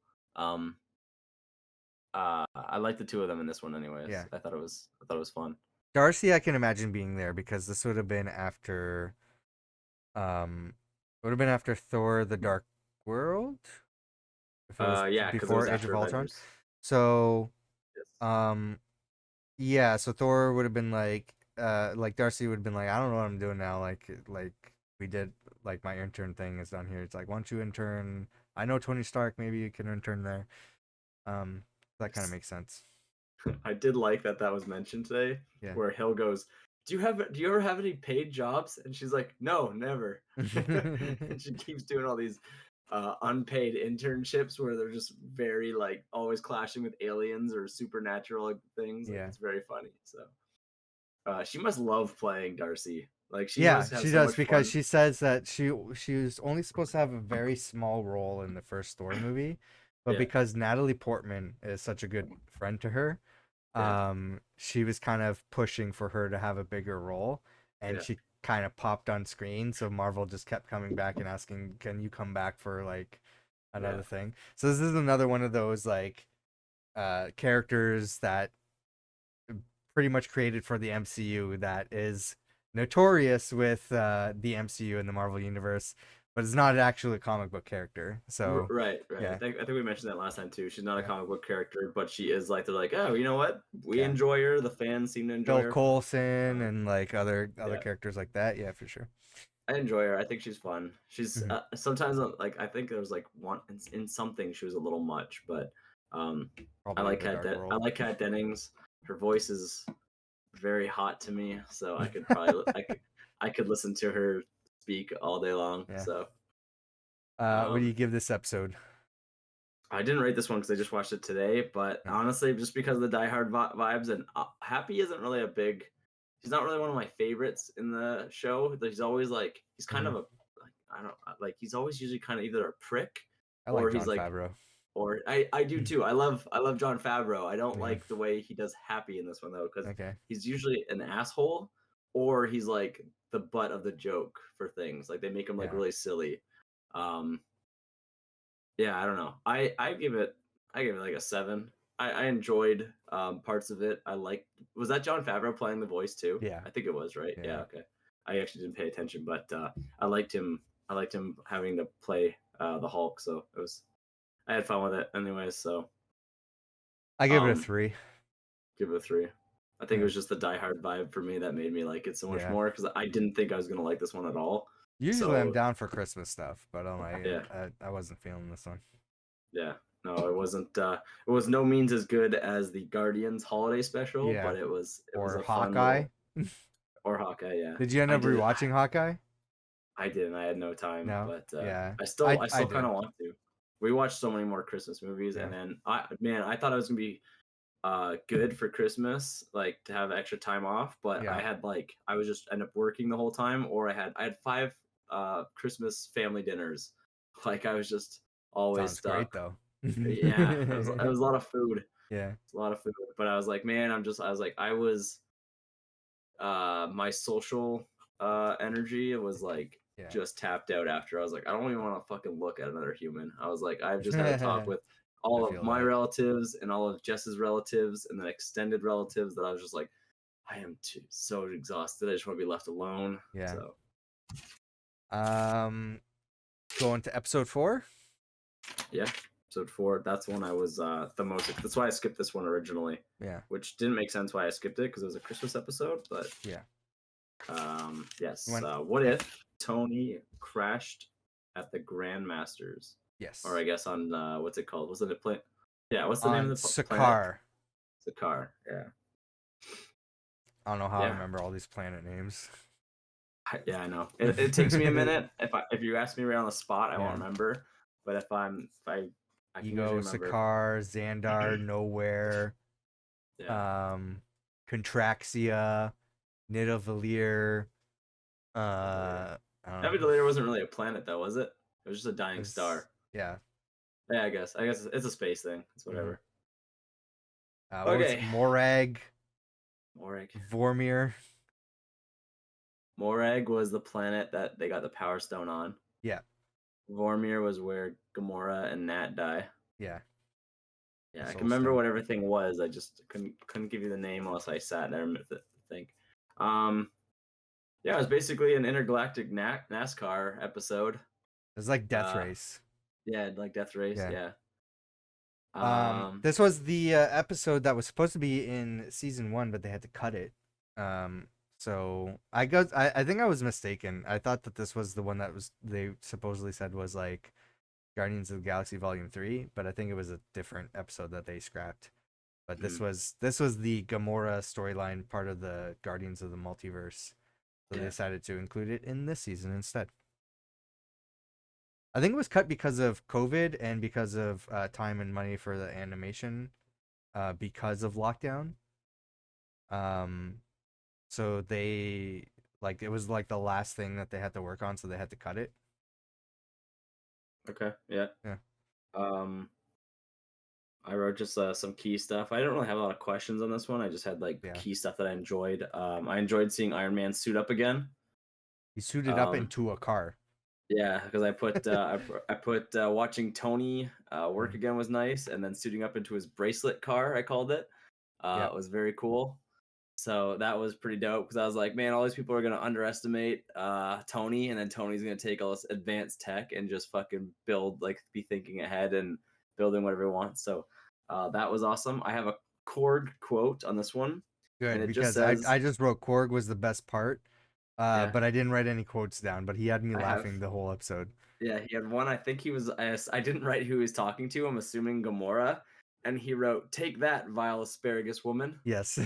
I like the two of them in this one, anyways. Yeah. I thought it was fun. Darcy, I can imagine being there because this would have been after, Thor: The Dark World. If it was Yeah, because it before was Age after of Ultron. Avengers. So, Yes. yeah. So Thor would have been like Darcy would have been like, I don't know what I'm doing now. Like we did, like my intern thing is done here. It's like, why don't you intern? I know Tony Stark. Maybe you can intern there. That kind of makes sense. I did like that was mentioned today, Yeah. where Hill goes, do you ever have any paid jobs? And she's like, no, never. And she keeps doing all these unpaid internships where they're just very like always clashing with aliens or supernatural things. Like, Yeah. it's very funny. So she must love playing Darcy. Like she Yeah, must have she so does much because fun. she says that she was only supposed to have a very small role in the first Thor movie, but Yeah, because Natalie Portman is such a good friend to her, yeah, she was kind of pushing for her to have a bigger role, and yeah, she kind of popped on screen. So Marvel just kept coming back and asking, "Can you come back for like yeah. another thing?" So this is another one of those like characters that pretty much created for the MCU that is notorious with the MCU and the Marvel universe, but it's not actually a comic book character. So Right, right. yeah, I think we mentioned that last time too. She's not a yeah. comic book character, but she is like they're like, oh, you know what? We Yeah. enjoy her. The fans seem to enjoy Phil her. Coulson and like other Yeah, characters like that. Yeah, for sure. I enjoy her. I think she's fun. She's Mhm. sometimes like I think there was like one in something she was a little much, but um, Probably the Dark I World. like Kat Dennings. Her voice is very hot to me, so I could probably I could listen to her speak all day long. Yeah. So What do you um, give this episode? I didn't rate this one because I just watched it today, but Yeah. honestly, just because of the Die Hard vibes and Happy isn't really a big. He's not really one of my favorites in the show. He's always like he's kind Mhm. of a like I don't like he's always usually kind of either a prick I like or he's John like Favreau. or I do too. I love John Favreau. I don't Yeah. like the way he does Happy in this one though because Okay. he's usually an asshole or he's like the butt of the joke for things like they make him like Yeah. really silly. Um, yeah, I don't know. I give it like a 7. I enjoyed parts of it. I like was that John Favreau playing the voice too? Yeah. I think it was, right? Yeah, Yeah. okay. I actually didn't pay attention, but I liked him having to play the Hulk, so it was I had fun with it anyways, so I give it a um 3. give it a 3. I think it Yeah. was just the Die Hard vibe for me that made me like it so much Yeah. more because I didn't think I was gonna like this one at all. Usually I'm So down for Christmas stuff, but yeah. I wasn't feeling this one. Yeah. No, it wasn't it was no means as good as the Guardians holiday special, Yeah. but it was Or a fun Hawkeye. little or Hawkeye, yeah. Did you end I up did rewatching Hawkeye? I didn't. I had no time, No. but Yeah. I I still kind did. of want to. We watched so many more Christmas movies Yeah. and then I thought it was going to be good for Christmas like to have extra time off, but Yeah. I had like I was just end up working the whole time or I had 5 Christmas family dinners. Like I was just always Sounds great stuck. though. Yeah, it was a lot of food. Yeah. It's a lot of food. But I was like, man, I was like, I was my social energy was like Yeah. just tapped out after. I was like, I don't even want to fucking look at another human. I was like, I've just had a talk with I all of feel my that. relatives and all of Jess's relatives and then extended relatives that I was just like, I am so exhausted. I just want to be left alone. Yeah. So Going to episode 4. yeah. Episode 4. That's one I was the most. That's why I skipped this one originally. Yeah. Which didn't make sense why I skipped it because it was a Christmas episode. But Yeah. yes. When What if Tony crashed at the Grandmasters, yes. or I guess on what's it called? Wasn't it planet? Yeah. What's the name On of the planet? Sakaar. Sakaar. Yeah. I don't know how I Yeah. remember all these planet names. Yeah, I know. It takes me a minute. If you ask me right on the spot, I won't Yeah. remember. But if I can Ego, usually remember. Sakaar, Xandar, Nowhere, Yeah. Contraxia, Nidavellir. I don't know. Navigator wasn't really a planet though, was it? It was just a dying It's- star. Yeah. Yeah, I guess it's a space thing. It's whatever. What was Okay. Morag, Morag. Vormir. Morag was the planet that they got the Power Stone on. Yeah. Vormir was where Gamora and Nat die. Yeah. Yeah, The I Soul can remember Stone. what everything was. I just couldn't give you the name unless I sat there and think. Yeah, it was basically an intergalactic NASCAR episode. It's like Death Race. Yeah, like Death Race. Yeah. Yeah. This was the episode that was supposed to be in season 1, but they had to cut it. So I think I was mistaken. I thought that this was the one that was they supposedly said was like Guardians of the Galaxy Volume 3, but I think it was a different episode that they scrapped. But this was the Gamora storyline, part of the Guardians of the Multiverse. So they decided to include it in this season instead. I think it was cut because of COVID and because of time and money for the animation, because of lockdown. So they it was like the last thing that they had to work on, so they had to cut it. Okay. Yeah. Yeah. I wrote just some key stuff. I didn't really have a lot of questions on this one. I just had key stuff that I enjoyed. I enjoyed seeing Iron Man suit up again. He suited up into a car. Yeah, because I put I put watching Tony work again was nice, and then suiting up into his bracelet car, I called it. It was very cool. So that was pretty dope because I was like, man, all these people are gonna underestimate Tony, and then Tony's gonna take all this advanced tech and just fucking build, be thinking ahead and building whatever he wants. So that was awesome. I have a Korg quote on this one. Good, and it because just says, I just wrote Korg was the best part, but I didn't write any quotes down. But he had me laughing the whole episode. Yeah, he had one. I think he was. I didn't write who he was talking to. I'm assuming Gamora, and he wrote, "Take that, vile asparagus woman." Yes.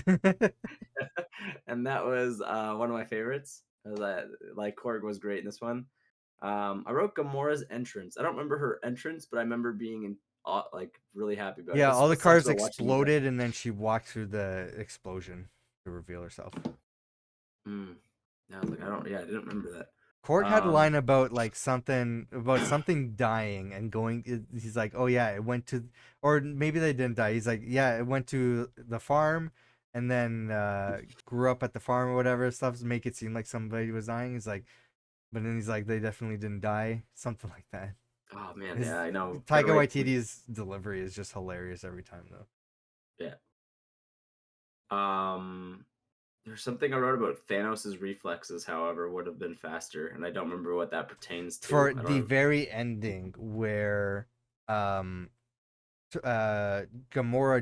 And that was one of my favorites. Korg was great in this one. I wrote Gamora's entrance. I don't remember her entrance, but I remember being really happy about it. Yeah, all the This cars sucks about watching exploded, and then she walked through the explosion to reveal herself. I was like, I didn't remember that. Korg had a line about something dying and going. He's like, "Oh yeah, it went to," or maybe they didn't die. He's like, "Yeah, it went to the farm, and then grew up at the farm or whatever stuff to make it seem like somebody was dying." He's like, but then he's like, "They definitely didn't die," something like that. Oh man, yeah, I know. Taika Waititi's delivery is just hilarious every time, though. Yeah. There's something I wrote about Thanos' reflexes, however, would have been faster, and I don't remember what that pertains to. For the very ending where Gamora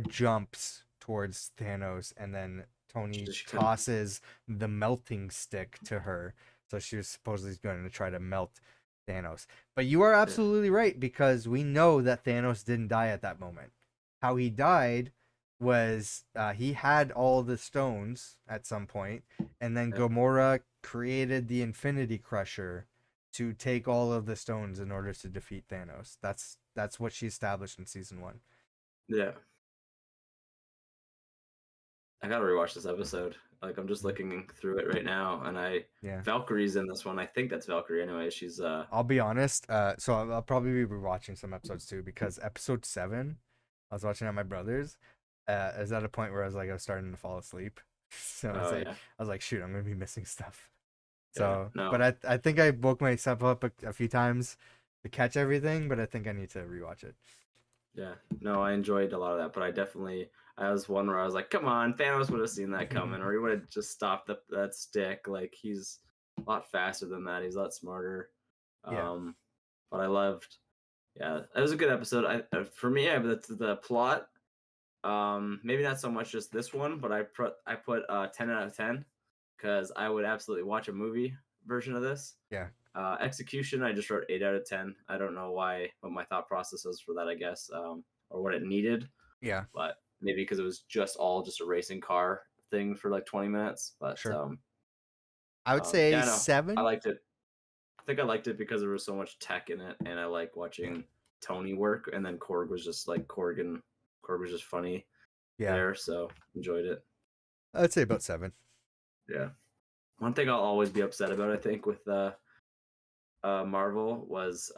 jumps towards Thanos and then Tony tosses the melting stick to her. So she was supposedly going to try to melt Thanos. But you are absolutely right, because we know that Thanos didn't die at that moment. How he died was he had all the stones at some point, and then Gamora created the Infinity Crusher to take all of the stones in order to defeat Thanos. That's what she established in season 1. Yeah. I gotta rewatch this episode. I'm just looking through it right now, and Valkyrie's in this one. I think that's Valkyrie anyway. She's I'll be honest, so I'll probably be rewatching some episodes too, because episode 7, I was watching at my brother's. Is at a point where I was starting to fall asleep. So I was like, shoot, I'm gonna be missing stuff. So, but I think I woke myself up a few times to catch everything, but I think I need to rewatch it. Yeah, no, I enjoyed a lot of that, but I was one where I was like, come on, Thanos would have seen that coming, or he would have just stopped that stick. He's a lot faster than that. He's a lot smarter. But I loved. Yeah, it was a good episode. For me, the plot. Maybe not so much just this one, but I put 10 out of 10 because I would absolutely watch a movie version of this. Yeah. Execution, I just wrote 8 out of 10. I don't know what my thought process was for that, I guess, or what it needed. Yeah. But maybe because it was just a racing car thing for 20 minutes. But sure. I would say 7. I liked it. I think I liked it because there was so much tech in it, and I like watching Tony work, and then Korg was just Korg was just funny there, so enjoyed it. I'd say about 7. Yeah. One thing I'll always be upset about, I think, with Marvel was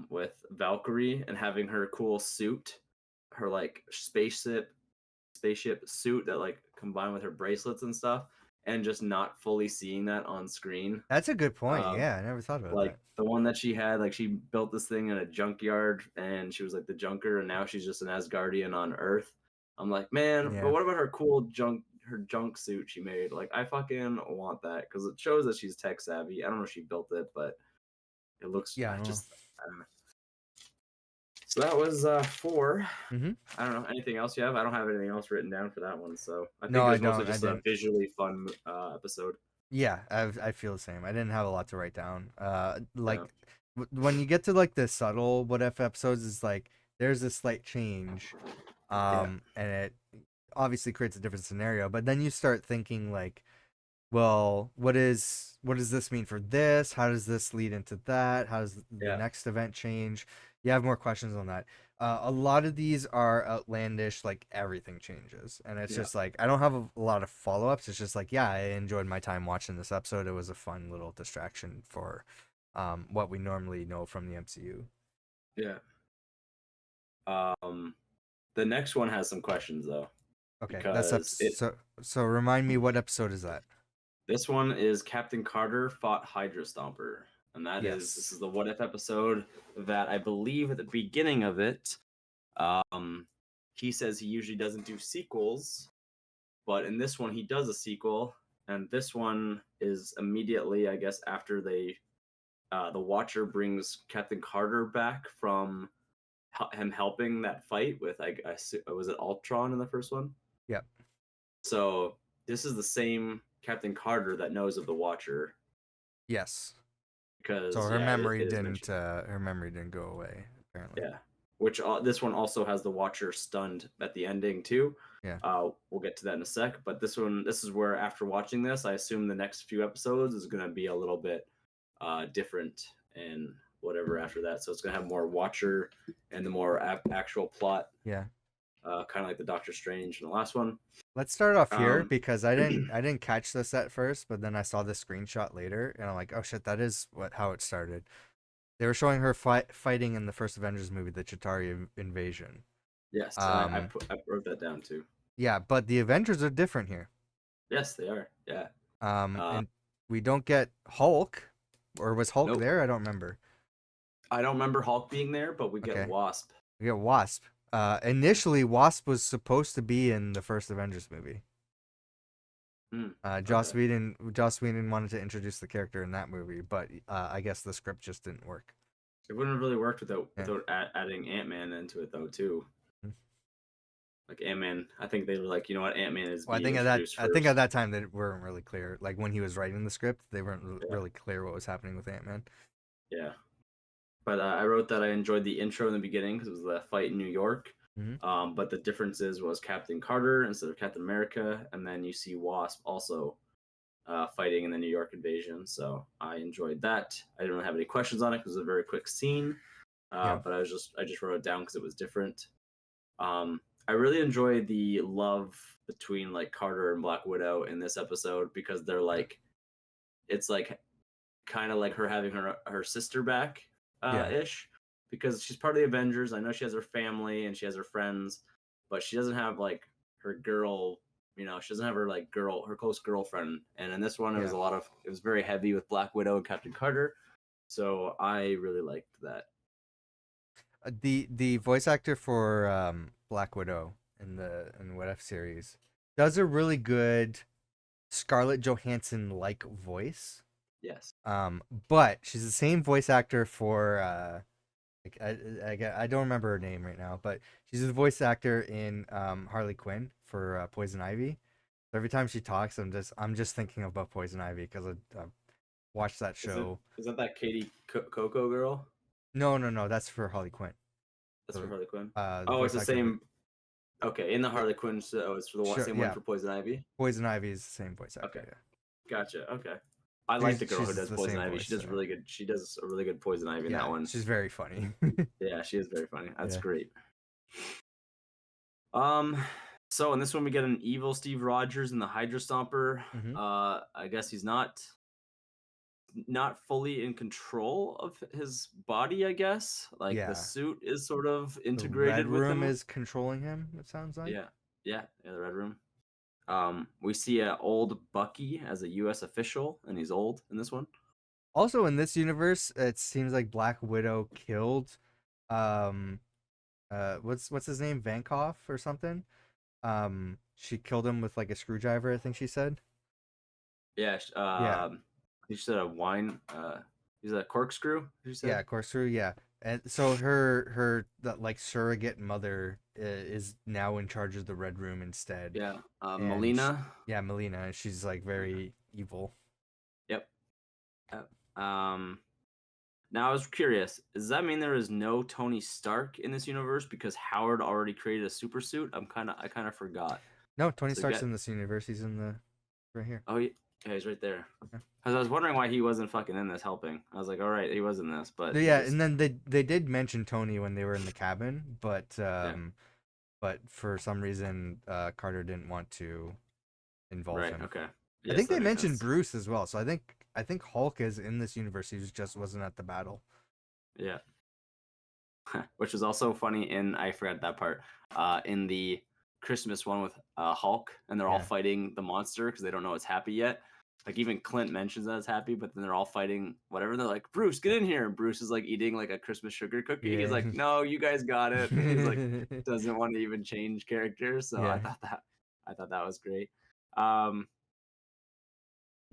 with Valkyrie and having her cool suit, her spaceship suit that combined with her bracelets and stuff, and just not fully seeing that on screen. That's a good point. Yeah, I never thought about that. The one that she had, she built this thing in a junkyard, and she was the junker, and now she's just an Asgardian on Earth. I'm like, man, but what about her cool junk suit she made? I fucking want that because it shows that she's tech savvy. I don't know if she built it, but it looks I don't know. So that was 4. Mm-hmm. I don't know anything else you have. I don't have anything else written down for that one. So I think it was mostly just a visually fun episode. Yeah, I feel the same. I didn't have a lot to write down. When you get to the subtle what if episodes, is there's a slight change, and obviously creates a different scenario. But then you start thinking like, well, what does this mean for this? How does this lead into that? How does the Yeah. next event change? You have more questions on that. A lot of these are outlandish, like everything changes, and it's Yeah. just like I don't have a lot of follow ups. It's just like, yeah, I enjoyed my time watching this episode. It was a fun little distraction for what we normally know from the MCU. Yeah. The next one has some questions though, Okay, that's up. because So remind me, what episode is that? this one is Captain Carter fought Hydra Stomper, and this Yes. is the what if episode that I believe at the beginning of it, um, he says he usually doesn't do sequels, but in this one he does a sequel, and this one is immediately, I guess, after the Watcher brings Captain Carter back from him helping that fight with was it Ultron in the first one? Yep. So this is the same Captain Carter that knows of the Watcher Yes. So because her it is mentioned. her memory didn't go away apparently. Yeah, which this one also has the Watcher stunned at the ending too. Yeah. We'll get to that in a sec. But this is where after watching this, I assume the next few episodes is going to be a little bit different and whatever after that. So it's going to have more Watcher and the more actual plot. Yeah. Kind of like the Doctor Strange in the last one. Let's start off here Um, because I didn't catch this at first, but then I saw the screenshot later and I'm like, oh shit, that is how it started. They were showing her fighting in the first Avengers movie, the Chitauri invasion. Yes, and I wrote that down too. Yeah, but the Avengers are different here. Yes, they are. Yeah. And we don't get Hulk, or was Hulk Nope. there? I don't remember. I don't remember Hulk being there, but we Okay. get Wasp. We get Wasp. Initially, Wasp was supposed to be in the first Avengers movie. Joss Whedon wanted to introduce the character in that movie, but I guess the script just didn't work. It wouldn't have really worked without adding Ant-Man into it though too. Like Ant-Man, I think they were like, you know what, Ant-Man is. Well, being introduced first. I think at that time they weren't really clear. Like when he was writing the script, they weren't really clear what was happening with Ant-Man. Yeah, but I wrote that I enjoyed the intro in the beginning because it was the fight in New York. Mm-hmm. But the differences was Captain Carter instead of Captain America, and then you see Wasp also fighting in the New York invasion. So I enjoyed that. I didn't really have any questions on it because it was a very quick scene. But I just wrote it down because it was different. I really enjoyed the love between like Carter and Black Widow in this episode because they're like, it's like kind of like her having her sister back ish, because she's part of the Avengers. I know she has her family and she has her friends, but she doesn't have like her girl. You know, she doesn't have her close girlfriend. And in this one, it was very heavy with Black Widow and Captain Carter. So I really liked that. The voice actor for Black Widow in What If series does a really good Scarlett Johansson like voice. Yes. But she's the same voice actor for I don't remember her name right now, but she's a voice actor in Harley Quinn for Poison Ivy. So every time she talks, I'm just thinking about Poison Ivy because I watched that show. Is that Katie Coco girl? No, that's for Harley Quinn. That's for Harley Quinn. It's the same. Okay, in the Harley Quinn, so it's for the same one for Poison Ivy. Poison Ivy is the same voice actor. Okay, gotcha. Okay, I like the girl who does Poison Ivy. She does really good. She does a really good Poison Ivy in that one. She's very funny. Yeah, she is very funny. That's great. So in this one we get an evil Steve Rogers and the Hydra Stomper. Mm-hmm. I guess he's not fully in control of his body, I guess. Like the suit is sort of integrated with him. The Red Room is controlling him, it sounds like. Yeah, the Red Room. We see an old Bucky as a US official, and he's old in this one. Also in this universe, it seems like Black Widow killed what's his name? Vankoff or something? She killed him with like a screwdriver, I think she said. Yeah, you said a wine. Is that a corkscrew? You said? Yeah, corkscrew. Yeah, and so her like surrogate mother is now in charge of the Red Room instead. Yeah, Melina. Melina, and she's like very evil. Yep. Now I was curious. Does that mean there is no Tony Stark in this universe because Howard already created a super suit? I kind of forgot. No, Tony So Stark's get in this universe. He's in the right here. oh yeah, he's right there. Yeah. Because I was wondering why he wasn't fucking in this helping. I was like, all right, he was in this, but he Yeah, just and then they did mention Tony when they were in the cabin, but for some reason Carter didn't want to involve right. him. Okay. I Yes, think that they makes mentioned sense. Bruce as well. So I think Hulk is in this universe. Just wasn't at the battle. Yeah. Which is also funny I forgot that part. In the Christmas one with Hulk, and they're all Yeah. fighting the monster because they don't know it's Happy yet. Like even Clint mentions that it's Happy, but then they're all fighting whatever. They're like, Bruce, get in here, and Bruce is like eating like a Christmas sugar cookie. He's Yeah. like, no, you guys got it. He's like, doesn't want to even change characters. So Yeah. I thought that was great. Um,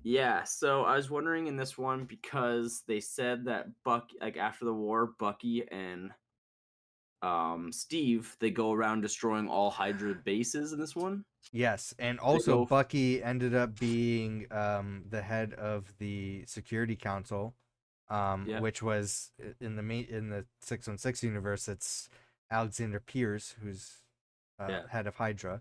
yeah, so I was wondering in this one because they said that like after the war, Bucky and Steve, they go around destroying all Hydra bases in this one. Yes, and They also go, Bucky ended up being the head of the Security Council, yeah, which was in the 616 universe. It's Alexander Pierce, who's yeah. head of Hydra.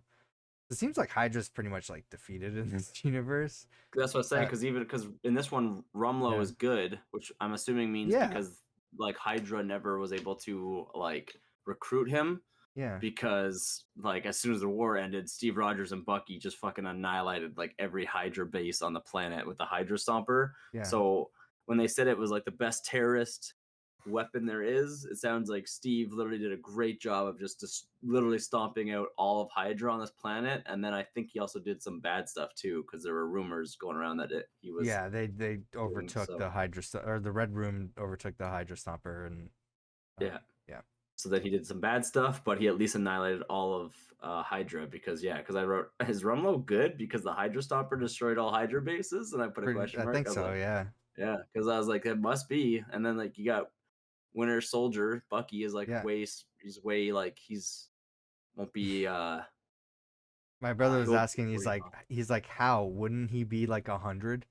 It seems like Hydra's pretty much like defeated in this universe. That's what I was saying. Uh, Because in this one, Rumlow yeah, is good, which I'm assuming means yeah, because like Hydra never was able to like recruit him yeah, because like as soon as the war ended, Steve Rogers and Bucky just fucking annihilated like every Hydra base on the planet with the Hydra Stomper. yeah. So when they said it was like the best terrorist weapon there is, it sounds like Steve literally did a great job of just literally stomping out all of Hydra on this planet. And then I think he also did some bad stuff too, because there were rumors going around that he was Yeah, they doing overtook so. the or the Red Room overtook the Hydra Stomper, and Yeah. yeah, So that he did some bad stuff, but he at least annihilated all of Hydra because I wrote, is Rumlow good because the Hydra Stomper destroyed all Hydra bases? And I put a question I mark. think I was so. like, Yeah, yeah, because I was like, it must be. And then like you got Winter Soldier, Bucky is like yeah. he's way like won't be My brother he was won't asking. be He's like, how wouldn't he be like 100?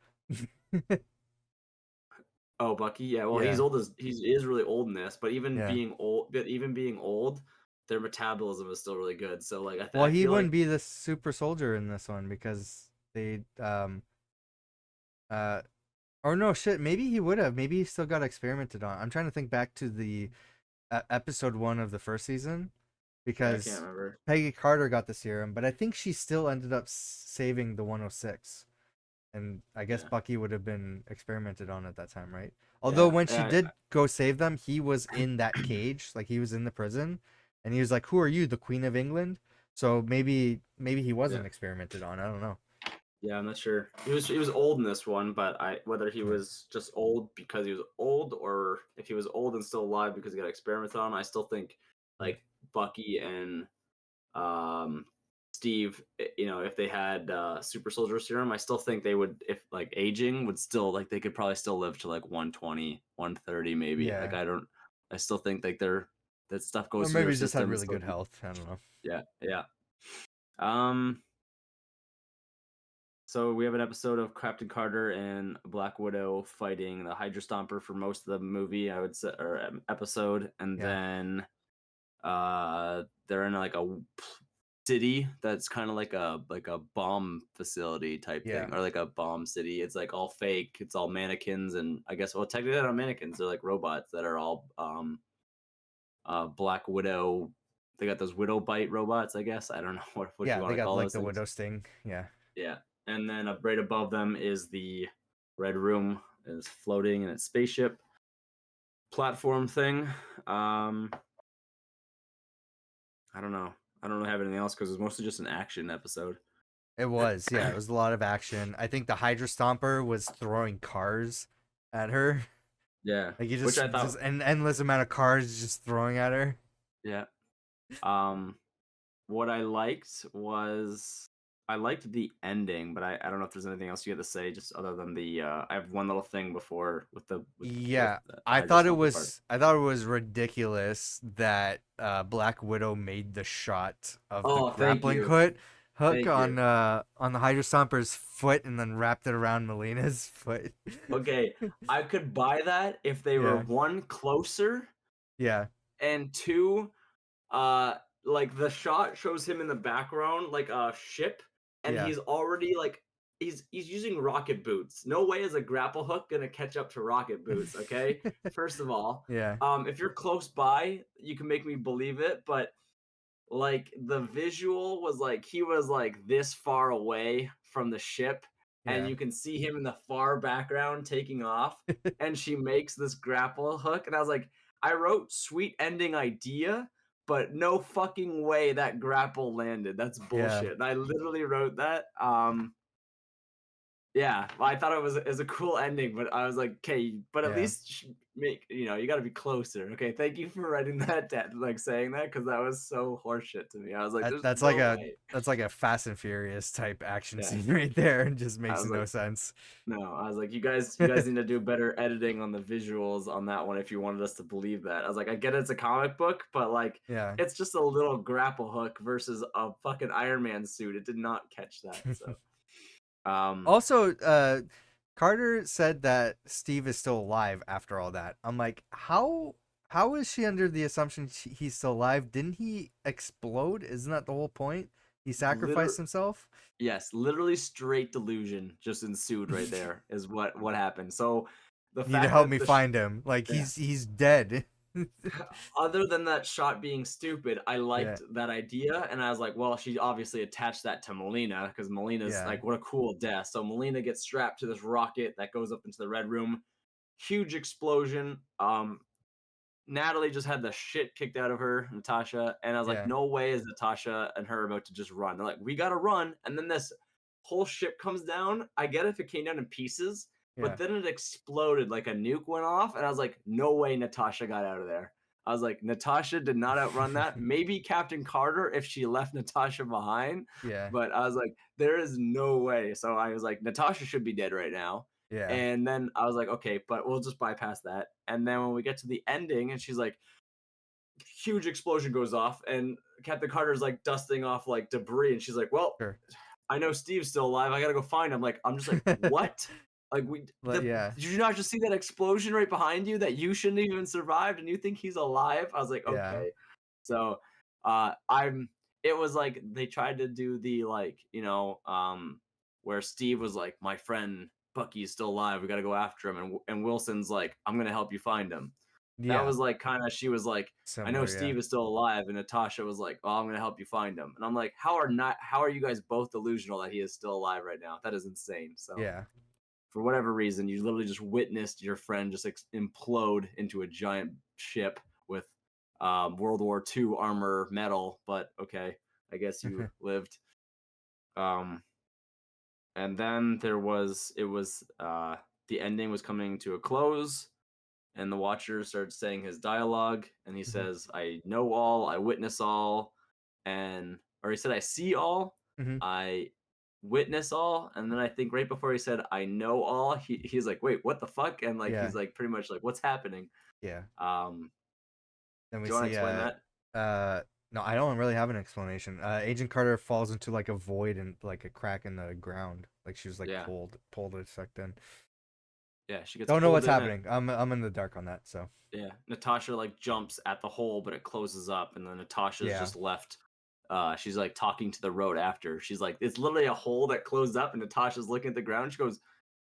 oh Bucky, yeah, well Yeah, he is really old in this, but yeah. even being old, their metabolism is still really good. So like Well, I he feel wouldn't like be the super soldier in this one because they uh or no shit. Maybe he would have. Maybe he still got experimented on. I'm trying to think back to the episode 1 of the first season yeah, I can't because remember. Peggy Carter got the serum, but I think she still ended up saving the 106. And I guess Yeah. Bucky would have been experimented on at that time, right? Although Yeah. when she Yeah. did go save them, he was in that cage, like he was in the prison, and he was like, "Who are you, the Queen of England?" So maybe he Yeah. wasn't experimented on. I don't know. Yeah, I'm not sure. He was old in this one, but whether he Yeah. was just old because he was old or if he was old and still alive because he got experimented on, I still think Yeah. like Bucky and um Steve, if they had super soldier serum, I still think they would, if like aging would still like they could probably still live to like 120, 130 maybe. Like Yeah. I still think like that stuff Or goes through maybe their he just had system and really still good health. I don't know. yeah, yeah. Um So we have an episode of Captain Carter and Black Widow fighting the Hydra Stomper for most of the movie, I would say, or episode, and Yeah. then they're in like city that's kind of like a bomb facility type Yeah. thing, or like a bomb city. It's like all fake. It's all mannequins, and I guess well technically they're not mannequins. They're like robots that are all Black Widow. They got those Widow Bite robots, I guess. I don't know what you Yeah, want they to got call like those the things. Widow Sting. Yeah. Yeah. And then right above them is the Red Room is floating in its spaceship platform thing. I don't know. I don't really have anything else because it's mostly just an action episode. It was. Yeah, it was a lot of action. I think the Hydra Stomper was throwing cars at her. Yeah. Like you Which I just thought an endless amount of cars just throwing at her. yeah. Um what I liked was I liked the ending, but I don't know if there's anything else you had to say just other than the I have one little thing before with Yeah, the I Hydra thought it Stomper part. was I thought it was ridiculous that Black Widow made the shot of the Oh, thank grappling you. hook Thank you. on the Hydra Stomper's foot and then wrapped it around Melina's foot. Okay, I could buy that if they were Yeah, one closer yeah, and two, uh, like the shot shows him in the background like a ship, and Yeah. he's already like he's using rocket boots. No way is a grapple hook gonna catch up to rocket boots. Okay, first of all, Yeah. if you're close by, you can make me believe it, but like the visual was like he was like this far away from the ship, and Yeah. you can see him in the far background taking off, and she makes this grapple hook, and I was like, I wrote sweet ending idea, but no fucking way that grapple landed. That's Yeah. bullshit. And I literally wrote that. Yeah, well, I thought it was a cool ending, but I was like, okay, but at Yeah. least make you got to be closer. Okay, thank you for writing that down, like saying that, because that was so horseshit to me. I was like, there's That's like no a way. that's like a Fast and Furious type action Yeah, scene right there, and just I makes was no like, sense. no, I was like, you guys need to do better editing on the visuals on that one if you wanted us to believe that. I was like, I get it's a comic book, but like, Yeah. it's just a little grapple hook versus a fucking Iron Man suit. It did not catch that. So, Also, Carter said that Steve is still alive after all that. I'm like, how is she under the assumption he's still alive? Didn't he explode? Isn't that the whole point? He sacrificed liter- himself? Yes, literally straight delusion just ensued right there is what happened. So the Need to fact help that me the find him. Like yeah, he's dead. other than that shot being stupid, I Yeah. liked that idea, and I was like, well, she obviously attached that to Melina because Melina's Yeah. like, what a cool death. So Melina gets strapped to this rocket that goes up into the Red Room. Huge explosion. Natalie just had the shit kicked out of her, Natasha, and I was like, Yeah. no way is Natasha and her about to just run. They're like, we gotta run, and then this whole ship comes down. I get if it came down in pieces, but Yeah. then it exploded like a nuke went off, and I was like, no way Natasha got out of there. I was like, Natasha did not outrun that. Maybe Captain Carter if she left Natasha behind, Yeah. but I was like, there is no way. So I was like, Natasha should be dead right now. Yeah. And then I was like, okay, but we'll just bypass that. And then when we get to the ending, and she's like, huge explosion goes off, and Captain Carter's like dusting off like debris, and she's like, well, Sure. I know Steve's still alive. I gotta go find him. Like, I'm just like, what? Like, Yeah. did you not just see that explosion right behind you that you shouldn't even survived, and you think he's alive? I was like, Yeah. okay. So, I'm. It was like they tried to do the like, where Steve was like, my friend Bucky is still alive. We got to go after him, and Wilson's like, I'm gonna help you find him. That Yeah. was like kind of she was like, I know Similar, yeah. Steve is still alive, and Natasha was like, oh, I'm gonna help you find him. And I'm like, how are you guys both delusional that he is still alive right now? That is insane. So Yeah. for whatever reason, you literally just witnessed your friend just implode into a giant ship with World War II armor metal. But okay, I guess you lived. Um, and then the ending was coming to a close, and the Watcher starts saying his dialogue, and he Mhm. says, I know all, I witness all, or he said, I see all, Mhm. I witness all, and then I think right before he said, I know all, he's like, wait, what the fuck? And like, Yeah. he's like, pretty much like, what's happening? Yeah. Um, Then we do you want to see explain that? no, I don't really have an explanation. Agent Carter falls into like a void and like a crack in the ground. Like she was like Yeah. pulled or sucked in. Yeah, she gets Don't know pulled what's in happening. I'm in the dark on that, so yeah, Natasha like jumps at the hole, but it closes up, and then Natasha's yeah. just left. She's like talking to the road after. She's like, it's literally a hole that closed up, and Natasha's looking at the ground. She goes,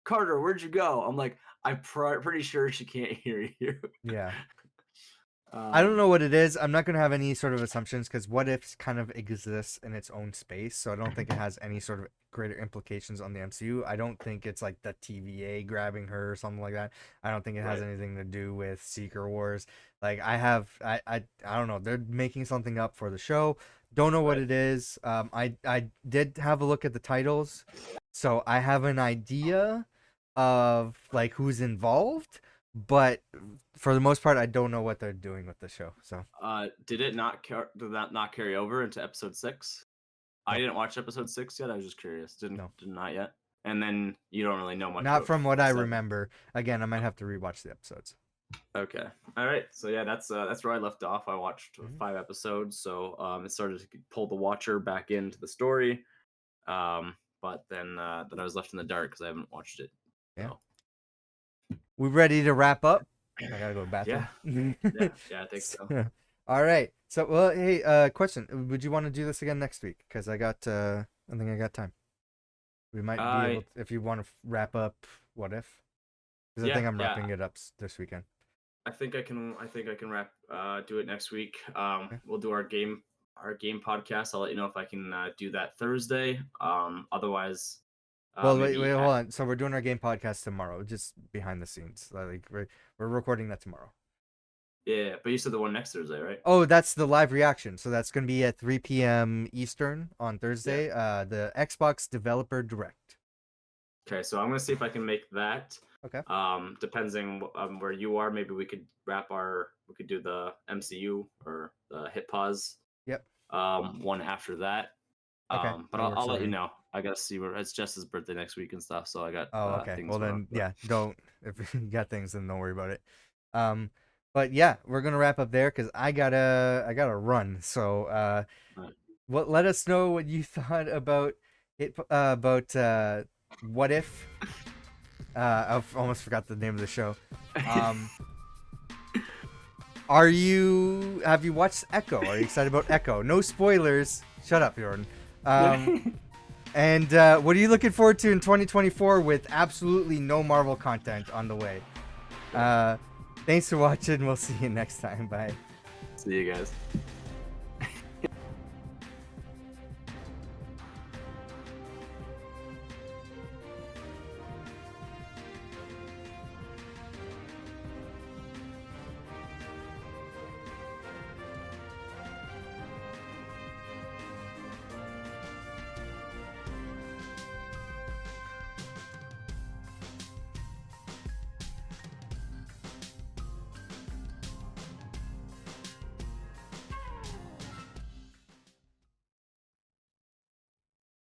Carter, where'd you go? I'm like, I'm pretty sure she can't hear you. Yeah. I don't um, know what it is. I'm not going to have any sort of assumptions because what ifs kind of exists in its own space. So I don't think it has any sort of greater implications on the MCU. I don't think it's like the TVA grabbing her or something like that. I don't think it has Right. anything to do with Secret Wars. Like I don't know. They're making something up for the show. Don't know what Right. it is. I did have a look at the titles, so I have an idea of like who's involved, but for the most part, I don't know what they're doing with the show. So did that not carry over into episode 6? I no, didn't watch episode 6 yet. I was just curious. no, Did not yet. And then you don't really know much not about from what I 7. remember. Again, I might have to rewatch the episodes. Okay. All right. So yeah, that's where I left off. I watched Mhm. 5 episodes, so it started to pull the watcher back into the story. But then I was left in the dark because I haven't watched it. Yeah. So. We ready to wrap up? I gotta go to the bathroom. Yeah. Yeah. I think so. All right. So, well, hey, question: would you want to do this again next week? Because I think I got time. We might be able, if you want to wrap up. What if? Because I think I'm wrapping it up this weekend. I think I can wrap do it next week. Okay. We'll do our game podcast. I'll let you know if I can do that Thursday. Otherwise, Well, maybe wait, hold on. So we're doing our game podcast tomorrow, just behind the scenes. Like we're recording that tomorrow. Yeah, but you said the one next Thursday, right? Oh, that's the live reaction. So that's going to be at 3 p.m. Eastern on Thursday. The Xbox Developer Direct. Okay, so I'm gonna see if I can make that. Okay. Depending where you are, maybe we could do the MCU or the hit pause. Yep. One after that. Okay. But I'll let you know. I gotta see where it's Jess's birthday next week and stuff, so I got Okay. things. Well going then, on. yeah, don't if you got things, then don't worry about it. But yeah, we're gonna wrap up there because I gotta run. So Right. let us know what you thought about it. What if? I've almost forgot the name of the show. Have you watched Echo? Are you excited about Echo? No spoilers. Shut up, Jordan. And what are you looking forward to in 2024 with absolutely no Marvel content on the way? Thanks for watching. We'll see you next time. Bye. See you guys.